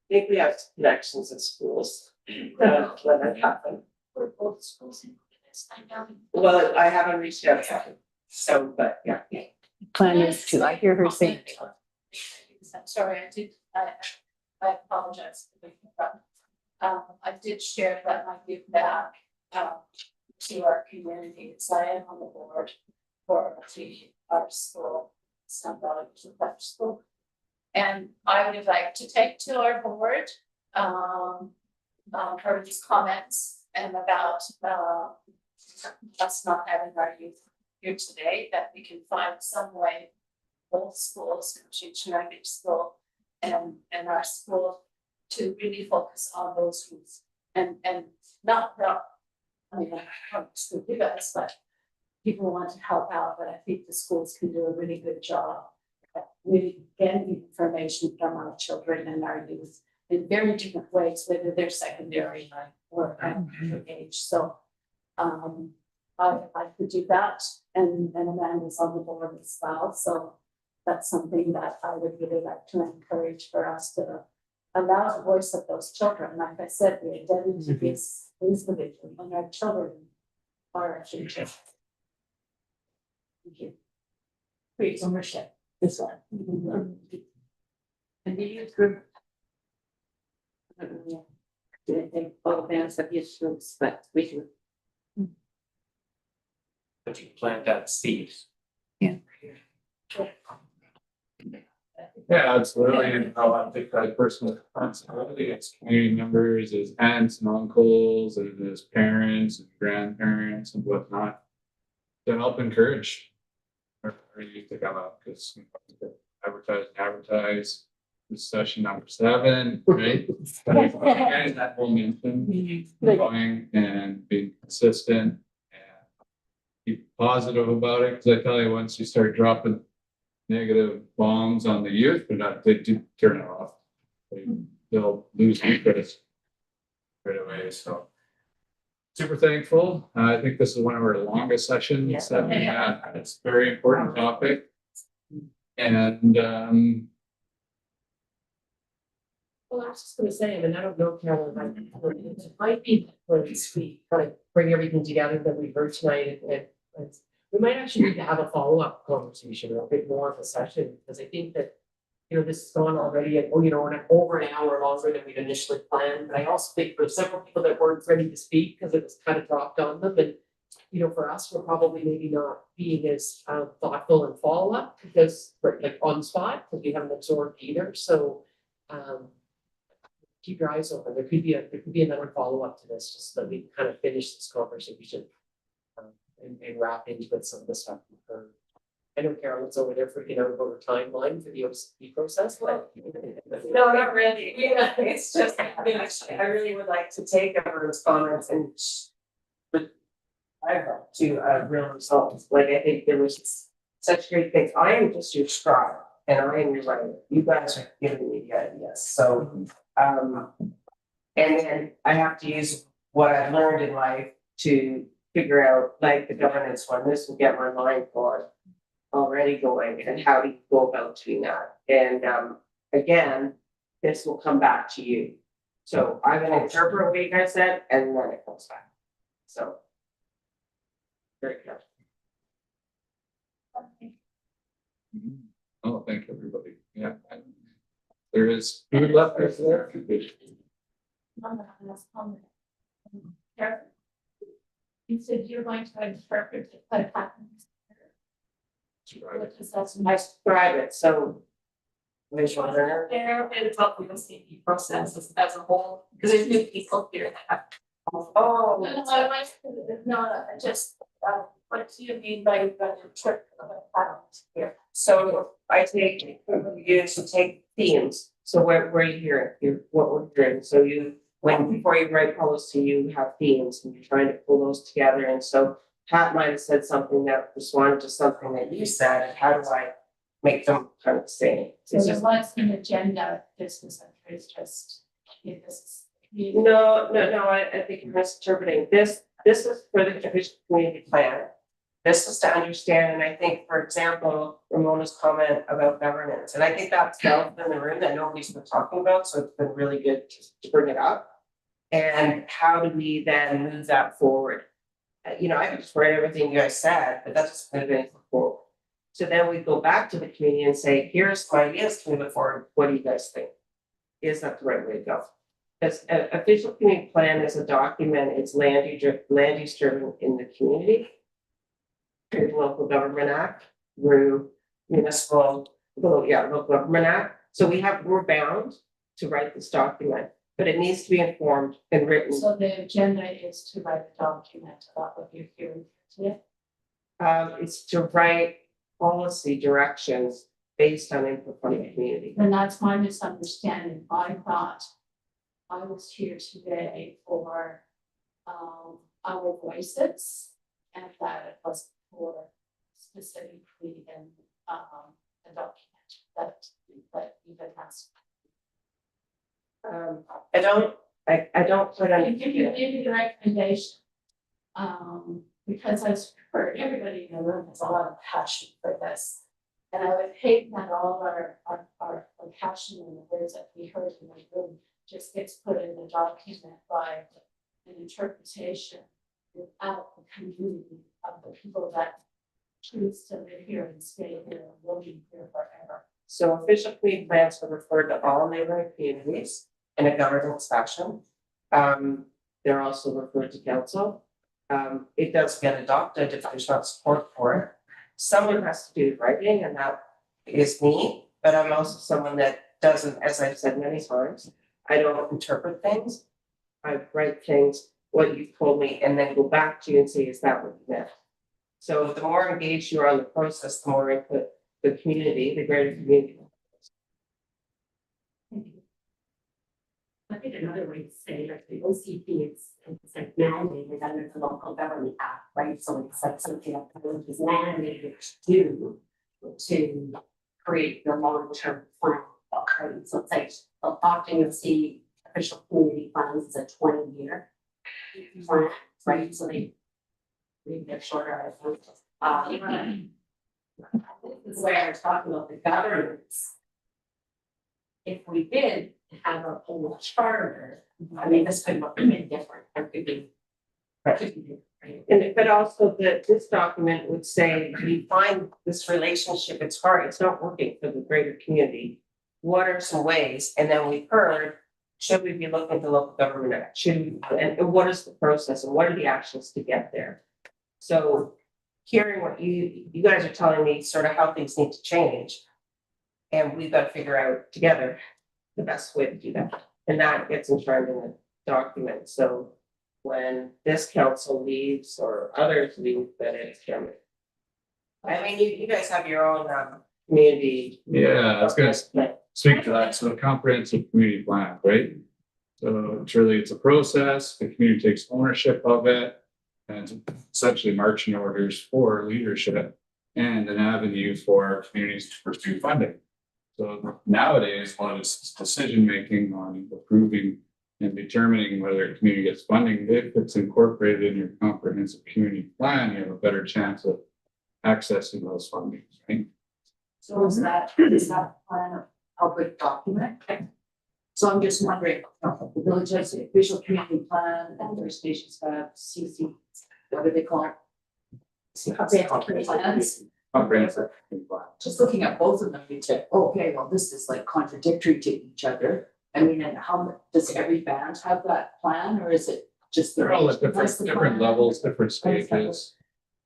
think we have connections in schools. Let that happen. For both schools in this, I know. Well, I haven't reached out to them, so, but yeah. Plan is to, I hear her saying. I'm sorry, I apologize for making that. I did share that I give back, to our community, because I am on the board for our school, some values of that school. And I would like to take to our board, her these comments and about, us not having our youth here today, that we can find some way, both schools, United School and our school, to really focus on those youth and not, I mean, not to you guys, but people want to help out, but I think the schools can do a really good job at really getting information from our children and our youth in very different ways, whether they're secondary or at age. So I could do that, and Amanda's on the board as well. So that's something that I would really like to encourage for us to allow the voice of those children. Like I said, the identity is the and our children are our future. Thank you. Please ownership this one. And the youth group. I don't know, yeah. I think all bands have youth groups, but we do. But you plant that seed. Yeah, absolutely. And I think that personal responsibility as community members, as aunts and uncles, and as parents and grandparents and whatnot, to help encourage our youth to come out, because advertise. This session number 7, right? Getting that momentum going and being consistent and be positive about it. Because I tell you, once you start dropping negative bombs on the youth, they do turn it off. They'll lose interest right away. So super thankful. I think this is one of our longest sessions that we had. It's a very important topic. And Well, I was just gonna say, and I don't know, Carolyn, it might be when we kind of bring everything together that we heard tonight, and we might actually need to have a follow-up conversation, or a bit more of a session, because I think that, this has gone already, and over an hour longer than we'd initially planned, but I also think there were several people that weren't ready to speak because it was kind of dropped on them, and for us, we're probably maybe not being as thoughtful and follow-up, because we're like on the spot, because we haven't absorbed either, so keep your eyes open. There could be another follow-up to this, just so that we can kind of finish this conversation and wrap into it some of the stuff we've heard. I know Carolyn's over there freaking out about her timeline for the OCP process, but no, not really. Yeah, it's just, I really would like to take everyone's comments and I hope to real results. Like, I think there was such great things. I am just your scribe and I am your writer. You guys are giving me the ideas. So and then I have to use what I've learned in life to figure out, like, the governance one. This will get my mind already going, and how do you go about doing that? And again, this will come back to you. So I'm gonna interpret what you guys said, and then it comes back. So very good. Oh, thank you, everybody. Yeah. There is food left there. You said you're going to interpret it, what happens. I describe it, so. Visual learner. There and about the OCP process as a whole, because there's new people here that have. Oh. No, just, what do you mean by trip here? So I take, you to take themes, so where you hear it, what we're hearing, so before you write policy, you have themes, and you're trying to pull those together, and so Pat might have said something that responded to something that you said, and how do I make them kind of the same? So there was an agenda, this was just, No, I think you're misinterpreting. This is for the community plan. This is to understand, and I think, for example, Ramona's comment about governance, and I think that's felt in the room that nobody's been talking about, so it's been really good to bring it up. And how do we then move that forward? I just read everything you guys said, but that's just moving forward. So then we go back to the community and say, here's my ideas to move it forward. What do you guys think? Is that the right way to go? As a official community plan is a document, it's land use driven in the community. Through the Local Government Act, through local government act. So we're bound to write this document, but it needs to be informed and written. So the agenda is to write a document about what you're hearing today. It's to write policy directions based on input from the community. And that's my misunderstanding. I thought I was here today for our voices and that it was for specifically in a document that even has. I don't put I on. give you maybe the recommendation. Because I've heard everybody in the room has a lot of passion for this. And I would hate that all our passion and the words that we heard in the room just gets put in the document by an interpretation without the community of the people that choose to live here and stay here and will be here forever. So official community plans are referred to all neighboring communities in a governance fashion. They're also referred to council. It does get adopted if there's not support for it. Someone has to do the writing, and that is me, but I'm also someone that doesn't, as I've said many times, I don't interpret things. I write things, what you've told me, and then go back to you and say, is that what you meant? So the more engaged you are on the process, the more input the community, the greater community. I think another way to say like the OCP is it's like mandated under the Local Government Act, right? So it's like something that the village is mandated to do to create the long-term plan. Right? So it's like often you'll see official community plans is a 20-year plan, right? So they maybe they're shorter, I think. This is where I was talking about the governance. If we did have a whole charter, I mean, this could look a bit different. It could be. And but also this document would say, we find this relationship, it's hard, it's not working for the greater community. What are some ways? And then we've heard, should we be looking at the Local Government Act? Should we, and what is the process and what are the actions to get there? So hearing what you guys are telling me, sort of how things need to change. And we've got to figure out together the best way to do that. And that gets enshrined in the document. So when this council leaves or others leave, then it's coming. I mean, you guys have your own community. Yeah, I was gonna speak to that. So comprehensive community plan, right? So it's a process, the community takes ownership of it. And essentially marching orders for leadership and an avenue for communities to pursue funding. So nowadays, a lot of decision making on approving and determining whether a community gets funding, if it's incorporated in your comprehensive community plan, you have a better chance of accessing those fundings, right? So is that plan a public document? So I'm just wondering, the village has the official community plan and their stations have CC, what do they call it? Comprehensive plans. Comprehensive community plan. Just looking at both of them, you say, okay, well, this is like contradictory to each other. I mean, and how does every band have that plan, or is it just? They're all at different levels, different stages.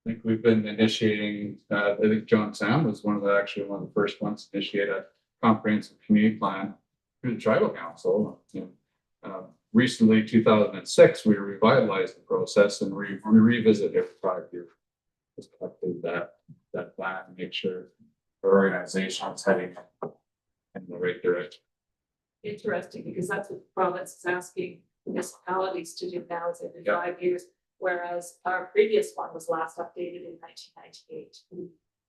I think we've been initiating, I think John Sam was one of the first ones to initiate a comprehensive community plan through the tribal council. Recently, 2006, we revitalized the process and we revisit every 5 years. Just update that plan and make sure our organization is heading in the right direction. Interesting, because that's what the province is asking municipalities to do now, is every 5 years, whereas our previous one was last updated in 1998.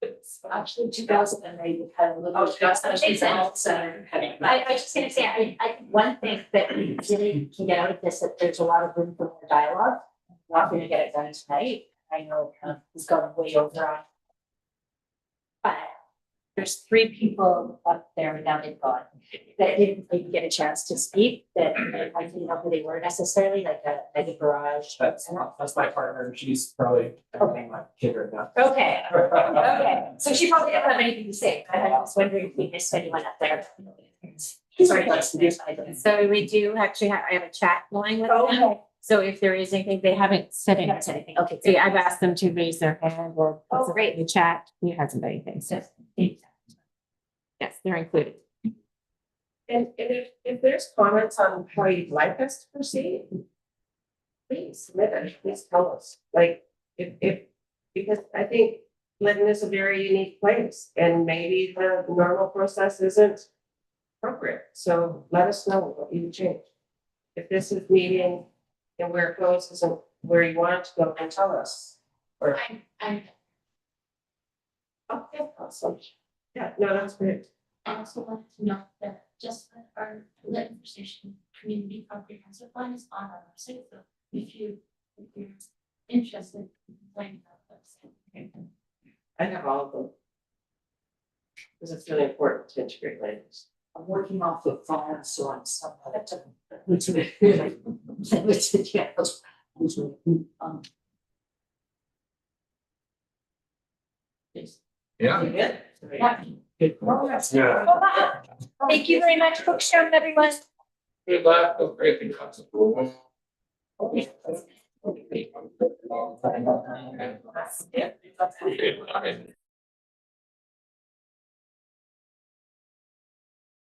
It's actually 2008, we had a little. I was just gonna say, I think one thing that we really can get out of this, that there's a lot of room for more dialogue. We're not gonna get it done tonight. I know it's gone way over. But there's 3 people up there now they've gone that didn't even get a chance to speak, that I didn't know who they were necessarily, like a garage. That's my partner. She's probably my kid right now. Okay, okay. So she probably doesn't have anything to say. I was wondering if we missed anyone up there. Sorry, so we do actually have, I have a chat going with them. So if there is anything, they haven't said anything. Okay, so I've asked them to raise their hand or great, the chat, he hasn't done anything, so. Yes, they're included. And if there's comments on how you'd like us to proceed, please submit it, please tell us, like, because I think Lytton is a very unique place, and maybe the normal process isn't appropriate, so let us know what you change. If this is meeting and where it goes isn't where you want it to go, then tell us. Or, I'm okay, awesome. Yeah, no, that's great. I also wanted to note that just like our Lytton Precision Community Comprehensive Plan is on our website, so if you're interested, you can find out website. I have all of them. Because it's really important to integrate language. I'm working off the phone, so I'm somewhat. Yeah. Thank you very much, Bookshop, everyone. Good luck. Feel free to come to- Yeah.